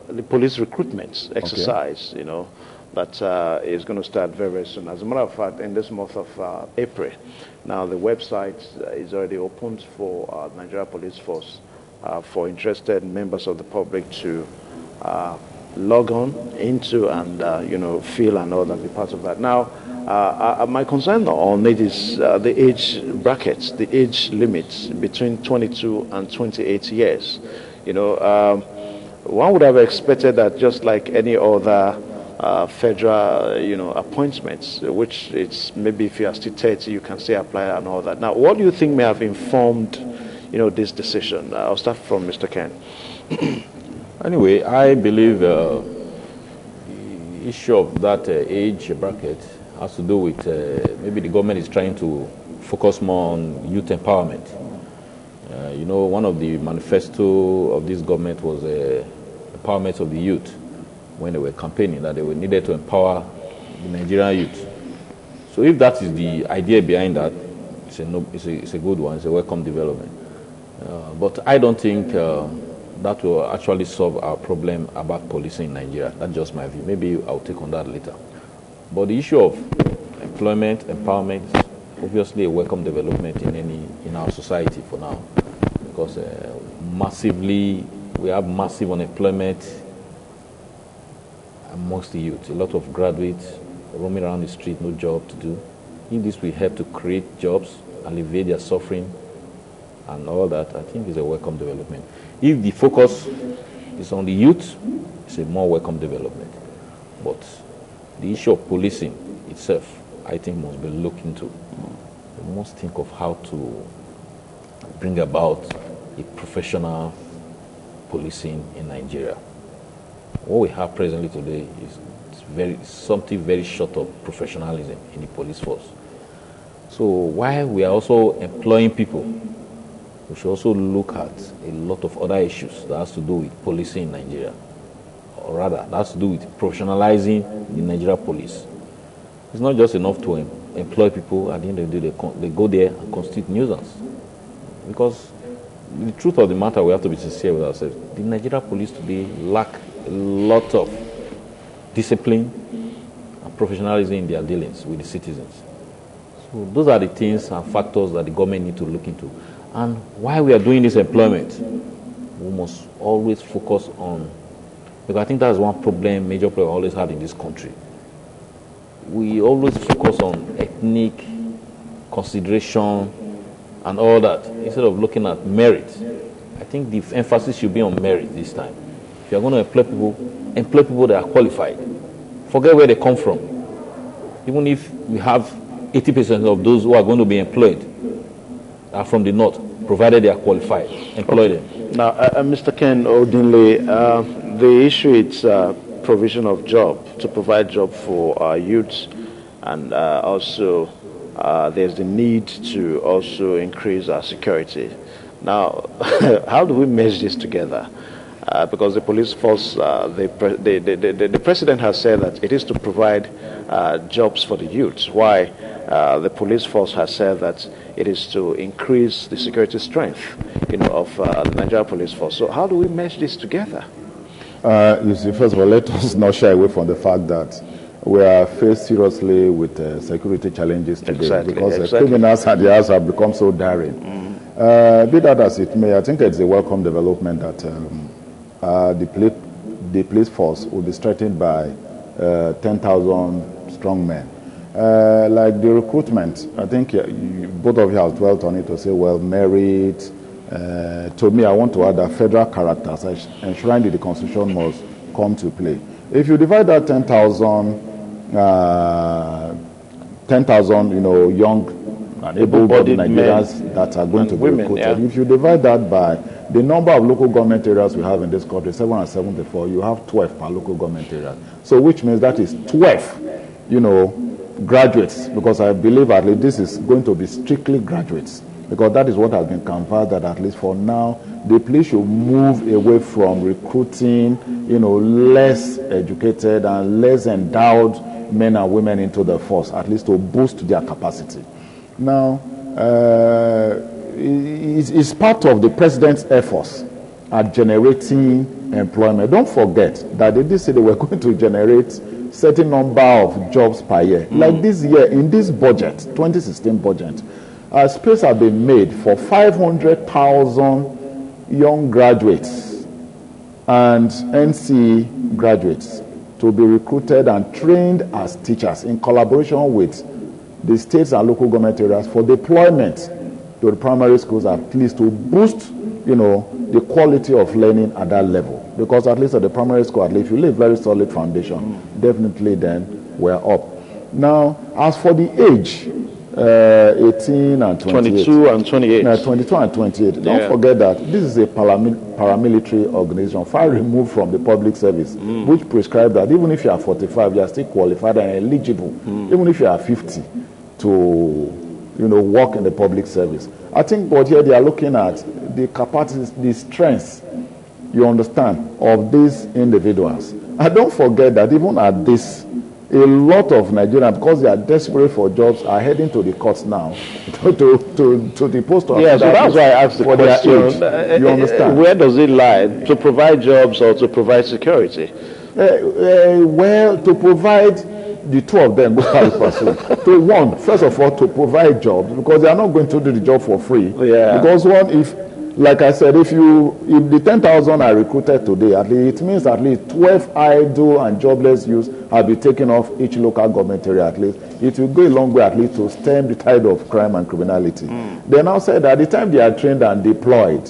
the police recruitment exercise, that is going to start very, very soon. As a matter of fact, in this month of April, now the website is already opened for Nigeria Police Force for interested members of the public to log on into and, feel and all that, be part of that. Now, my concern on it is the age brackets, the age limits between 22 and 28 years. One would have expected that just like any other federal, appointments, which it's maybe if you are still 30, you can still apply and all that. Now, what do you think may have informed, this decision? I'll start from Mr. Ken. Anyway, I believe the issue of that age bracket has to do with maybe the government is trying to focus more on youth empowerment. One of the manifesto of this government was empowerment of the youth when they were campaigning, that they were needed to empower the Nigerian youth. So if that is the idea behind that, it's a good one, it's a welcome development. But I don't think that will actually solve our problem about policing in Nigeria. That's just my view. Maybe I'll take on that later. But the issue of employment, empowerment, is obviously a welcome development in our society for now, because we have massive unemployment amongst the youth. A lot of graduates roaming around the street, no job to do. If this will help to create jobs, alleviate their suffering, and all that, I think is a welcome development. If the focus is on the youth, it's a more welcome development. But the issue of policing itself, I think, must be looked into. We must think of how to bring about a professional policing in Nigeria. What we have presently today is something very short of professionalism in the police force. So while we are also employing people, we should also look at a lot of other issues that has to do with policing in Nigeria. Or rather, that has to do with professionalizing the Nigeria police. It's not just enough to employ people. At the end of the day, they go there and constitute nuisance. Because the truth of the matter, we have to be sincere with ourselves. The Nigeria police today lack a lot of discipline and professionalism in their dealings with the citizens. So those are the things and factors that the government need to look into. And while we are doing this employment, we must always focus on, because I think that's one major problem we always had in this country. We always focus on ethnic consideration and all that, instead of looking at merit. I think the emphasis should be on merit this time. If you're going to employ people that are qualified. Forget where they come from. Even if we have 80% of those who are going to be employed are from the north, provided they are qualified, employ them. Now, Mr. Ken Odinle, the issue is provision of job, to provide job for our youths, and also there's the need to also increase our security. Now, how do we mesh this together? Because the police force, the president has said that it is to provide jobs for the youths. Why? The police force has said that it is to increase the security strength, of the Nigeria police force. So how do we mesh this together? You see, first of all, let us not shy away from the fact that we are faced seriously with security challenges today, because criminals and the others have become so daring. Be that as it may, I think it's a welcome development that the police force will be strengthened by 10,000 strong men. Like the recruitment, I think both of you have dwelt on it to say, well, merit. To me, I want to add that federal characters enshrined in the Constitution must come to play. If you divide that 10,000, young and able-bodied Nigerians that are going to be recruited, if you divide that by the number of local government areas we have in this country, 774, you have 12 per local government area. So which means that is 12, graduates, because I believe at least this is going to be strictly graduates, because that is what has been canvassed, that at least for now, the police should move away from recruiting, less educated and less endowed men and women into the force, at least to boost their capacity. Now, it's part of the president's efforts at generating employment. Don't forget that they did say they were going to generate certain number of jobs per year. Like this year, in this budget, 2016 budget, space has been made for 500,000 young graduates and NC graduates to be recruited and trained as teachers in collaboration with the states and local government areas for deployment to the primary schools, at least to boost, the quality of learning at that level. Because at least at the primary school, at least if you lay a very solid foundation, definitely then we're up. Now, as for the age, 18 and 28. 22 and 28. No, 22 and 28. Don't forget that this is a paramilitary organization, far removed from the public service, which prescribes that even if you are 45, you are still qualified and eligible, even if you are 50, to work in the public service. I think, but here they are looking at the capacities, the strengths, you understand, of these individuals. And don't forget that even at this, a lot of Nigerians, because they are desperate for jobs, are heading to the courts now to the post office. Yeah, so that's why I asked the question. You understand? Where does it lie? To provide jobs or to provide security? Well, to provide the two of them, to one, first of all, to provide jobs, because they are not going to do the job for free. Yeah. Because one, if, like I said, if the 10,000 are recruited today, at least it means at least 12 idle and jobless youths have been taken off each local government area. At least it will go a long way, at least, to stem the tide of crime and criminality. They now said that at the time they are trained and deployed,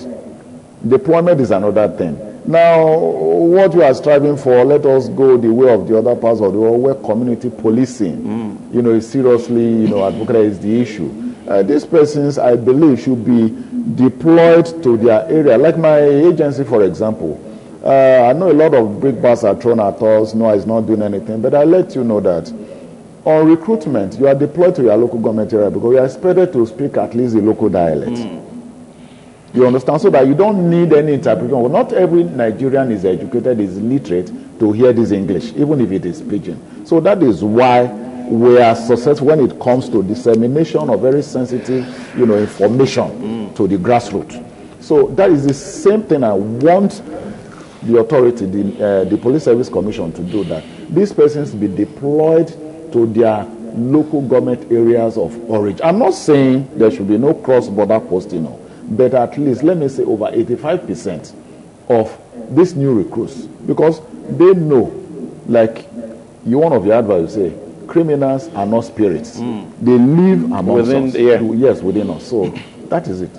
deployment is another thing. Now, what we are striving for, let us go the way of the other parts of the world where community policing, is seriously, advocated is the issue. These persons, I believe, should be deployed to their area. Like my agency, for example. I know a lot of big bars are thrown at us. No, it's not doing anything. But I let you know that on recruitment, you are deployed to your local government area because you are expected to speak at least the local dialect. You understand? So that you don't need any interpretation. Well, not every Nigerian is educated, is literate to hear this English, even if it is pidgin. So that is why we are successful when it comes to dissemination of very sensitive, information to the grassroots. So that is the same thing I want the authority, the Police Service Commission, to do, that these persons be deployed to their local government areas of origin. I'm not saying there should be no cross-border posting, but at least, let me say, over 85% of these new recruits, because they know, like one of your advisors say, criminals are not spirits. They live amongst us. Yes, within us. So that is it.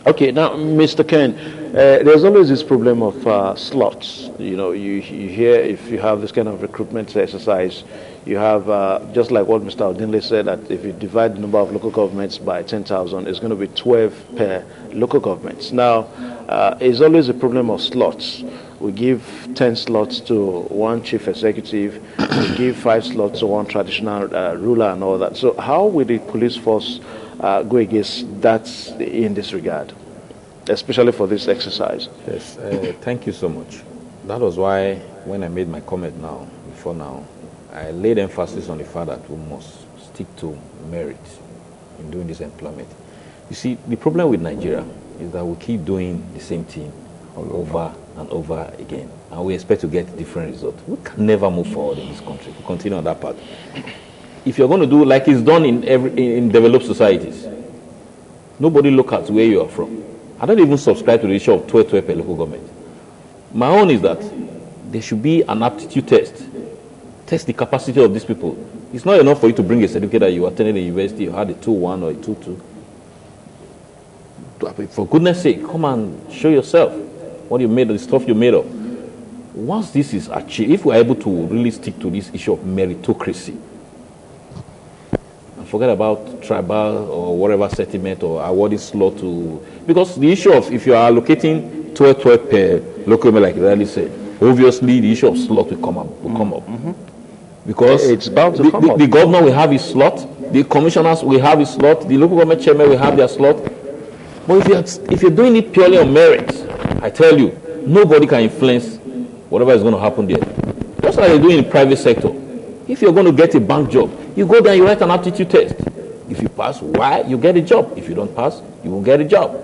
Okay, now, Mr. Ken, there's always this problem of slots. You hear, if you have this kind of recruitment exercise, you have, just like what Mr. Odinle said, that if you divide the number of local governments by 10,000, it's going to be 12 per local governments. Now, it's always a problem of slots. We give 10 slots to one chief executive, we give 5 slots to one traditional ruler and all that. So how will the police force go against that in this regard, especially for this exercise? Yes, thank you so much. That was why when I made my comment before now, I laid emphasis on the fact that we must stick to merit in doing this employment. You see, the problem with Nigeria is that we keep doing the same thing over and over again, and we expect to get different results. We can never move forward in this country. We continue on that path. If you're going to do like it's done in developed societies, nobody look at where you are from. I don't even subscribe to the issue of 12 per local government. My own is that there should be an aptitude test. Test the capacity of these people. It's not enough for you to bring a certificate that you attended a university, you had a 2-1 or a 2-2. For goodness sake, come and show yourself what you made of, the stuff you made of. Once this is achieved, if we're able to really stick to this issue of meritocracy, and forget about tribal or whatever sentiment or awarding slot to, because the issue of if you are allocating 12 per local government, like Riley said, obviously the issue of slot will come up. Because it's bound to come up. The governor will have his slot, the commissioners will have his slot, the local government chairman will have their slot. But if you're doing it purely on merit, I tell you, nobody can influence whatever is going to happen there. Just like they do in the private sector. If you're going to get a bank job, you go there and you write an aptitude test. If you pass, why? You get a job. If you don't pass, you won't get a job.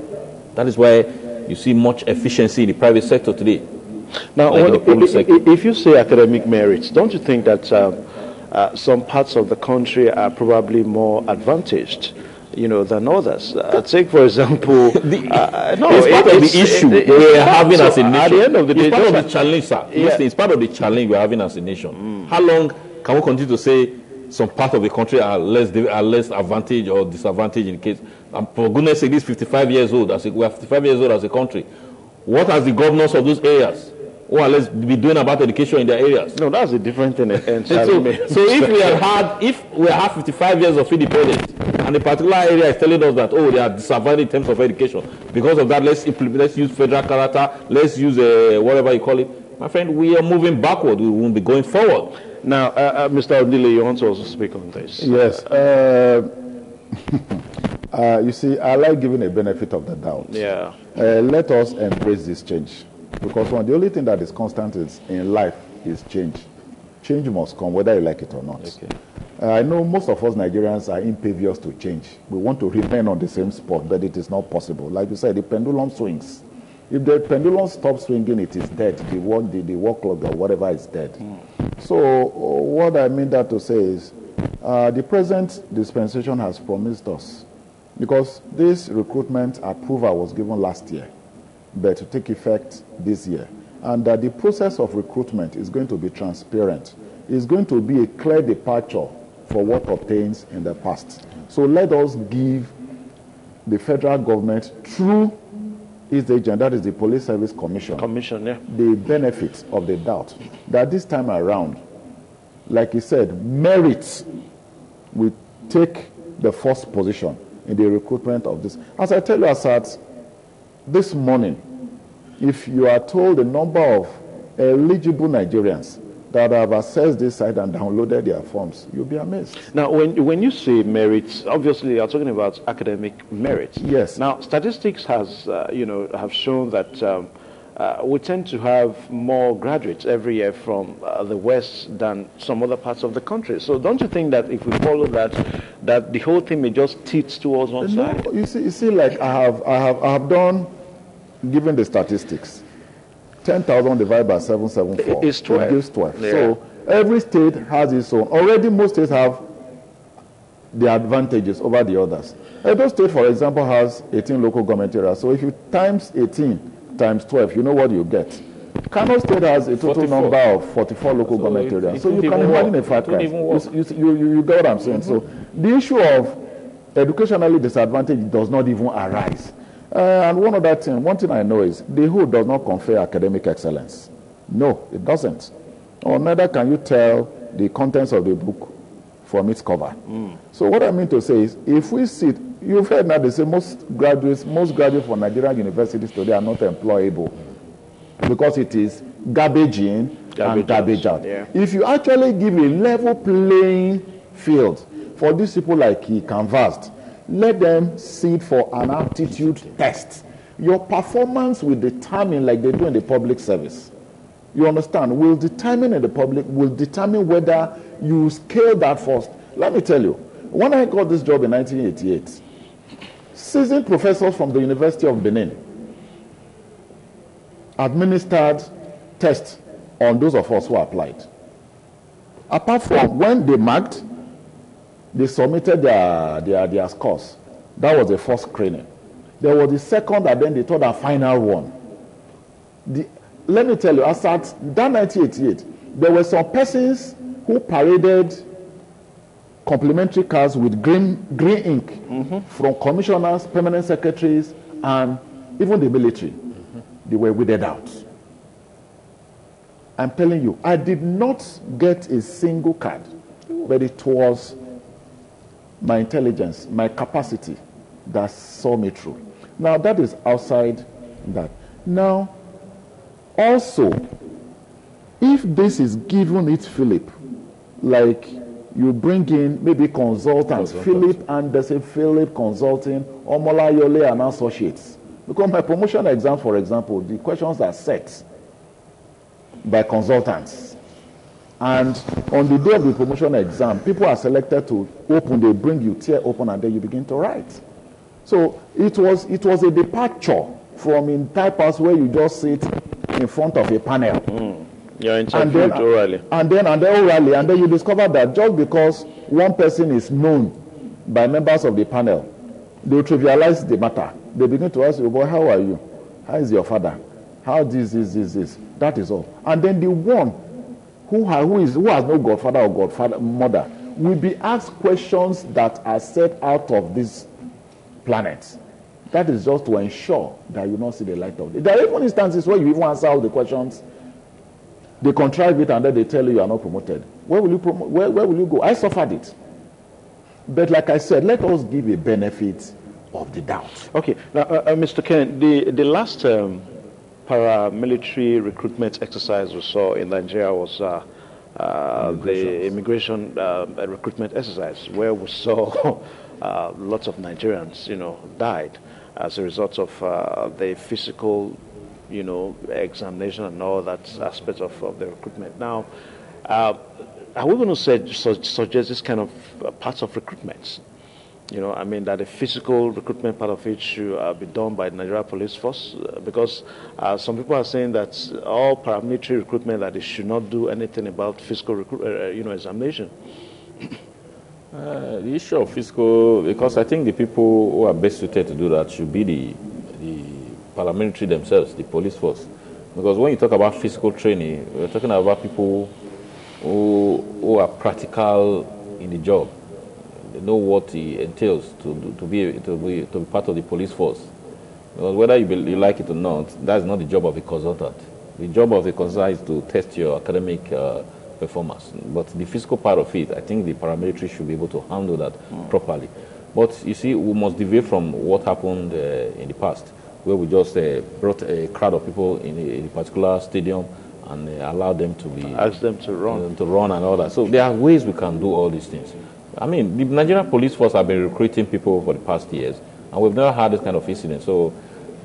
That is why you see much efficiency in the private sector today. Now, if you say academic merits, don't you think that some parts of the country are probably more advantaged, than others? Take, for example, it's part of the issue we are having as a nation. At the end of the day, it's part of the challenge, sir. It's part of the challenge we are having as a nation. How long can we continue to say some part of the country are less advantaged or disadvantaged in case? And for goodness sake, this 55 years old. We are 55 years old as a country. What has the governors of those areas who are let's be doing about education in their areas? No, that's a different thing. So if we have 55 years of independence, and a particular area is telling us that, they are disadvantaged in terms of education, because of that, let's use federal character, let's use whatever you call it. My friend, we are moving backward. We won't be going forward. Now, Mr. Odile, you want to also speak on this? Yes. You see, I like giving a benefit of the doubt. Yeah. Let us embrace this change. Because the only thing that is constant in life is change. Change must come, whether you like it or not. Okay. I know most of us Nigerians are impervious to change. We want to remain on the same spot, but it is not possible. Like you said, the pendulum swings. If the pendulum stops swinging, it is dead. The work clock or whatever is dead. So what I mean that to say is, the present dispensation has promised us, because this recruitment approval was given last year, but to take effect this year, and that the process of recruitment is going to be transparent. It's going to be a clear departure for what obtains in the past. So let us give the federal government, through its agent, that is the Police Service Commission, the benefit of the doubt that this time around, like he said, merit will take the first position in the recruitment of this. As I tell you, as at this morning, if you are told the number of eligible Nigerians that have accessed this site and downloaded their forms, you'll be amazed. Now, when you say merits, obviously you're talking about academic merits. Yes. Now, statistics has have shown that we tend to have more graduates every year from the West than some other parts of the country. So, don't you think that if we follow that the whole thing may just tilt towards one side? You see, like I have done, given the statistics. 10,000 divided by 774. It's 12. It gives 12. Yeah. So every state has its own. Already most states have the advantages over the others. Edo State, for example, has 18 local government areas. So if you times 18 times 12, you know what you get. Kano State has a total 44. Number of 44 local government areas. So you can imagine a fact. You get what I'm saying? So the issue of educationally disadvantaged does not even arise. And one thing I know is the who does not confer academic excellence. No, it doesn't. Or neither can you tell the contents of the book from its cover. So what I mean to say is, if we sit, you've heard now they say most graduates from Nigerian universities today are not employable because it is garbage in and garbage out. Yeah. If you actually give a level playing field for these people like he canvassed, let them sit for an aptitude test. Your performance will determine, like they do in the public service. You understand? Will determine whether you scale that first. Let me tell you, when I got this job in 1988, seasoned professors from the University of Benin administered tests on those of us who applied. Apart from when they marked, they submitted their scores. That was the first screening. There was the second and then the third and final one. Let me tell you, as at that 1988, there were some persons who paraded complimentary cards with green ink from commissioners, permanent secretaries, and even the military. They were weeded out. I'm telling you, I did not get a single card, but it was my intelligence, my capacity that saw me through. Now, that is outside that. Now, also, if this is given its Philip, like you bring in maybe consultants, Philip and they say Philip Consulting, Omolayole and Associates. Because my promotion exam, for example, the questions are set by consultants. And on the day of the promotion exam, people are selected to open, they bring you, tear open, and then you begin to write. So it was a departure from in typers where you just sit in front of a panel. You're interviewed orally. And then orally, and then you discover that just because one person is known by members of the panel, they trivialize the matter. They begin to ask you, boy, how are you? How is your father? How this. That is all. And then the one who has no godfather or mother will be asked questions that are set out of this planet. That is just to ensure that you not see the light of it. There are even instances where you even answer all the questions, they contrive it, and then they tell you are not promoted. Where will you where will you go? I suffered it. But like I said, let us give a benefit of the doubt. Okay. Now, Mr. Ken, the last paramilitary recruitment exercise we saw in Nigeria was the immigration recruitment exercise, where we saw lots of Nigerians, died as a result of the physical, examination and all that aspect of the recruitment. Now, are we going to suggest this kind of parts of recruitment? That the physical recruitment part of it should be done by the Nigeria Police Force, because some people are saying that all paramilitary recruitment, that they should not do anything about physical examination. The issue of physical, because I think the people who are best suited to do that should be the paramilitary themselves, the police force. Because when you talk about physical training, we're talking about people who are practical in the job. They know what it entails to be part of the police force. Because whether you like it or not, that's not the job of a consultant. The job of a consultant is to test your academic performance. But the physical part of it, I think the paramilitary should be able to handle that properly. But you see, we must deviate from what happened in the past, where we just brought a crowd of people in a particular stadium and allowed them to be... Ask them to run. And all that. So there are ways we can do all these things. The Nigerian police force have been recruiting people for the past years, and we've never had this kind of incident. So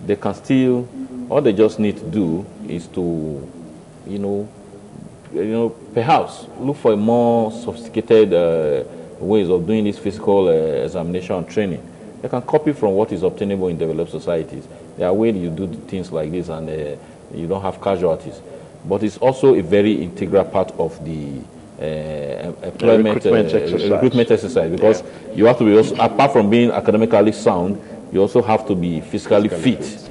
they can still, all they just need to do is to, perhaps look for a more sophisticated ways of doing this physical examination and training. They can copy from what is obtainable in developed societies. There are ways you do things like this, and you don't have casualties. But it's also a very integral part of the recruitment exercise, because you have to be also, apart from being academically sound, you also have to be physically fit,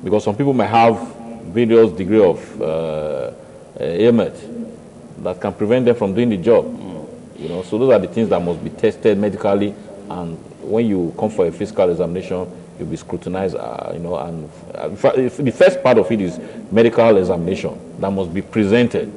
because some people might have various degree of ailment that can prevent them from doing the job. So those are the things that must be tested medically, and when you come for a physical examination, you'll be scrutinized. And the first part of it is medical examination that must be presented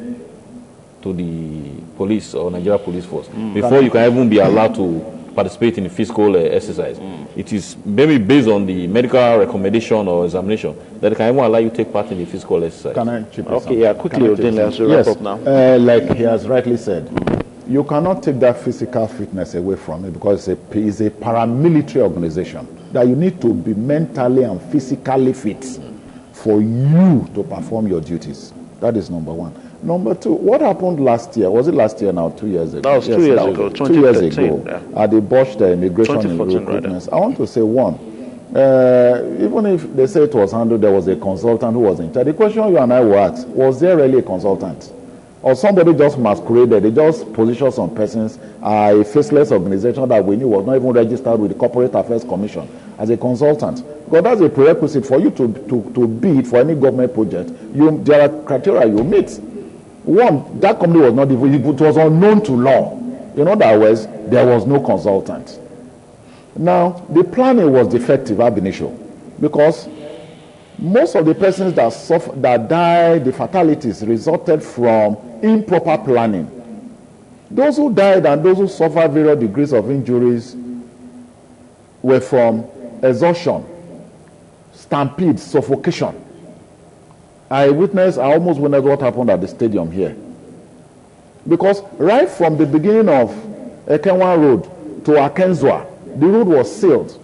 to the police or Nigeria Police Force before you can even be allowed to participate in the physical exercise. It is maybe based on the medical recommendation or examination that they can even allow you to take part in the physical exercise. Can I chip in? Okay, yeah, quickly, let's wrap up now. Like he has rightly said, you cannot take that physical fitness away from it, because it's a paramilitary organization that you need to be mentally and physically fit for you to perform your duties. That is number one. Number two, what happened last year? Was it last year now, 2 years ago? That was 2 years ago, 2 years ago, at the Bosch immigration and recruitment. I want to say one, even if they say it was handled, there was a consultant who was in charge. The question you and I were asked, was there really a consultant? Or somebody just masqueraded, they just positioned some persons, a faceless organization that we knew was not even registered with the Corporate Affairs Commission as a consultant. Because that's a prerequisite for you to bid for any government project. There are criteria you meet. One, that company was not even, it was unknown to law. In other words, there was no consultant. Now, the planning was defective ab initio, because most of the persons that died, the fatalities resulted from improper planning. Those who died and those who suffered various degrees of injuries were from exhaustion, stampede, suffocation. I almost witnessed what happened at the stadium here. Because right from the beginning of Ekenwa Road to Akenzwa, the road was sealed.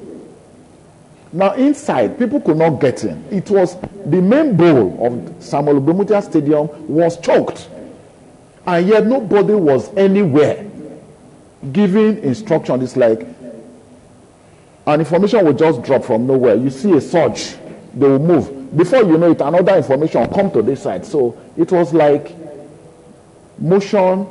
Now inside, people could not get in. It was the main bowl of Samuel Ogbemudia Stadium was choked. And yet nobody was anywhere giving instruction. It's like an information will just drop from nowhere. You see a surge, they will move. Before you know it, another information will come to this side. So it was like motion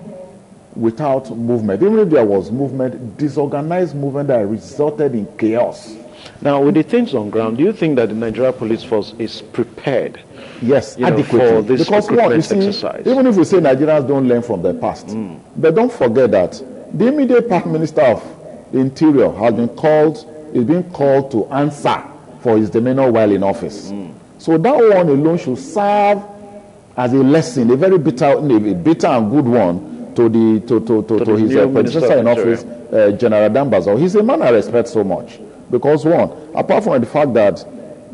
without movement. Even if there was movement, disorganized movement that resulted in chaos. Now, with the things on ground, do you think that the Nigeria Police Force is prepared? Yes, adequately. For this because exercise? Even if we say Nigerians don't learn from their past, but don't forget that the immediate Prime Minister of the Interior is being called to answer for his demeanor while in office. So that one alone should serve as a lesson, a very bitter and good one to his predecessor in office, General Dambazo. He's a man I respect so much. Because one, apart from the fact that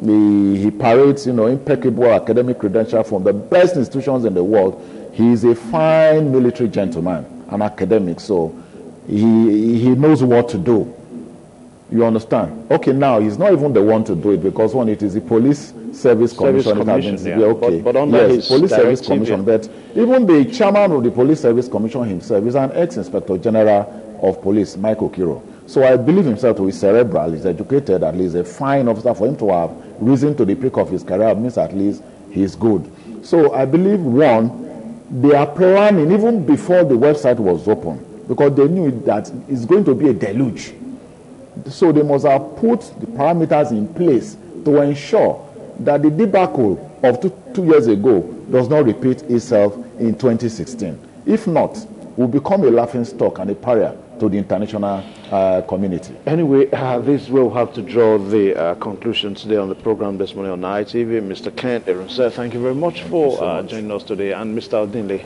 he parades, impeccable academic credentials from the best institutions in the world, he is a fine military gentleman, an academic, so he knows what to do. You understand? Okay, now he's not even the one to do it because one, it is the Police Service Commission. But under his Police Service Commission. Yeah. But even the chairman of the Police Service Commission himself is an ex-inspector general of police, Michael Kiro. So I believe himself to be cerebral, he's educated, at least a fine officer. For him to have reason to the peak of his career means at least he's good. So I believe, one, they are planning even before the website was open because they knew that it's going to be a deluge. So they must have put the parameters in place to ensure that the debacle of two years ago does not repeat itself in 2016. If not, we'll become a laughing stock and a pariah to the international community. Anyway, this will have to draw the conclusion today on the program this morning on ITV. Mr. Kent Erunse, thank you very much for joining us today. And Mr. Odinle,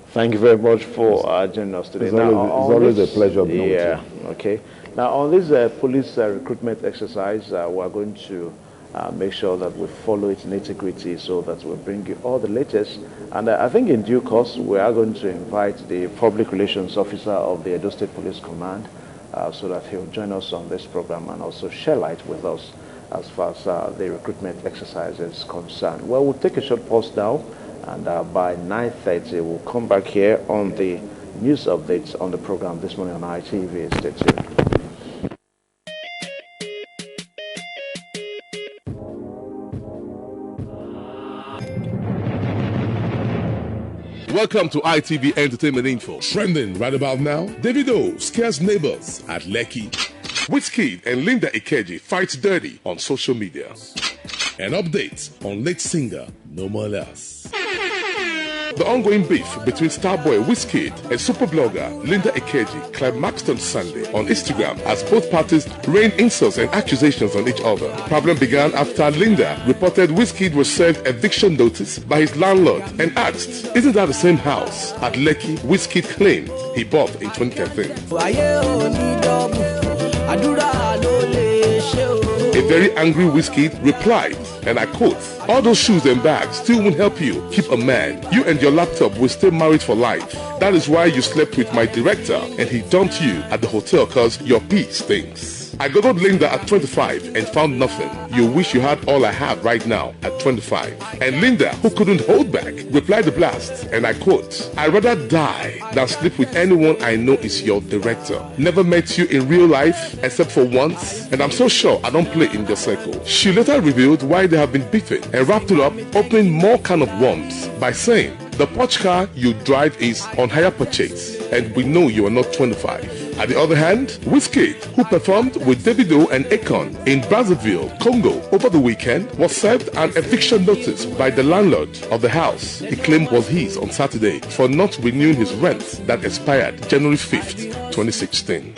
thank you very much for joining us today. It's always a pleasure being with you. Yeah, okay. Now, on this police recruitment exercise, we're going to make sure that we follow it in integrity so that we bring you all the latest. And I think in due course, we are going to invite the public relations officer of the Edo State Police Command so that he'll join us on this program and also share light with us as far as the recruitment exercise is concerned. Well, we'll take a short pause now, and by 9:30, we'll come back here on the news updates on the program this morning on ITV. Stay tuned. Welcome to ITV Entertainment Info. Trending right about now, Davido scares neighbors at Lekki. Wizkid and Linda Ikeji fight dirty on social media. An update on late singer No More Less. The ongoing beef between starboy Wizkid and superblogger Linda Ikeji climaxed on Sunday on Instagram as both parties rained insults and accusations on each other. The problem began after Linda reported Wizkid was served eviction notice by his landlord and asked, "Isn't that the same house at Lekki Wizkid claimed he bought in 2013? A very angry Wizkid replied, and I quote, "All those shoes and bags still won't help you keep a man. You and your laptop will stay married for life. That is why you slept with my director and he dumped you at the hotel because your pee stinks." I googled Linda at 25 and found nothing. You wish you had all I have right now at 25. And Linda, who couldn't hold back, replied the blast, and I quote, "I'd rather die than sleep with anyone I know is your director. Never met you in real life except for once, and I'm so sure I don't play in the circle." She later revealed why they have been beefing and wrapped it up, opening more can of worms by saying, "The Porsche car you drive is on hire purchase, and we know you are not 25. At the other hand, Wizkid, who performed with Davido and Akon in Brazzaville, Congo over the weekend, was served an eviction notice by the landlord of the house he claimed was his on Saturday for not renewing his rent that expired January 5th, 2016.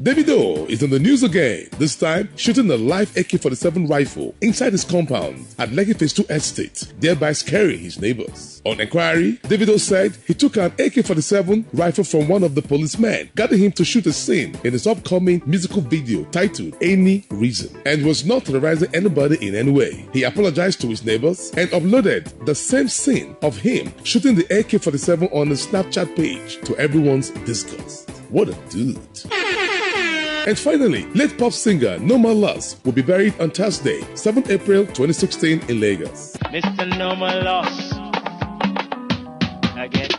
Davido is in the news again, this time shooting a live AK-47 rifle inside his compound at Lekki Phase 2 Estate, thereby scaring his neighbors. On inquiry, Davido said he took an AK-47 rifle from one of the policemen, guiding him to shoot a scene in his upcoming musical video titled Any Reason, and was not terrorizing anybody in any way. He apologized to his neighbors and uploaded the same scene of him shooting the AK-47 on his Snapchat page to everyone's disgust. What a dude. And finally, late pop singer Noma Loss will be buried on Thursday, 7 April 2016 in Lagos. Mr. Noma Loss. Again.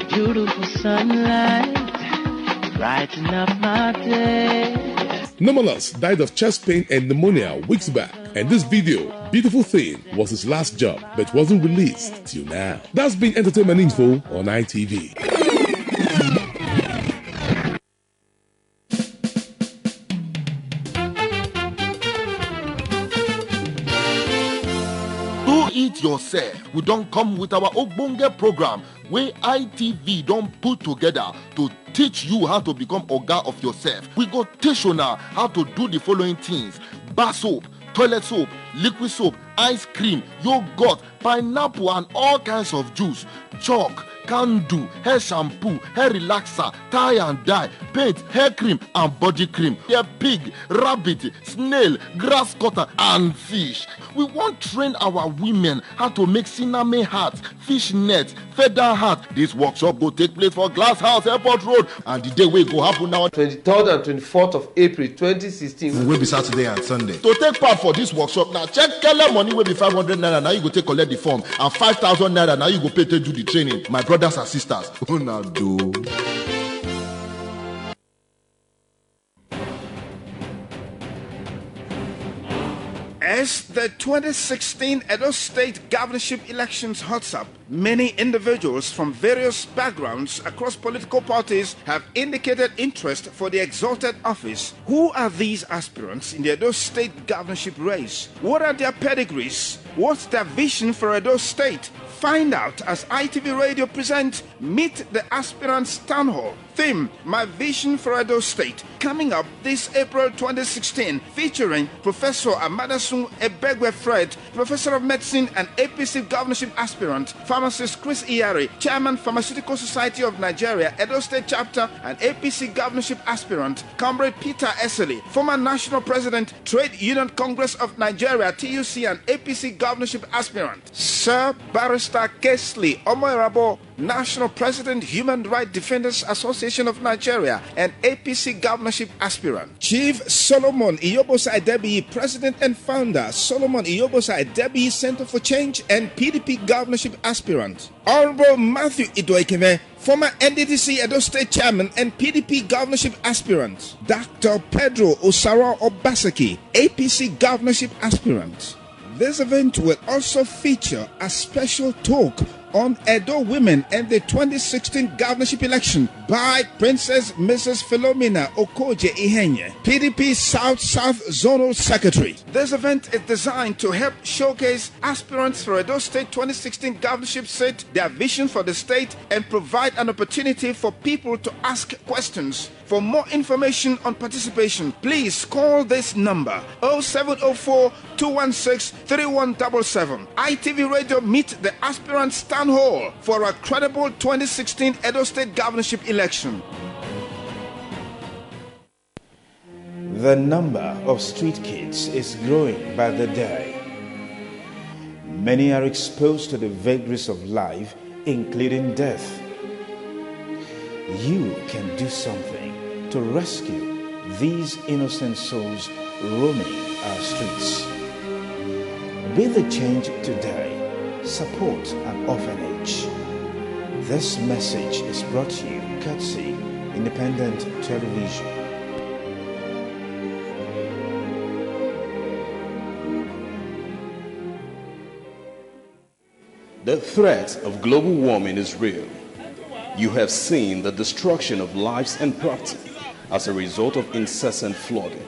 Beautiful sunlight, brighten up my day. Noma Loss died of chest pain and pneumonia weeks back, and this video, Beautiful Thing, was his last job, but wasn't released till now. That's been Entertainment Info on ITV. It yourself. We don't come with our Ogbonge program where ITV don't put together to teach you how to become Oga of yourself. We go teach you now how to do the following things: bar soap, toilet soap, liquid soap, ice cream, yogurt, pineapple and all kinds of juice, chalk, candle, hair shampoo, hair relaxer, tie and dye, paint, hair cream and body cream, hair pig, rabbit, snail, grass cutter and fish. We want to train our women how to make cinnamon hats, fish nets, feather hats. This workshop will take place for Glass House Airport Road, and the day will go happen now 23rd and 24th of April 2016. Will be Saturday and Sunday. To take part for this workshop now, check Kele money will be 500 naira. Now you go take collect the form, and 5,000 naira. Now you go pay to do the training. My brothers and sisters, who now do? As the 2016 Edo State governorship elections hot up, many individuals from various backgrounds across political parties have indicated interest for the exalted office. Who are these aspirants in the Edo State governorship race? What are their pedigrees? What's their vision for Edo State? Find out as ITV Radio presents Meet the Aspirants Town Hall. Theme: My Vision for Edo State. Coming up this April 2016, featuring Professor Amadasun Ebegwe Fred, Professor of Medicine and APC governorship aspirant, Pharmacist Chris Iyari, Chairman Pharmaceutical Society of Nigeria, Edo State Chapter and APC governorship aspirant, Comrade Peter Eseli, former National President, Trade Union Congress of Nigeria, TUC and APC governorship aspirant, Sir Barrister Kesley Omoirabo, National President, Human Rights Defenders Association of Nigeria and APC governorship aspirant, Chief Solomon Iyobosa Adebi, President and Founder, Solomon Iyobosa Adebi Center for Change and PDP governorship aspirant, Honorable Matthew Idoikeme, former NDDC Edo State Chairman and PDP governorship aspirant, Dr. Pedro Osara Obaseki, APC governorship aspirant. This event will also feature a special talk on Edo women and the 2016 governorship election by Princess Mrs. Philomena Okoje Ihenye, PDP South Zonal Secretary. This event is designed to help showcase aspirants for Edo State 2016 governorship seat, their vision for the state, and provide an opportunity for people to ask questions. For more information on participation, please call this number 0704 216 3177. ITV Radio Meet the Aspirants Town Hall for a credible 2016 Edo State governorship election. The number of street kids is growing by the day. Many are exposed to the vagaries of life, including death. You can do something to rescue these innocent souls roaming our streets. Be the change today. Support an orphanage. This message is brought to you courtesy Independent Television. The threat of global warming is real. You have seen the destruction of lives and property as a result of incessant flooding.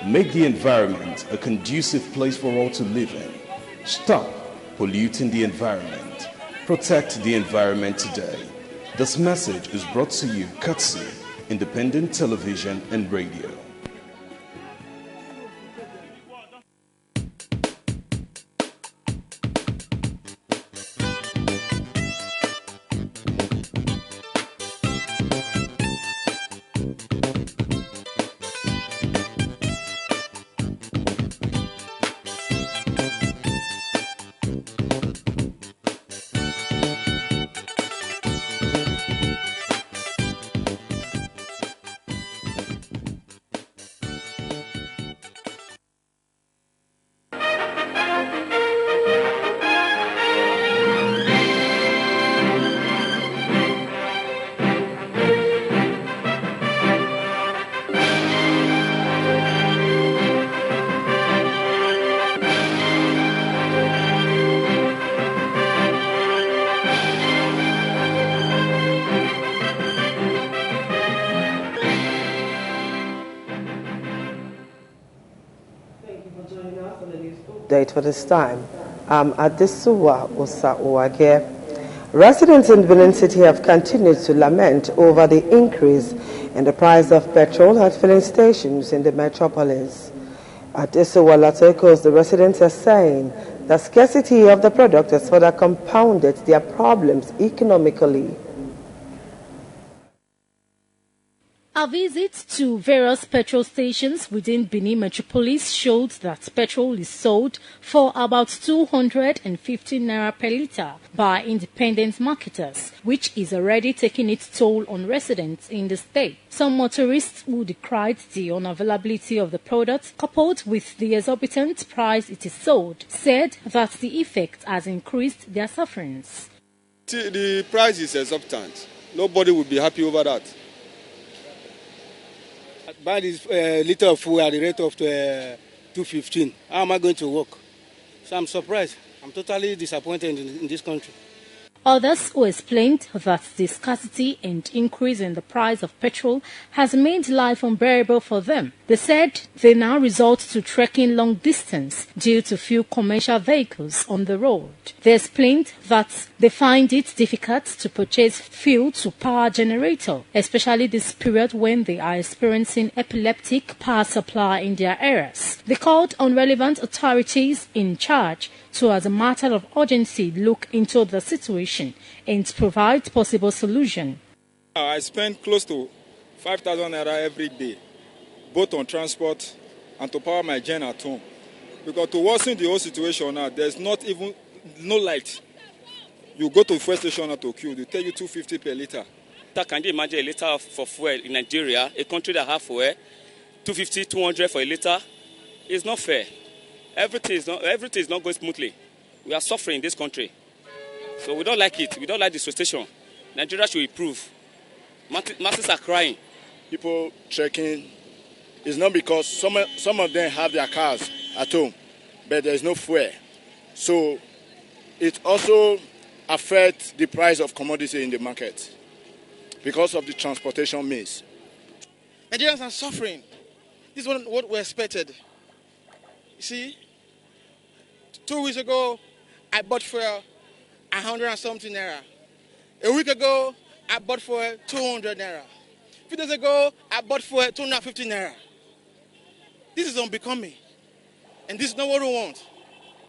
Make the environment a conducive place for all to live in. Stop polluting the environment. Protect the environment today. This message is brought to you courtesy independent television and radio. Date for this time. At this Suwa Uwage. Residents in Benin City have continued to lament over the increase in the price of petrol at filling stations in the metropolis. At Isuwa Latokos, the residents are saying the scarcity of the product has further compounded their problems economically. A visit to various petrol stations within Benin Metropolis showed that petrol is sold for about 250 naira per litre by independent marketers, which is already taking its toll on residents in the state. Some motorists who decried the unavailability of the product, coupled with the exorbitant price it is sold, said that the effect has increased their sufferings. The price is exorbitant. Nobody will be happy over that. Buy this liter of fuel at the rate of 215. How am I going to work? So I'm surprised. I'm totally disappointed in this country. Others who explained that the scarcity and increase in the price of petrol has made life unbearable for them. They said they now resort to trekking long distance due to few commercial vehicles on the road. They explained that they find it difficult to purchase fuel to power generator, especially this period when they are experiencing epileptic power supply in their areas. They called on relevant authorities in charge to, as a matter of urgency, look into the situation and provide possible solution. I spend close to 5,000 naira every day, both on transport and to power my gen at home. Because to worsen the whole situation now, there's not even no light. You go to the fuel station to queue, they tell you 250 per litre. Can you imagine a litre for fuel in Nigeria, a country that has fuel, 250, 200 for a litre? It's not fair. Everything is not going smoothly. We are suffering in this country. So we don't like it. We don't like the situation. Nigeria should improve. Masses are crying. People trekking. It's not because some of them have their cars at home, but there's no fuel. So it also affects the price of commodity in the market because of the transportation means. Nigerians are suffering. This is what we expected. You see, 2 weeks ago, I bought fuel 100 and something naira. A week ago, I bought fuel 200 naira. A few days ago, I bought fuel 250 naira. This is unbecoming. And this is not what we want.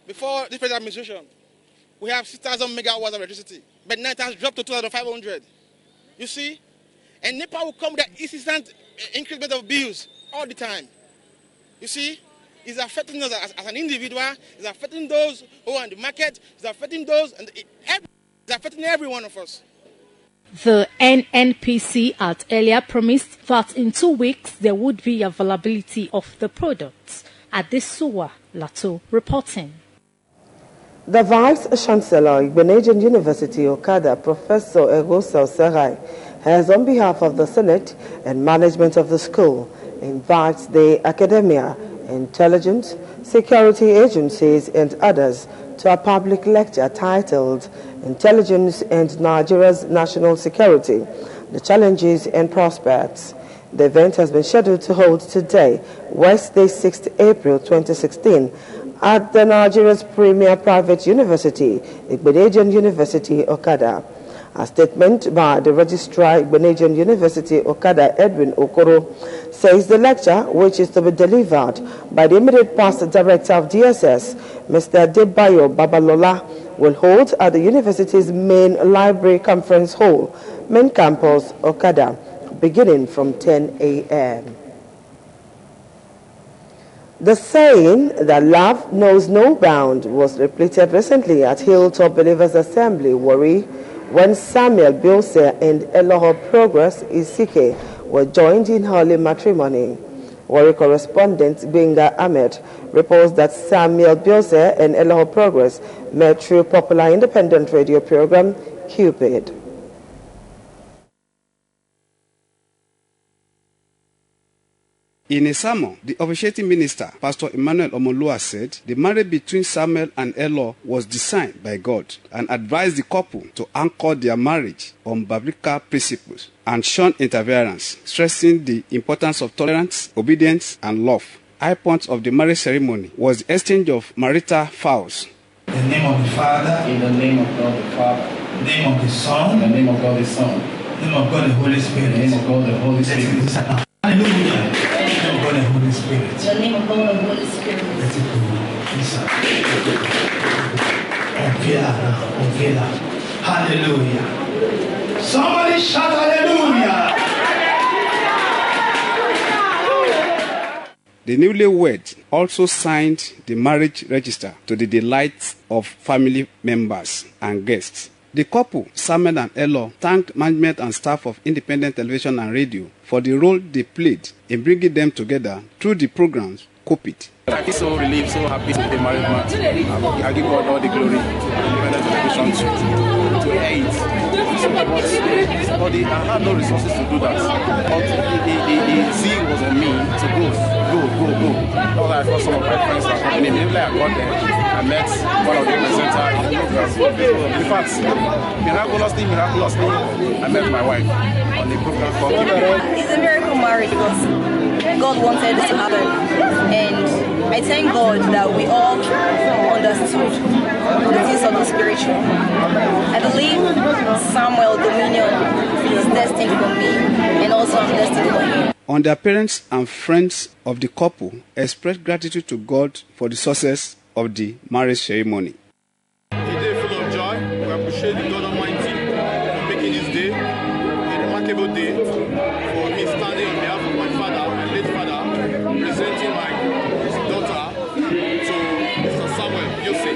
Before this present administration, we have 6,000 megawatts of electricity. But now it has dropped to 2,500. You see? And NEPA will come with an instant increment of bills all the time. You see? It's affecting us as an individual. It's affecting those who are in the market. It's affecting those, and it's affecting every one of us. The NNPC had earlier promised that in 2 weeks there would be availability of the products. Adesuwa Lato reporting. The Vice Chancellor, Benin University, Okada, Professor Egosa Serai, has, on behalf of the Senate and management of the school, invites the academia, intelligence, security agencies, and others to a public lecture titled Intelligence and Nigeria's National Security, the Challenges and Prospects. The event has been scheduled to hold today, Wednesday, 6th April 2016, at the Nigeria's premier private university, Benin University, Okada. A statement by the Registrar Benin University Okada Edwin Okoro says the lecture, which is to be delivered by the immediate past director of DSS, Mr. Debayo Babalola, will hold at the university's main library conference hall, main campus, Okada, beginning from 10 a.m. The saying that love knows no bound was repeated recently at Hilltop Believers Assembly, Warri, when Samuel Bilse and Eloho Progress Isike were joined in holy matrimony. Warri correspondent Benga Ahmed reports that Samuel Bilse and Eloho Progress met through popular independent radio program Cupid. In a sermon, the officiating minister, Pastor Emmanuel Omolua, said the marriage between Samuel and Elo was designed by God and advised the couple to anchor their marriage on biblical principles and shun interference, stressing the importance of tolerance, obedience, and love. High point of the marriage ceremony was the exchange of marital vows. In the name of the Father, in the name of God the Father, in the name of the Son, in the name of God the Son, in the name of God the Holy Spirit, in the name of God the Holy Spirit. Hallelujah. God the Holy Spirit. In the name of God the Holy Spirit. Let it go. Hallelujah. Somebody shout hallelujah. The newlyweds also signed the marriage register to the delight of family members and guests. The couple, Samuel and Elo, thanked management and staff of Independent Television and Radio for the role they played in bringing them together through the programs Cupid. I feel so relieved, so happy to be the married man. I give God all the glory. Independent Television to aid. But I had no resources to do that. But the zeal was on me to go. All I saw some of my friends were coming in. Immediately I got there, I met one of the presenters in the program. In fact, miraculously, I met my wife on the program called It's a miracle marriage because God wanted it to happen. And I thank God that we all understood the things of the spiritual. I believe Samuel Dominion is destined for me, and also I'm destined for him. On their parents and friends of the couple expressed gratitude to God for the success of the marriage ceremony. A day full of joy. We appreciate God Almighty for making this day a remarkable day for me standing on behalf of my father, my late father, presenting my daughter to Mr. Samuel Yose.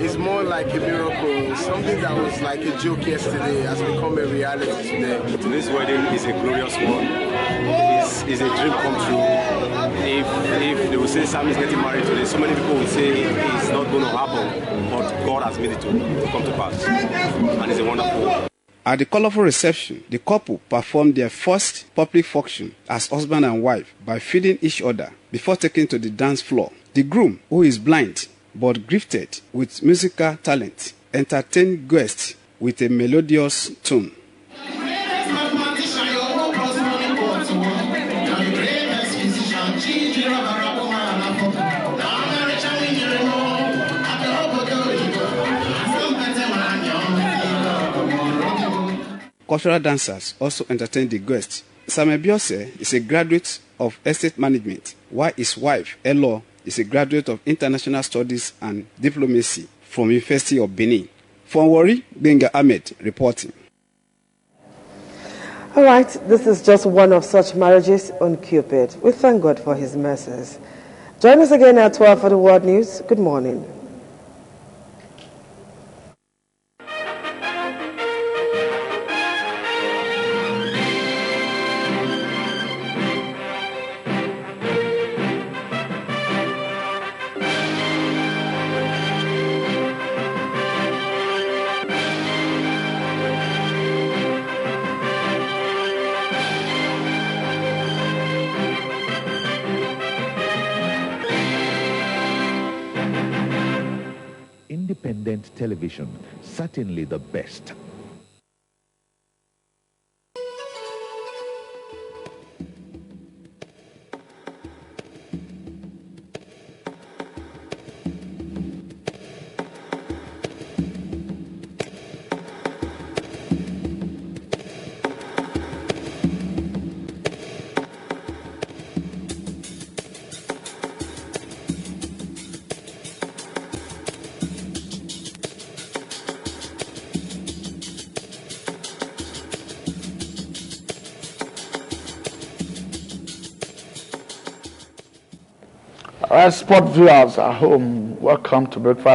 It's more like a miracle. Something that was like a joke yesterday has become a reality today. Today's wedding is a glorious one. It's a dream come true. If they will say Sam is getting married today, so many people will say it's not going to happen, but God has made it to come to pass, and it's a wonderful. At the colorful reception, the couple performed their first public function as husband and wife by feeding each other before taking to the dance floor. The groom, who is blind but gifted with musical talent, entertained guests with a melodious tune. Cultural dancers also entertained the guests. Samuel Biose is a graduate of estate management, while his wife, Elo, is a graduate of international studies and diplomacy from University of Benin. From Warri, Benga Ahmed reporting. All right, this is just one of such marriages on Cupid. We thank God for his mercies. Join us again at 12 for the World News. Good morning. Independent television, certainly the best. All right, sport viewers at home, welcome to Breakfast